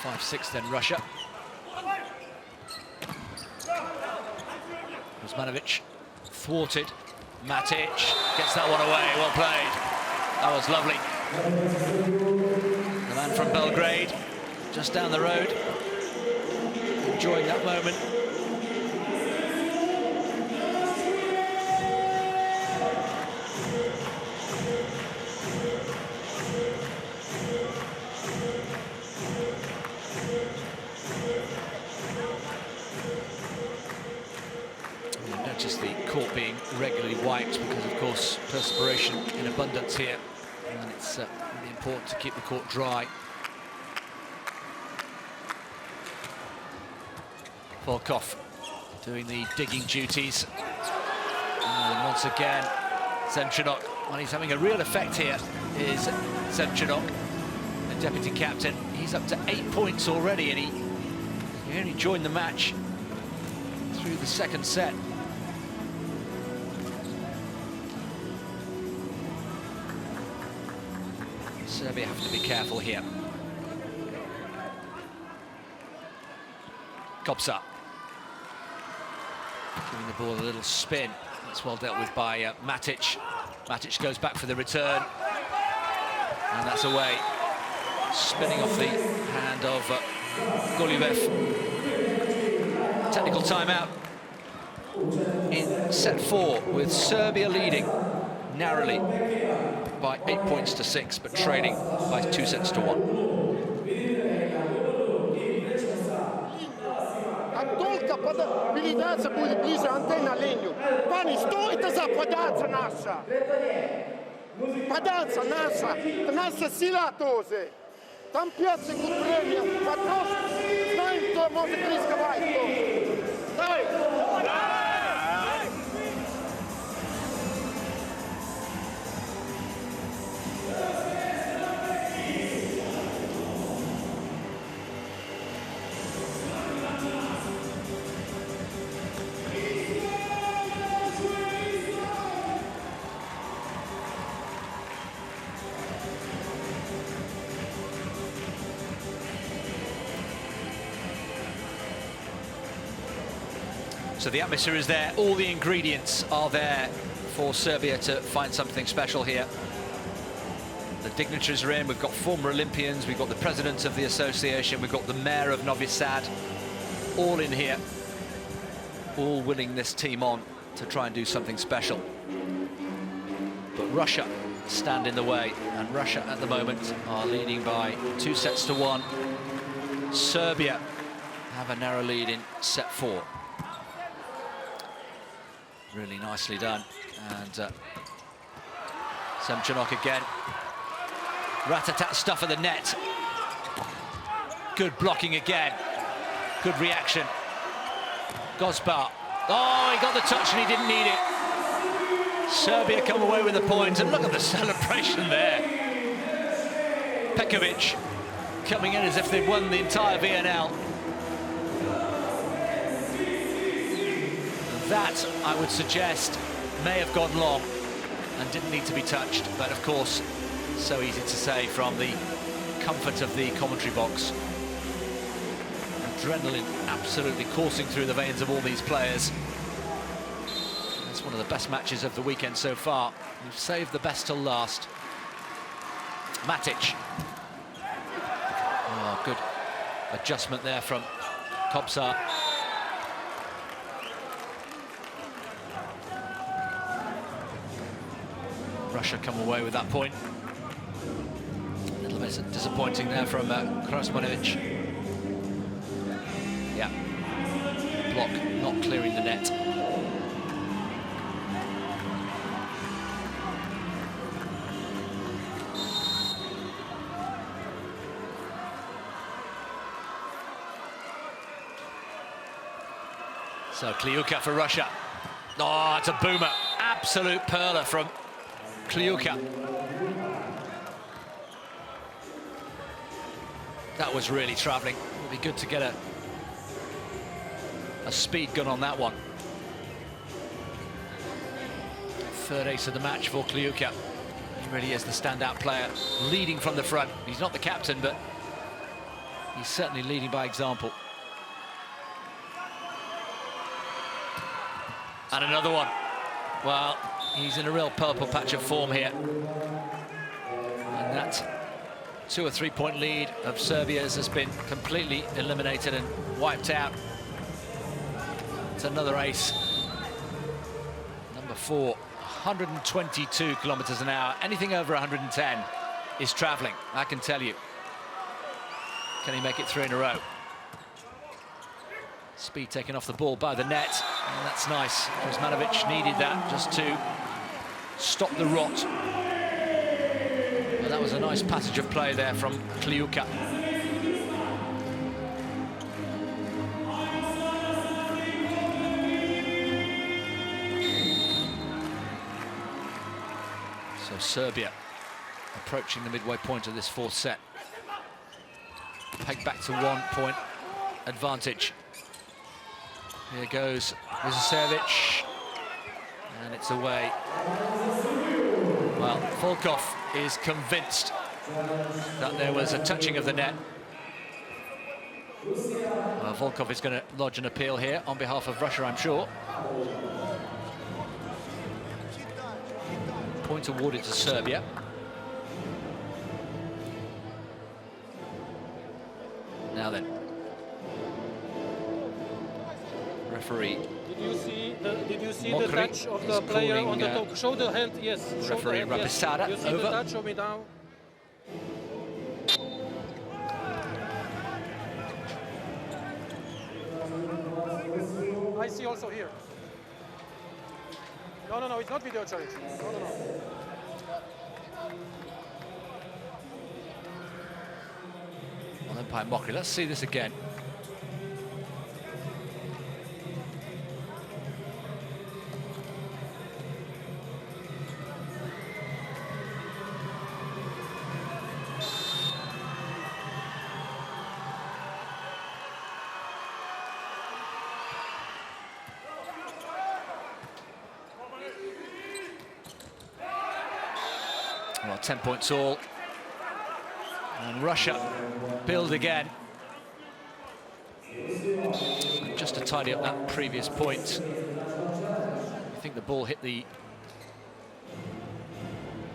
Five-six then Russia. Kuzmanovic thwarted. Matic gets that one away. Well played. That was lovely. The man from Belgrade, just down the road, enjoying that moment. Just the court being regularly wiped because, of course, perspiration in abundance here, and it's really important to keep the court dry. Volkov doing the digging duties, and once again Semchenok, well, he's having a real effect here, is Semchenok, the deputy captain. He's up to 8 points already, and he only joined the match through the second set. Serbia have to be careful here. Kopsa. Giving the ball a little spin. It's well dealt with by Matic. Matic goes back for the return. And that's away. Spinning off the hand of Golubov. Technical timeout in set 4, with Serbia leading narrowly by 8 points to 6, but trailing by 2 sets to 1. Только передача будет ближе антенна линию. Пани, что это за подача наша? Подача наша. Это наша сила тоже. Там 5 секунд времени. Вопрос, знаем, кто может рисковать тоже. Давай. So the atmosphere is there, all the ingredients are there for Serbia to find something special here. The dignitaries are in, we've got former Olympians, we've got the president of the association, we've got the mayor of Novi Sad, all in here, all willing this team on to try and do something special. But Russia stand in the way, and Russia at the moment are leading by 2 sets to 1. Serbia have a narrow lead in set 4. Really nicely done, and Semchonok again. Rat-a-tat stuff at the net. Good blocking again. Good reaction. Gosbar. Oh, he got the touch and he didn't need it. Serbia come away with the point, and look at the celebration there. Pekovic coming in as if they'd won the entire VNL. That, I would suggest, may have gone long and didn't need to be touched, but of course, so easy to say from the comfort of the commentary box. Adrenaline absolutely coursing through the veins of all these players. It's one of the best matches of the weekend so far. We've saved the best till last. Matic. Oh, good adjustment there from Kobzar. Russia come away with that point. A little bit disappointing there from Krasmanovic. Yeah, block not clearing the net. So Kliuka for Russia. Oh, it's a boomer. Absolute perler from Kliuka. That was really travelling. It'll be good to get a speed gun on that one. Third ace of the match for Kliuka. He really is the standout player, leading from the front. He's not the captain, but he's certainly leading by example. And another one. Well, he's in a real purple patch of form here. And that 2 or 3 point lead of Serbia's has been completely eliminated and wiped out. It's another ace. Number 4, 122 kilometers an hour. Anything over 110 is traveling, I can tell you. Can he make it 3 in a row? Speed taken off the ball by the net, and that's nice. Krasmanovic needed that just to stop the rot. Well, that was a nice passage of play there from Kliuka. So Serbia approaching the midway point of this 4th set. Pegged back to 1 point advantage. Here goes Mizosevic, and it's away. Well, Volkov is convinced that there was a touching of the net. Well, Volkov is going to lodge an appeal here on behalf of Russia, I'm sure. Point awarded to Serbia. Now then, referee. Did you see the touch of the player on the top? Show the hand, yes. Referee Rapisada, you see over. The touch of me now? I see also here. No, it's not video challenge. No. On umpire Mockery. Let's see this again. Well, 10 points all. And Russia build again. And just to tidy up that previous point, I think the ball hit the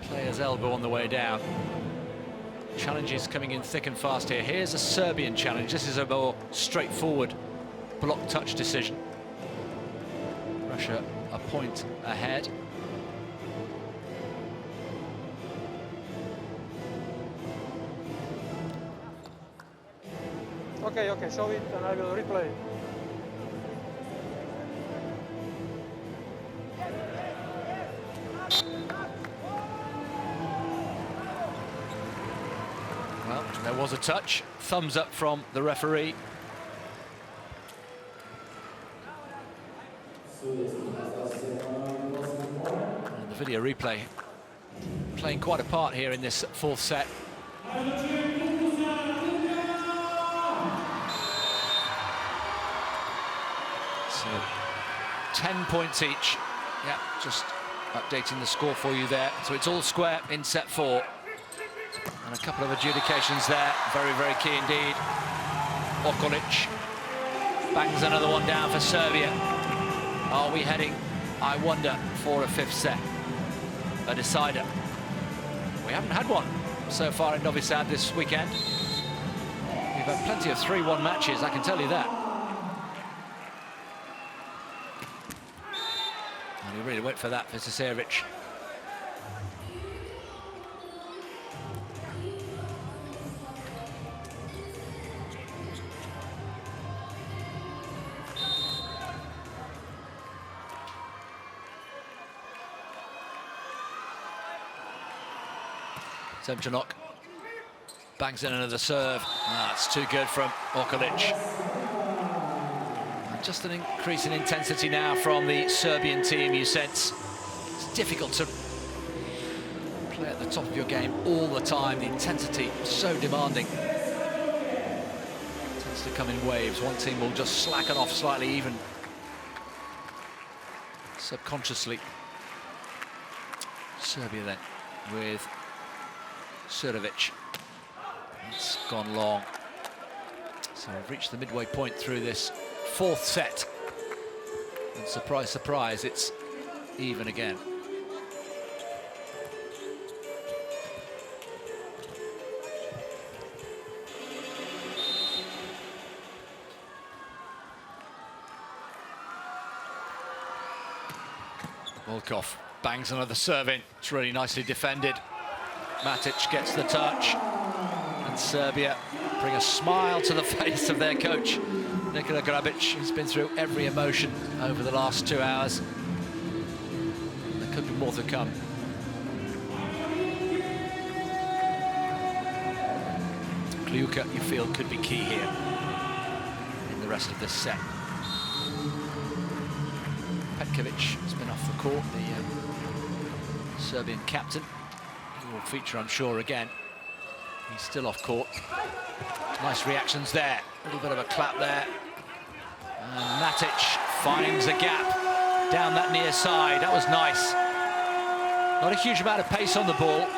player's elbow on the way down. Challenges coming in thick and fast here. Here's a Serbian challenge. This is a more straightforward block touch decision. Russia a point ahead. Okay, show it and I will replay. Well, there was a touch. Thumbs up from the referee. And the video replay playing quite a part here in this fourth set. So 10 points each. Yeah, just updating the score for you there. So it's all square in set 4. And a couple of adjudications there. Very, very key indeed. Okolic bangs another one down for Serbia. Are we heading, I wonder, for a 5th set? A decider. We haven't had one so far in Novi Sad this weekend. We've had plenty of 3-1 matches, I can tell you that. And he really went for that for Serbia. Semchenok bangs in another serve. That's too good from Okolic. Just an increase in intensity now from the Serbian team. You sense it's difficult to play at the top of your game all the time. The intensity so demanding. It tends to come in waves. One team will just slacken off slightly, even subconsciously. Serbia then with Surovic. It's gone long. So we've reached the midway point through this 4th set. And surprise, surprise, it's even again. Volkov bangs another serve in. It's really nicely defended. Matic gets the touch, and Serbia bring a smile to the face of their coach, Nikola Grabic, who's been through every emotion over the last 2 hours. There could be more to come. Kliuka, you feel, could be key here in the rest of this set. Petkovic has been off the court, the Serbian captain. He will feature, I'm sure, again. He's still off court. Nice reactions there. A little bit of a clap there. And Matic finds a gap down that near side. That was nice. Not a huge amount of pace on the ball,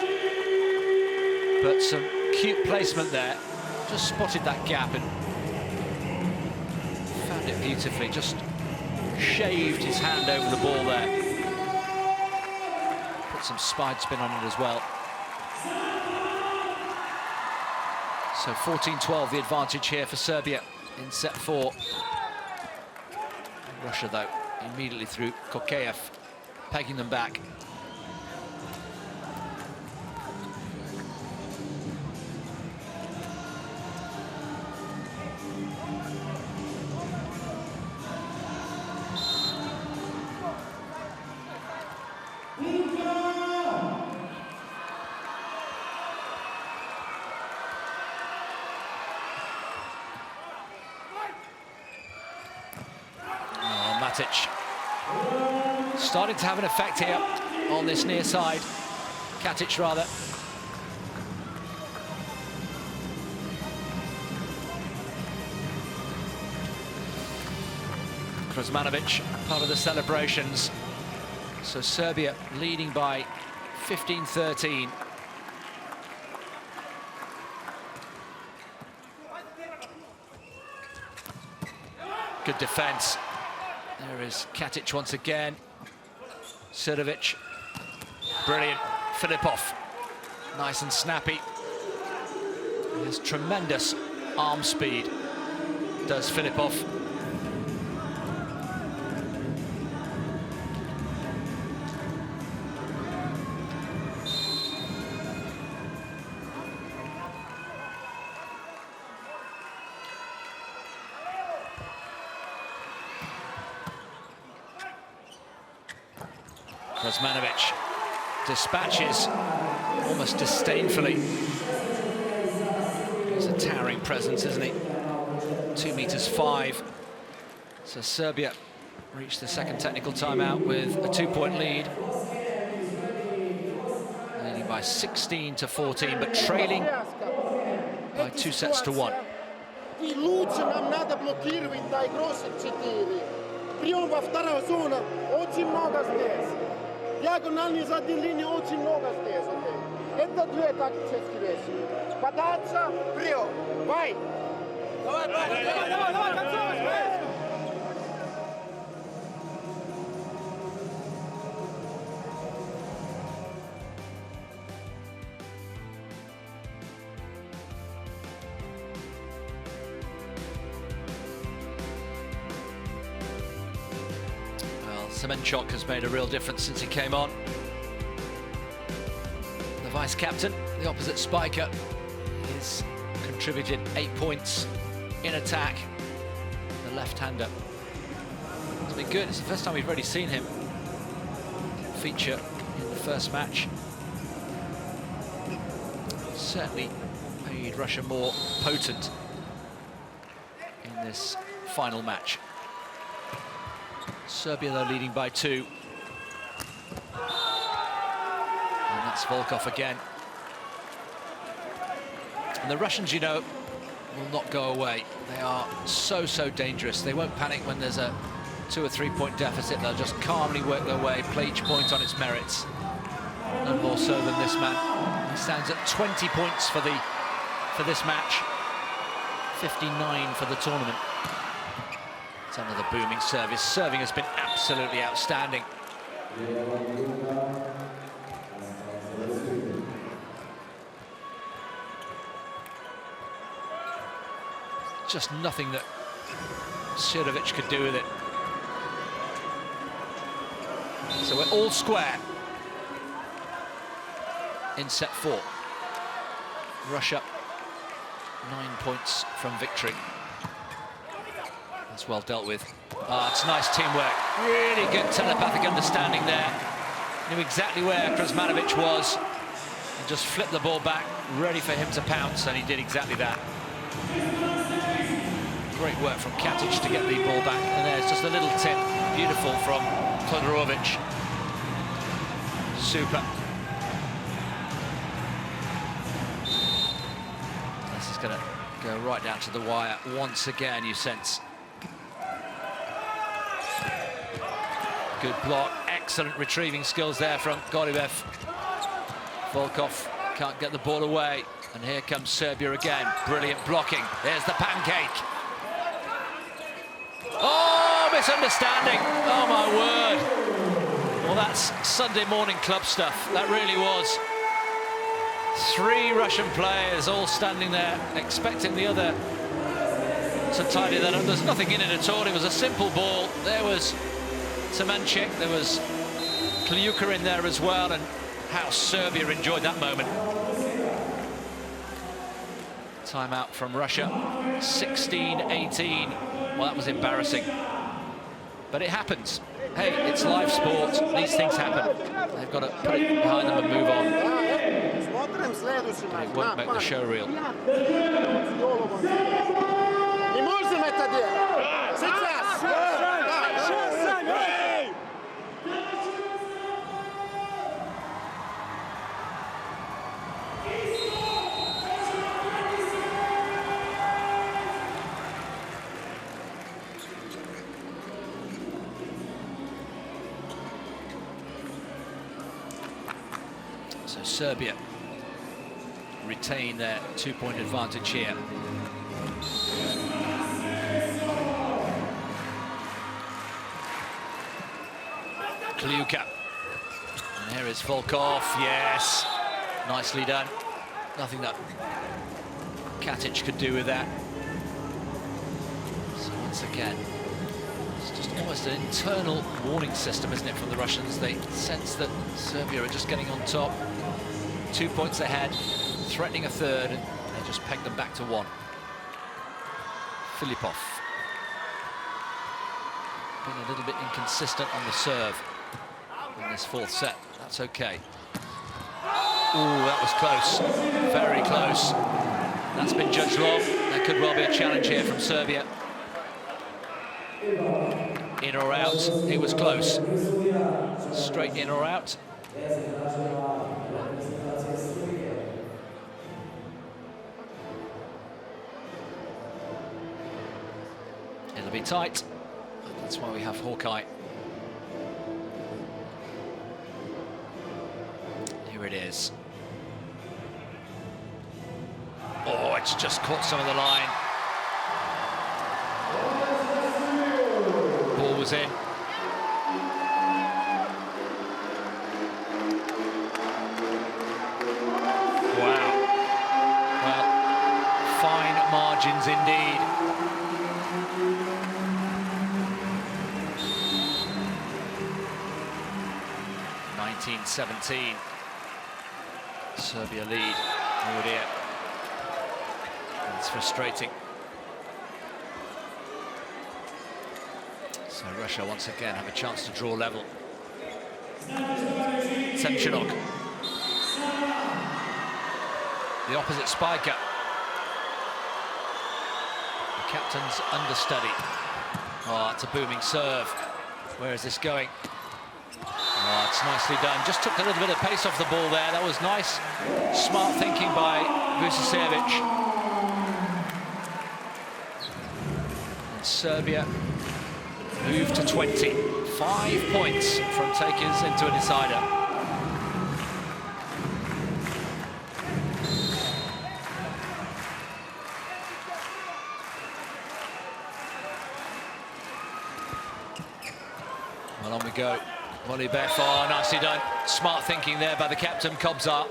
but some cute placement there. Just spotted that gap and beautifully, just shaved his hand over the ball there. Put some spide spin on it as well. So 14-12 the advantage here for Serbia in set 4. Russia, though, immediately through Kokeyev, pegging them back. Starting to have an effect here on this near side. Katic, rather. Kuzmanovic, part of the celebrations. So Serbia leading by 15-13. Good defense. There is Katic once again. Sirovic, brilliant. Filipov, nice and snappy. He has tremendous arm speed, does Filipov. Kuzmanovic dispatches almost disdainfully. He's a towering presence, isn't he? 2 meters 5. So Serbia reached the second technical timeout with a 2-point lead. Leading by 16-14, but trailing by 2 sets to 1. И лучше нам надо блокировать на игросе 4. Прием во вторую зону, очень много здесь. Диагональные задние линии очень много здесь, окей? Это 2 тактические вещи. Подача, прием, бай! Давай, давай! Semenchuk has made a real difference since he came on. The vice-captain, the opposite spiker, has contributed 8 points in attack. The left-hander. It's been good. It's the first time we've already seen him feature in the first match. Certainly made Russia more potent in this final match. Serbia, though, leading by 2. And that's Volkov again. And the Russians, you know, will not go away. They are so dangerous. They won't panic when there's a 2 or 3 point deficit. They'll just calmly work their way, play each point on its merits. No more so than this man. He stands at 20 points for this match. 59 for the tournament. It's another booming service. Serving has been absolutely outstanding. Just nothing that Sirovic could do with it. So we're all square in set 4. Russia 9 points from victory. That's well dealt with. It's nice teamwork. Really good telepathic understanding there. Knew exactly where Kuzmanovic was and just flipped the ball back, ready for him to pounce, and he did exactly that. Great work from Katic to get the ball back, and there's just a little tip. Beautiful from Todorovic. Super. This is going to go right down to the wire once again, you sense. Good block, excellent retrieving skills there from Goriev. Volkov can't get the ball away, and here comes Serbia again. Brilliant blocking. There's the pancake. Oh! misunderstanding. Oh, my word. Well, that's Sunday morning club stuff. That really was. 3 Russian players all standing there, expecting the other to tidy that up. There's nothing in it at all. It was a simple ball. There was Semenchik, there was Kliuka in there as well, and how Serbia enjoyed that moment. Timeout from Russia, 16-18. Well, that was embarrassing. But it happens. Hey, it's live sport. These things happen. They've got to put it behind them and move on. But it won't make the show real. So Serbia retain their 2-point advantage here. Kliuka. And here is Volkov. Yes. Nicely done. Nothing that Katic could do with that. So once again, it's just almost an internal warning system, isn't it, from the Russians? They sense that Serbia are just getting on top. 2 points ahead, threatening a third, and they just peg them back to 1. Filipov. Been a little bit inconsistent on the serve in this 4th set. That's okay. Ooh, that was close. Very close. That's been judged long. There could well be a challenge here from Serbia. In or out. It was close. Straight in or out. It'll be tight. That's why we have Hawkeye. Here it is. Oh, it's just caught some of the line. Ball was in. Wow. Well, fine margins indeed. (19-17). Serbia lead. Oh dear. It's frustrating. So Russia once again have a chance to draw level. Semchenok. The opposite spiker. The captain's understudy. Oh, it's a booming serve. Where is this going? Oh, it's nicely done. Just took a little bit of pace off the ball there. That was nice, smart thinking by Vučićević. And Serbia move to 20. 5 points from takers into a decider. Well, on we go. Volleyball, oh, nicely done. Smart thinking there by the captain, Kobzar.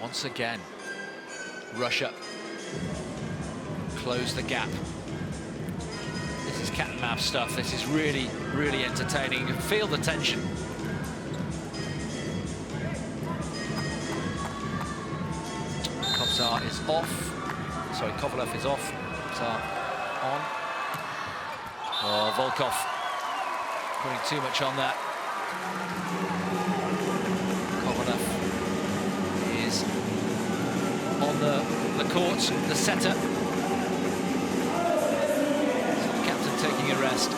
Once again, Russia close the gap. This is cat and mouse stuff. This is really, really entertaining. You can feel the tension. Kobzar is off. Sorry, Kovalev is off. Kobzar on. Oh, Volkov putting too much on that. Kovalev is on the court, the setter. So the captain taking a rest.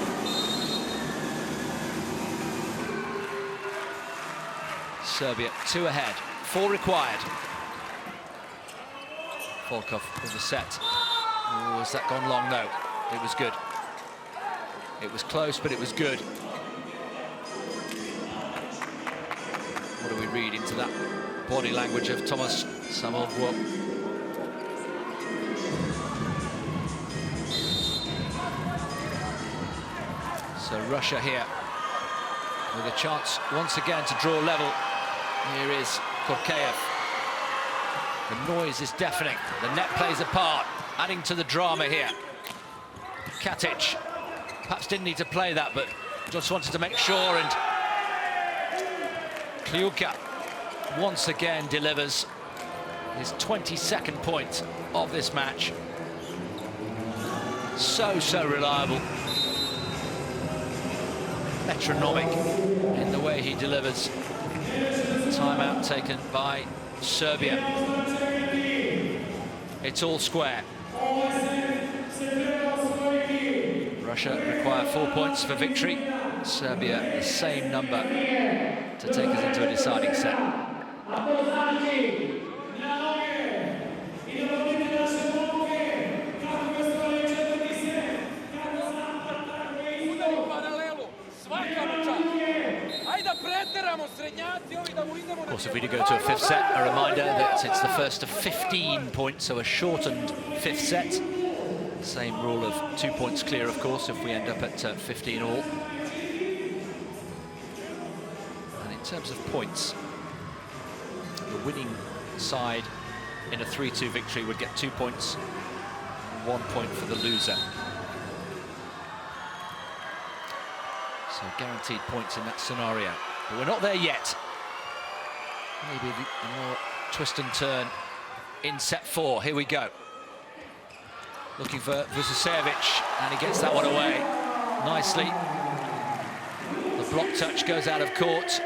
Serbia 2 ahead, 4 required. Volkov with the set. Oh, has that gone long? No, it was good. It was close, but it was good. What do we read into that body language of Thomas Samovwo? Russia here with a chance once again to draw level. Here is Korkeev. The noise is deafening. The net plays a part, adding to the drama here. Katic perhaps didn't need to play that, but just wanted to make sure, and Kliuka once again delivers his 22nd point of this match. So reliable. Metronomic in the way he delivers. Timeout taken by Serbia. It's all square. Russia require 4 points for victory. Serbia the same number to take us into a deciding set. Of course, if we do go to a fifth set, a reminder that it's the first of 15 points, so a shortened fifth set. Same rule of 2 points clear, of course, if we end up at 15 all. And in terms of points, the winning side in a 3-2 victory would get 2 points, 1 point for the loser. So guaranteed points in that scenario. But we're not there yet. Maybe a more twist and turn in set 4. Here we go. Looking for Vucevic, and he gets that one away nicely. The block touch goes out of court.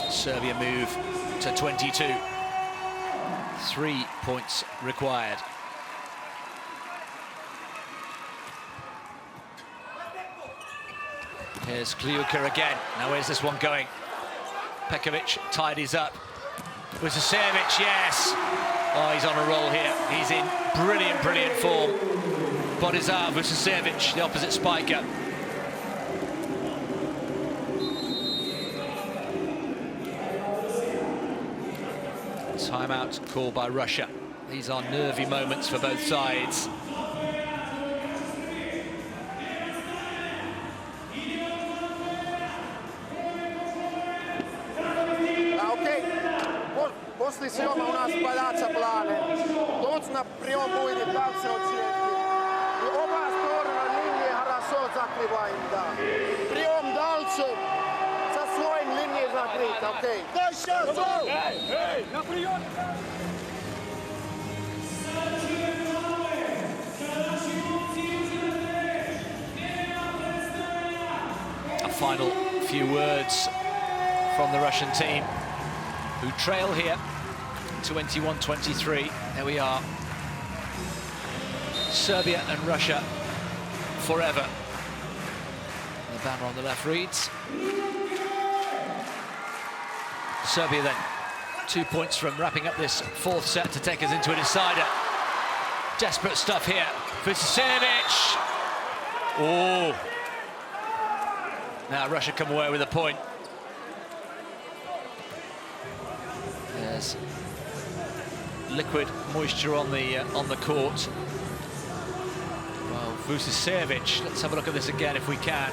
Serbia move to 22. 3 points required. Here's Kliuka again. Now where's this one going? Pekovic tidies up. Vucevic, yes. Oh, he's on a roll here. He's in brilliant form. Bodizar Vucevic, the opposite spiker. Timeout called by Russia. These are nervy moments for both sides. Posli se oma u nas paljača plane. Точно прием будет, дальше отсечки. И оба стороны линии хорошо закрываем, да. Прием дальше. Со своим линией закрыть, окей. Да, сейчас, Ej, na prijem! A final few words from the Russian team, who trail here 21-23. There we are. Serbia and Russia forever. The banner on the left reads Serbia then 2 points from wrapping up this fourth set to take us into a decider. Desperate stuff here. Vucevic. Oh. Now Russia come away with a point. There's liquid moisture on the court. Well, Vucevic, let's have a look at this again if we can.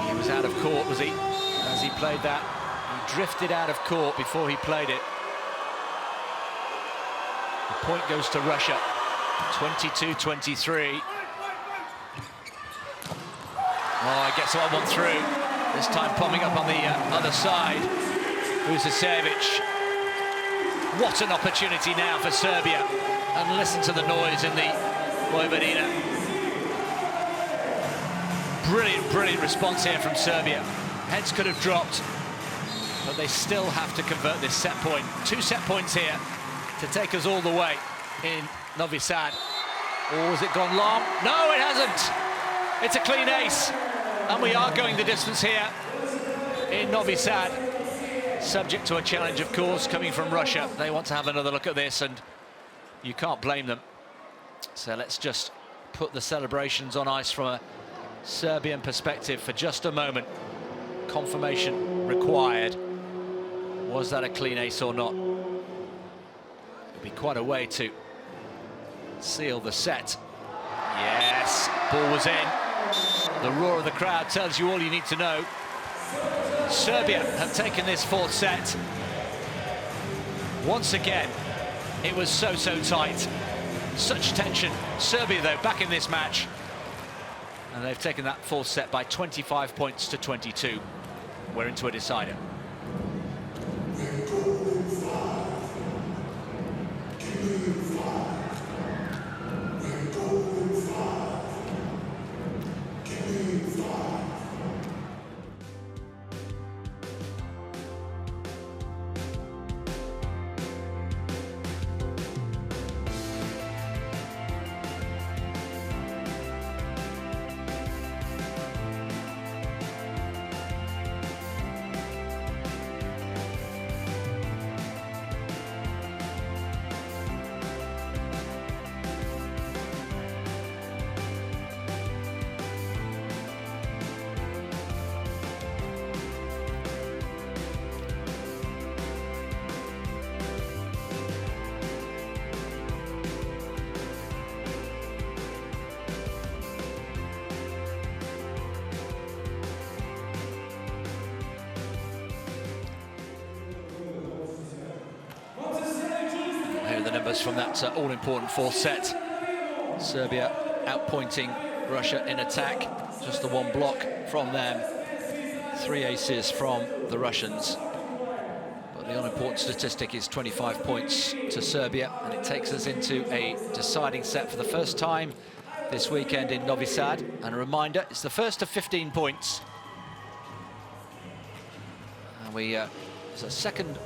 He was out of court, was he? As he played that, he drifted out of court before he played it. The point goes to Russia, 22-23. Oh, he gets that one through. This time popping up on the other side. Vucevic. What an opportunity now for Serbia. And listen to the noise in the Vojvodina. Brilliant response here from Serbia. Heads could have dropped, but they still have to convert this set point. 2 set points here to take us all the way in Novi Sad. Or has it gone long? No, it hasn't. It's a clean ace. And we are going the distance here in Novi Sad. Subject to a challenge, of course, coming from Russia. They want to have another look at this, and you can't blame them. So let's just put the celebrations on ice from a Serbian perspective for just a moment. Confirmation required. Was that a clean ace or not? It'll be quite a way to seal the set. Yes, ball was in. The roar of the crowd tells you all you need to know. Serbia have taken this fourth set. Once again, it was so tight. Such tension. Serbia, though, back in this match. And they've taken that fourth set by 25 points to 22. We're into a decider. The numbers from that all-important fourth set. Serbia outpointing Russia in attack. Just the one block from them. 3 aces from the Russians. But the all-important statistic is 25 points to Serbia, and it takes us into a deciding set for the first time this weekend in Novi Sad. And a reminder, it's the first of 15 points. And it's a second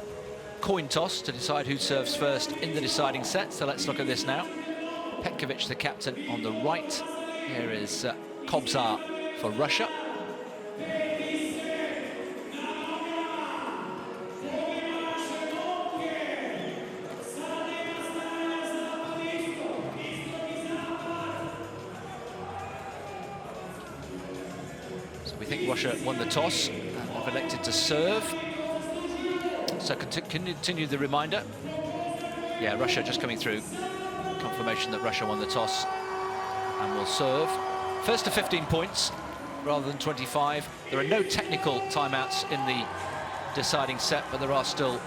coin toss to decide who serves first in the deciding set. So let's look at this now. Petkovic, the captain, on the right. Here is Kobzar for Russia. So we think Russia won the toss and have elected to serve. So continue the reminder. Yeah, Russia just coming through. Confirmation that Russia won the toss and will serve. First to 15 points rather than 25. There are no technical timeouts in the deciding set, but there are still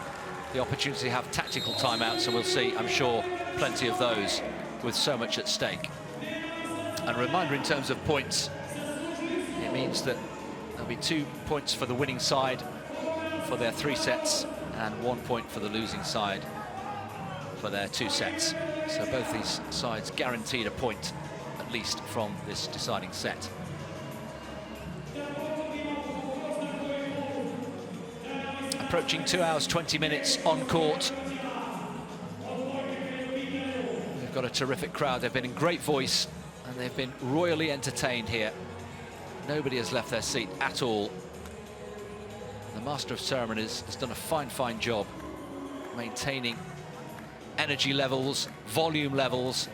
the opportunity to have tactical timeouts, and we'll see, I'm sure, plenty of those with so much at stake. And a reminder in terms of points, it means that there'll be 2 points for the winning side for their 3 sets, and 1 point for the losing side for their 2 sets. So both these sides guaranteed a point, at least, from this deciding set. Approaching 2 hours, 20 minutes on court. We've got a terrific crowd. They've been in great voice, and they've been royally entertained here. Nobody has left their seat at all. The Master of Ceremonies has done a fine job maintaining energy levels, volume levels.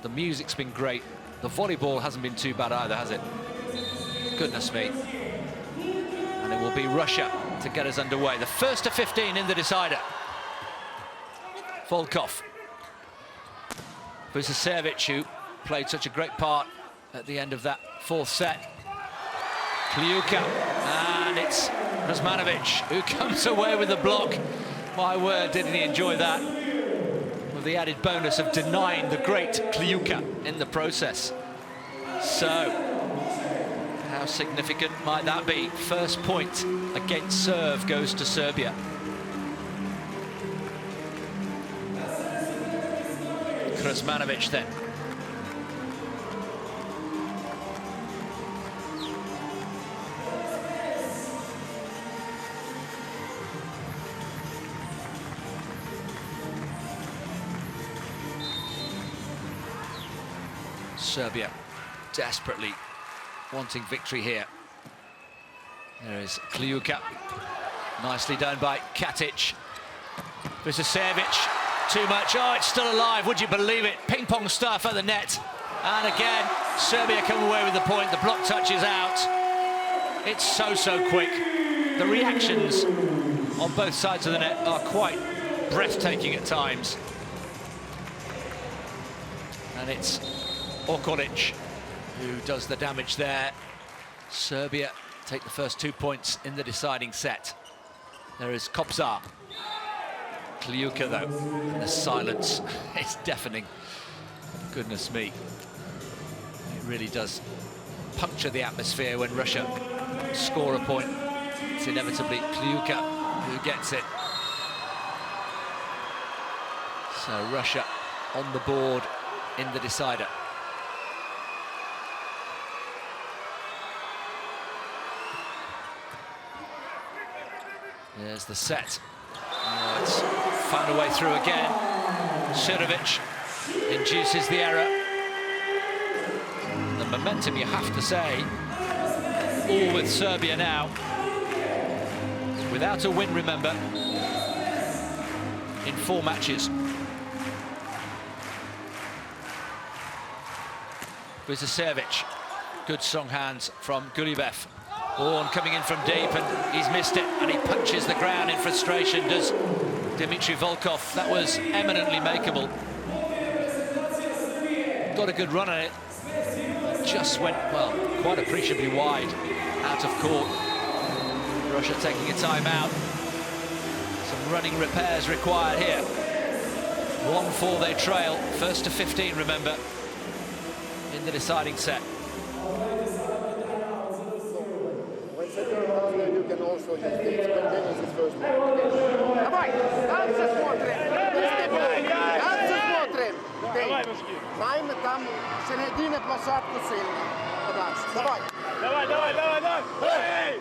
The music's been great. The volleyball hasn't been too bad either, has it? Goodness me. And it will be Russia to get us underway. The first to 15 in the decider. Volkov. Vucesevic, who played such a great part at the end of that fourth set. Kliuka, and it's Razmanovic who comes away with the block. My word, didn't he enjoy that? With the added bonus of denying the great Kliuka in the process. So, how significant might that be? First point against serve goes to Serbia. Razmanovic then. Serbia desperately wanting victory here. There is Kliuka. Nicely done by Katic. Vucesevic. Too much. Oh, it's still alive. Would you believe it? Ping pong stuff at the net. And again, Serbia come away with the point. The block touch is out. It's so quick. The reactions on both sides of the net are quite breathtaking at times. And it's Okolic who does the damage there. Serbia take the first 2 points in the deciding set. There is Kopsar. Kliuka, though, and the silence is deafening. Goodness me. It really does puncture the atmosphere when Russia score a point. It's inevitably Kliuka who gets it. So Russia on the board in the decider. There's the set. Oh, it's found a way through again. Serbia induces the error. The momentum, you have to say, all with Serbia now. Without a win, remember, in 4 matches. Vucesevic, good strong hands from Gulibov. Orn coming in from deep, and he's missed it, and he punches the ground in frustration, does Dmitry Volkov. That was eminently makeable. Got a good run on it. Just went, well, quite appreciably wide, out of court. Russia taking a timeout. Some running repairs required here. 1-4 they trail, first to 15, remember, in the deciding set. You can also use this, but then it's first one. Давай, дальше смотрим. Дальше смотрим. Найме там середине площадку сильно. Давай. Давай.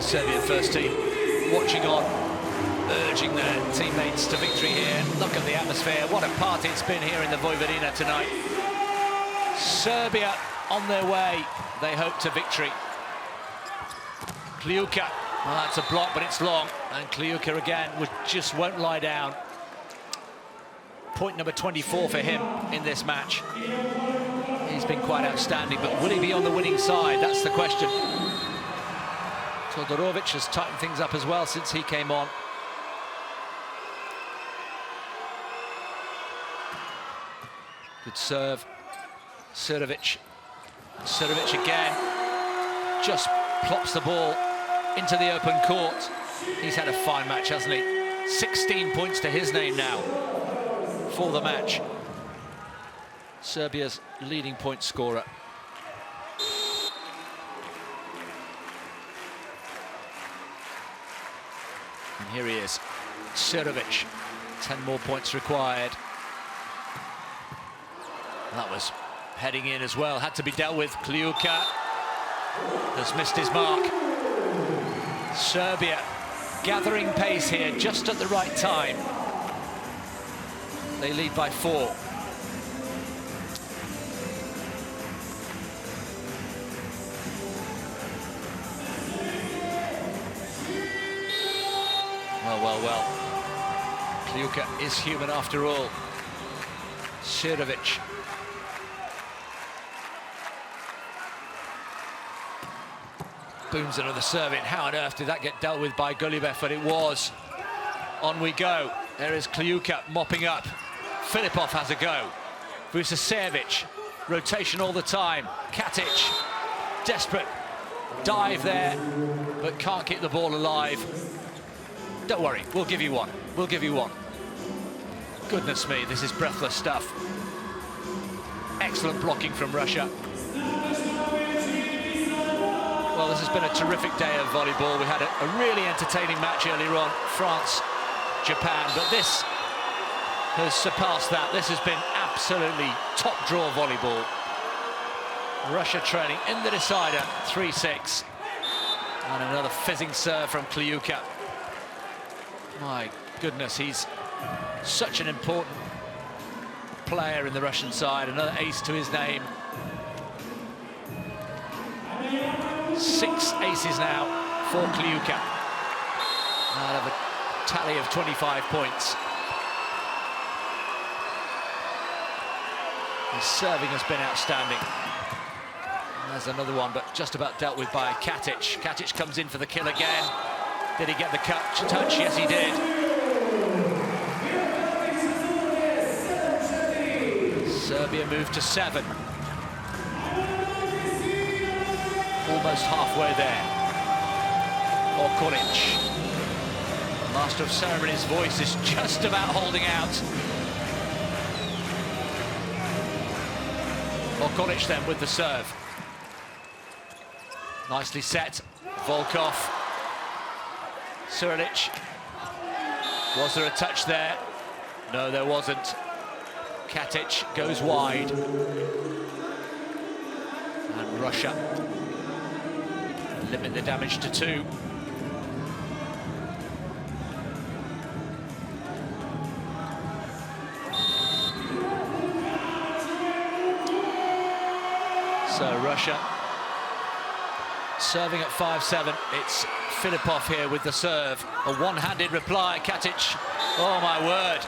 Serbian first team watching on, urging their teammates to victory here. Look at the atmosphere, what a party it's been here in the Vojvodina tonight. Serbia on their way, they hope to victory. Kliuka, well, that's a block, but it's long, and Kliuka again just won't lie down. Point number 24 for him in this match. He's been quite outstanding, but will he be on the winning side? That's the question. Todorovic has tightened things up as well since he came on. Good serve. Serbia again. Just plops the ball into the open court. He's had a fine match, hasn't he? 16 points to his name now for the match. Serbia's leading point scorer. And here he is, Serbia. 10 more points required. That was heading in as well, had to be dealt with. Kliuka has missed his mark. Serbia gathering pace here just at the right time. They lead by 4. Well. Kliuka is human after all. Serbia. Booms another serve in. How on earth did that get dealt with by Gulibov? But it was. On we go. There is Kliuka mopping up. Filipov has a go. Vucesevic. Rotation all the time. Katic. Desperate dive there, but can't keep the ball alive. Don't worry, we'll give you one. We'll give you one. Goodness me, this is breathless stuff. Excellent blocking from Russia. Well, this has been a terrific day of volleyball. We had a really entertaining match earlier on, France, Japan, but this has surpassed that. This has been absolutely top draw volleyball. Russia trailing in the decider, 3-6. And another fizzing serve from Kliuka. My goodness, he's such an important player in the Russian side, another ace to his name. 6 aces now for Kliuka, out of a tally of 25 points. His serving has been outstanding. There's another one, but just about dealt with by Katic. Katic comes in for the kill again. Did he get the touch? Yes, he did. Serbia moved to 7. Almost halfway there. Okolic. Master of ceremonies' voice is just about holding out. Okolic then with the serve. Nicely set. Volkov. Surilic. Was there a touch there? No, there wasn't. Katic goes wide. And Russia limit the damage to 2. So Russia serving at 5-7. It's Filipov here with the serve. A one-handed reply. Katic. Oh my word.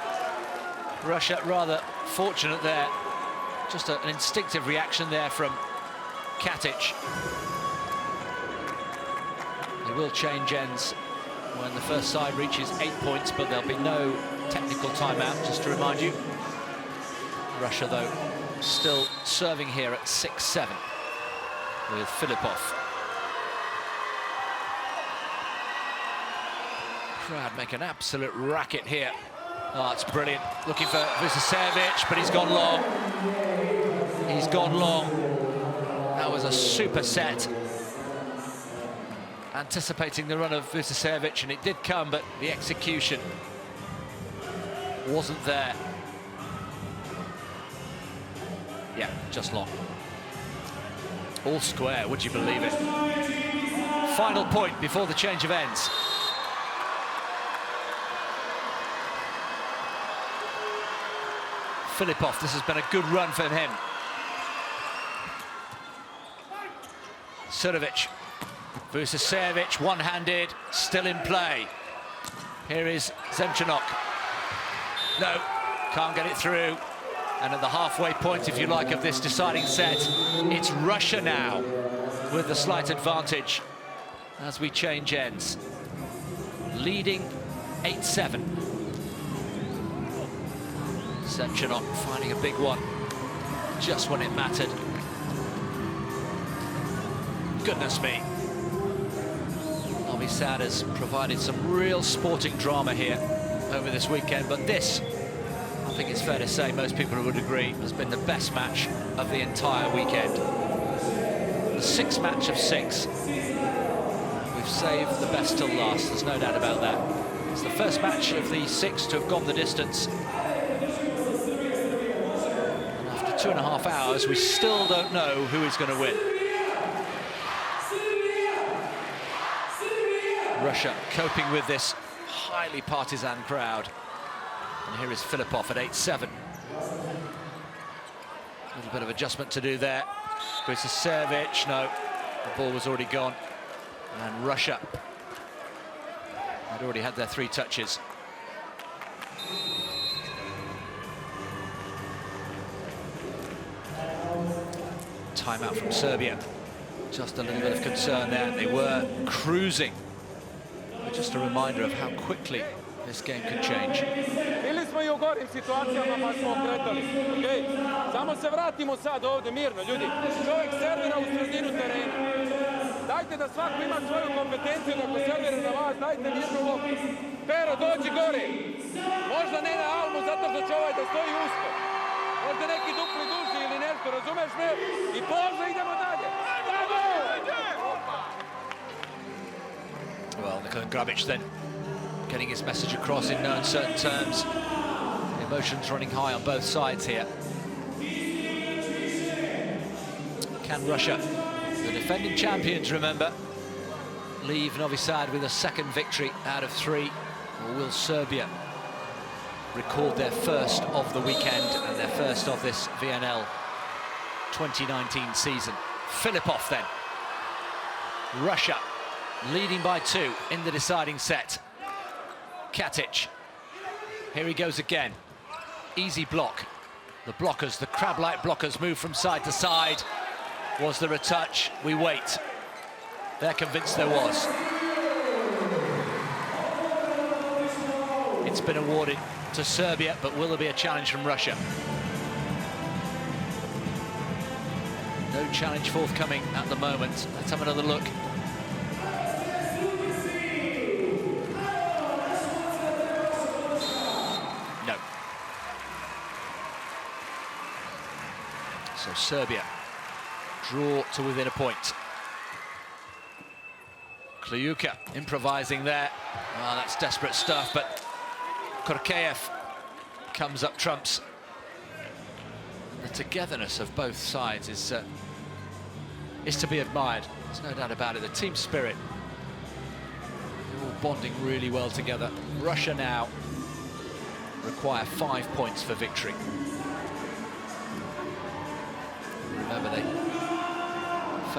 Russia rather fortunate there. Just an instinctive reaction there from Katic. They will change ends when the first side reaches 8 points, but there'll be no technical timeout, just to remind you. Russia, though, still serving here at 6-7 with Filipov. Crowd make an absolute racket here. Oh, it's brilliant. Looking for Vucesevic, but he's gone long. He's gone long. That was a super set. Anticipating the run of Vucesevic, and it did come, but the execution wasn't there. Yeah, just long. All square, would you believe it? Final point before the change of ends. Filipov, this has been a good run for him. Surilic. Vucesevic, one-handed, still in play. Here is Zemchanok. No, can't get it through. And at the halfway point, if you like, of this deciding set, it's Russia now with the slight advantage as we change ends. Leading 8-7. Zemchanok finding a big one just when it mattered. Goodness me. Novi Sad has provided some real sporting drama here over this weekend, but this, I think it's fair to say, most people would agree, has been the best match of the entire weekend. The 6th match of 6. We've saved the best till last, there's no doubt about that. It's the first match of the 6 to have gone the distance. And after 2.5 hours, we still don't know who is going to win. Russia coping with this highly partisan crowd. And here is Filipov at 8-7. A little bit of adjustment to do there. Vucesevic, no, the ball was already gone. And Russia had already had their 3 touches. Timeout from Serbia. Just a little bit of concern there. They were cruising. Just a reminder of how quickly this game could change. Bili smo I u gorim situacijama pa smo okretali. Okay. Samo se vratimo sad ovdje mirno, ljudi. Čovjek servira u sredinu terena. Dajte da svako ima svoju kompetenciju, da ako servira na vas, dajte mirno loptu. Pero, dođi gore. Možda ne na almu, zato što će ovaj da stoji usko. Možda neki dupli duži ili nešto, razumeš me? I pozna, idemo dalje. Well, Nikola Grabic then getting his message across in no uncertain terms. The emotions running high on both sides here. Can Russia, the defending champions, remember, leave Novi Sad with a 2nd victory out of 3? Or will Serbia record their first of the weekend and their first of this VNL 2019 season. Filipov then. Russia leading by 2 in the deciding set. Katic. Here he goes again. Easy block. The blockers, the crab-like blockers, move from side to side. Was there a touch? We wait. They're convinced there was. It's been awarded to Serbia, but will there be a challenge from Russia? No challenge forthcoming at the moment. Let's have another look. No. So Serbia draw to within a point. Kliuka improvising there. Oh, that's desperate stuff, but Korkeev comes up trumps. And the togetherness of both sides is to be admired. There's no doubt about it. The team spirit, they're all bonding really well together. Russia now require 5 points for victory. Remember, they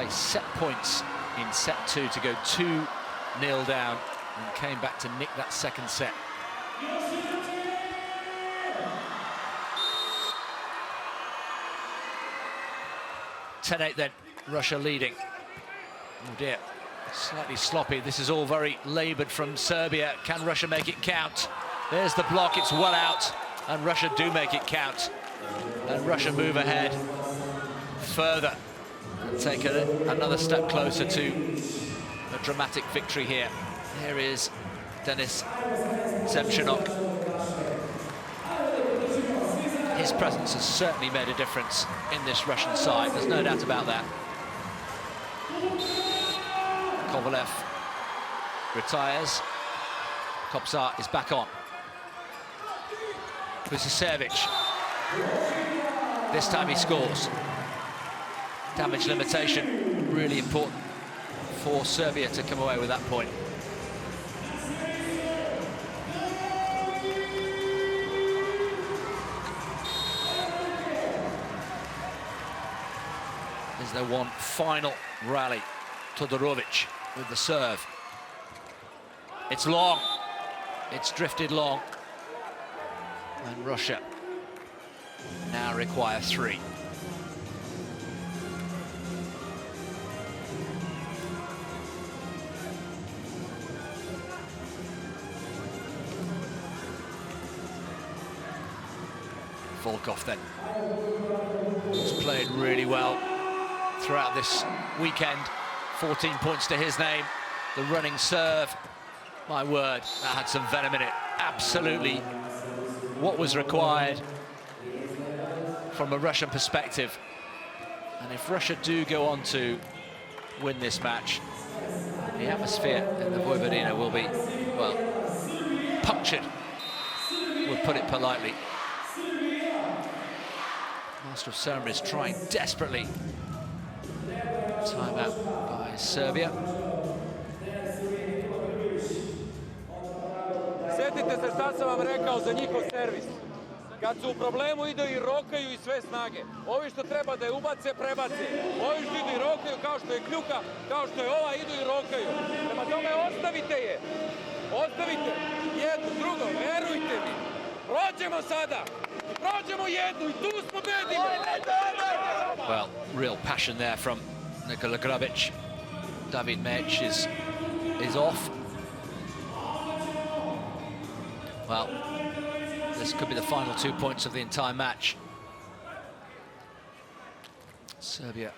face set points in set 2 to go 2-0 down and came back to nick that second set. 10-8 then, Russia leading. Oh dear, slightly sloppy. This is all very laboured from Serbia. Can Russia make it count? There's the block, it's well out, and Russia do make it count. And Russia move ahead further and take another step closer to a dramatic victory here. Here is Denis Zemchenok. His presence has certainly made a difference in this Russian side, there's no doubt about that. Kovalev retires. Kopsar is back on. Kusicevic. This time he scores. Damage limitation, really important for Serbia to come away with that point. Is there one final rally? Todorovic with the serve. It's long. It's drifted long. And Russia now require 3. Volkov then. He's played really well throughout this weekend. 14 points to his name. The running serve, my word, that had some venom in it. Absolutely what was required from a Russian perspective. And if Russia do go on to win this match, the atmosphere in the Vojvodina will be, well, punctured, we'll put it politely. Master of ceremonies trying desperately. Time out by Serbia. Sjetite se šta sam vam rekao za njihov servis. Kad su u problemu idu i rokaju i sve snage. Ovi što treba da je ubace, prebace. Ovi što idu i rokaju kao što je Kljuka, kao što je ova, idu i rokaju. Prema tome ostavite je. Ostavite jednu, drugo, verujte mi. Prođemo sada. Prođemo jednu i tu smo bedimo. Well, real passion there from Nikola Grabic. David Mech is off. Well, this could be the final 2 points of the entire match. Serbia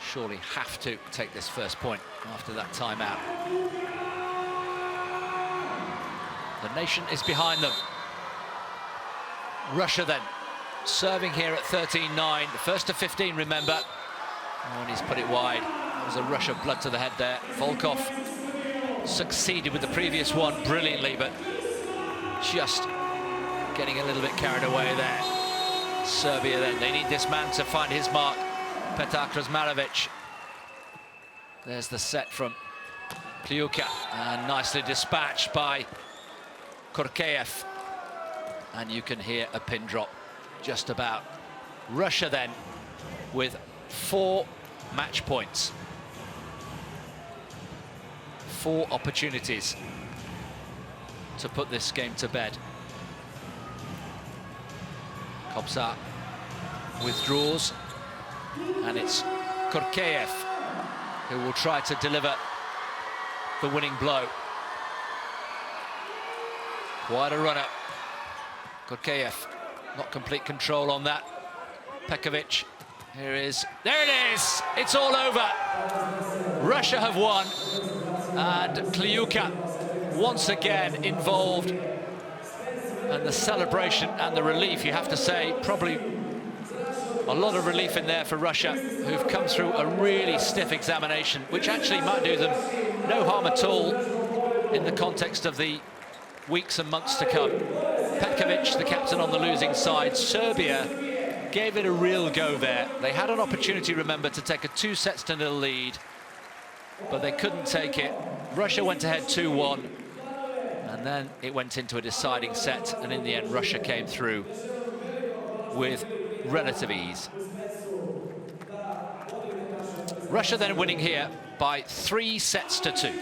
surely have to take this first point after that timeout. The nation is behind them. Russia then, serving here at 13-9. The first to 15, remember. Oh, and he's put it wide. That was a rush of blood to the head there. Volkov succeeded with the previous one brilliantly, but just getting a little bit carried away there. Serbia then, they need this man to find his mark. Petar Krazmarevic. There's the set from Kliuka, and nicely dispatched by Korkeev. and you can hear a pin drop just about. Russia then with 4 match points. 4 opportunities to put this game to bed. Kobzar withdraws, and it's Korkeyev who will try to deliver the winning blow. Quite a runner. Korkeyev, not complete control on that. Pekovic, there it is, it's all over. Russia have won, and Kliuka once again involved. And the celebration and the relief, you have to say, probably a lot of relief in there for Russia, who've come through a really stiff examination, which actually might do them no harm at all in the context of the weeks and months to come. Petkovic, the captain on the losing side. Serbia gave it a real go there. They had an opportunity, remember, to take a 2-0 lead, but they couldn't take it. Russia went ahead 2-1, and then it went into a deciding set, and in the end, Russia came through with relative ease. Russia then winning here by 3-2.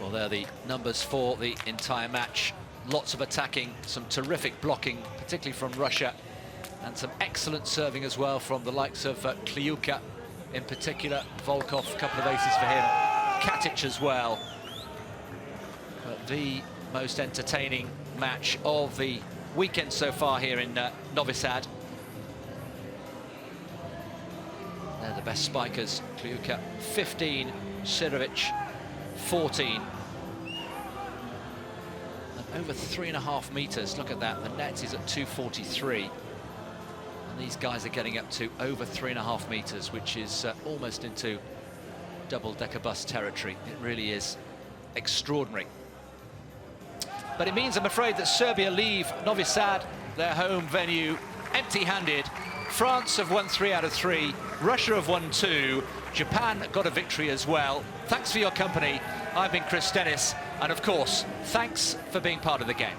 Well, there are the numbers for the entire match. Lots of attacking, some terrific blocking, particularly from Russia, and some excellent serving as well from the likes of Kliuka in particular. Volkov, a couple of aces for him. Katic as well. But the most entertaining match of the weekend so far here in Novi Sad. They're the best spikers. Kliuka 15, Sirovic 14. And over 3.5 meters, look at that. The net is at 243. And these guys are getting up to over 3.5 meters, which is almost into double-decker bus territory. It really is extraordinary. But it means, I'm afraid, that Serbia leave Novi Sad, their home venue, empty-handed. France have won 3 out of 3. Russia have won 2. Japan got a victory as well. Thanks for your company. I've been Chris Dennis. And of course, thanks for being part of the game.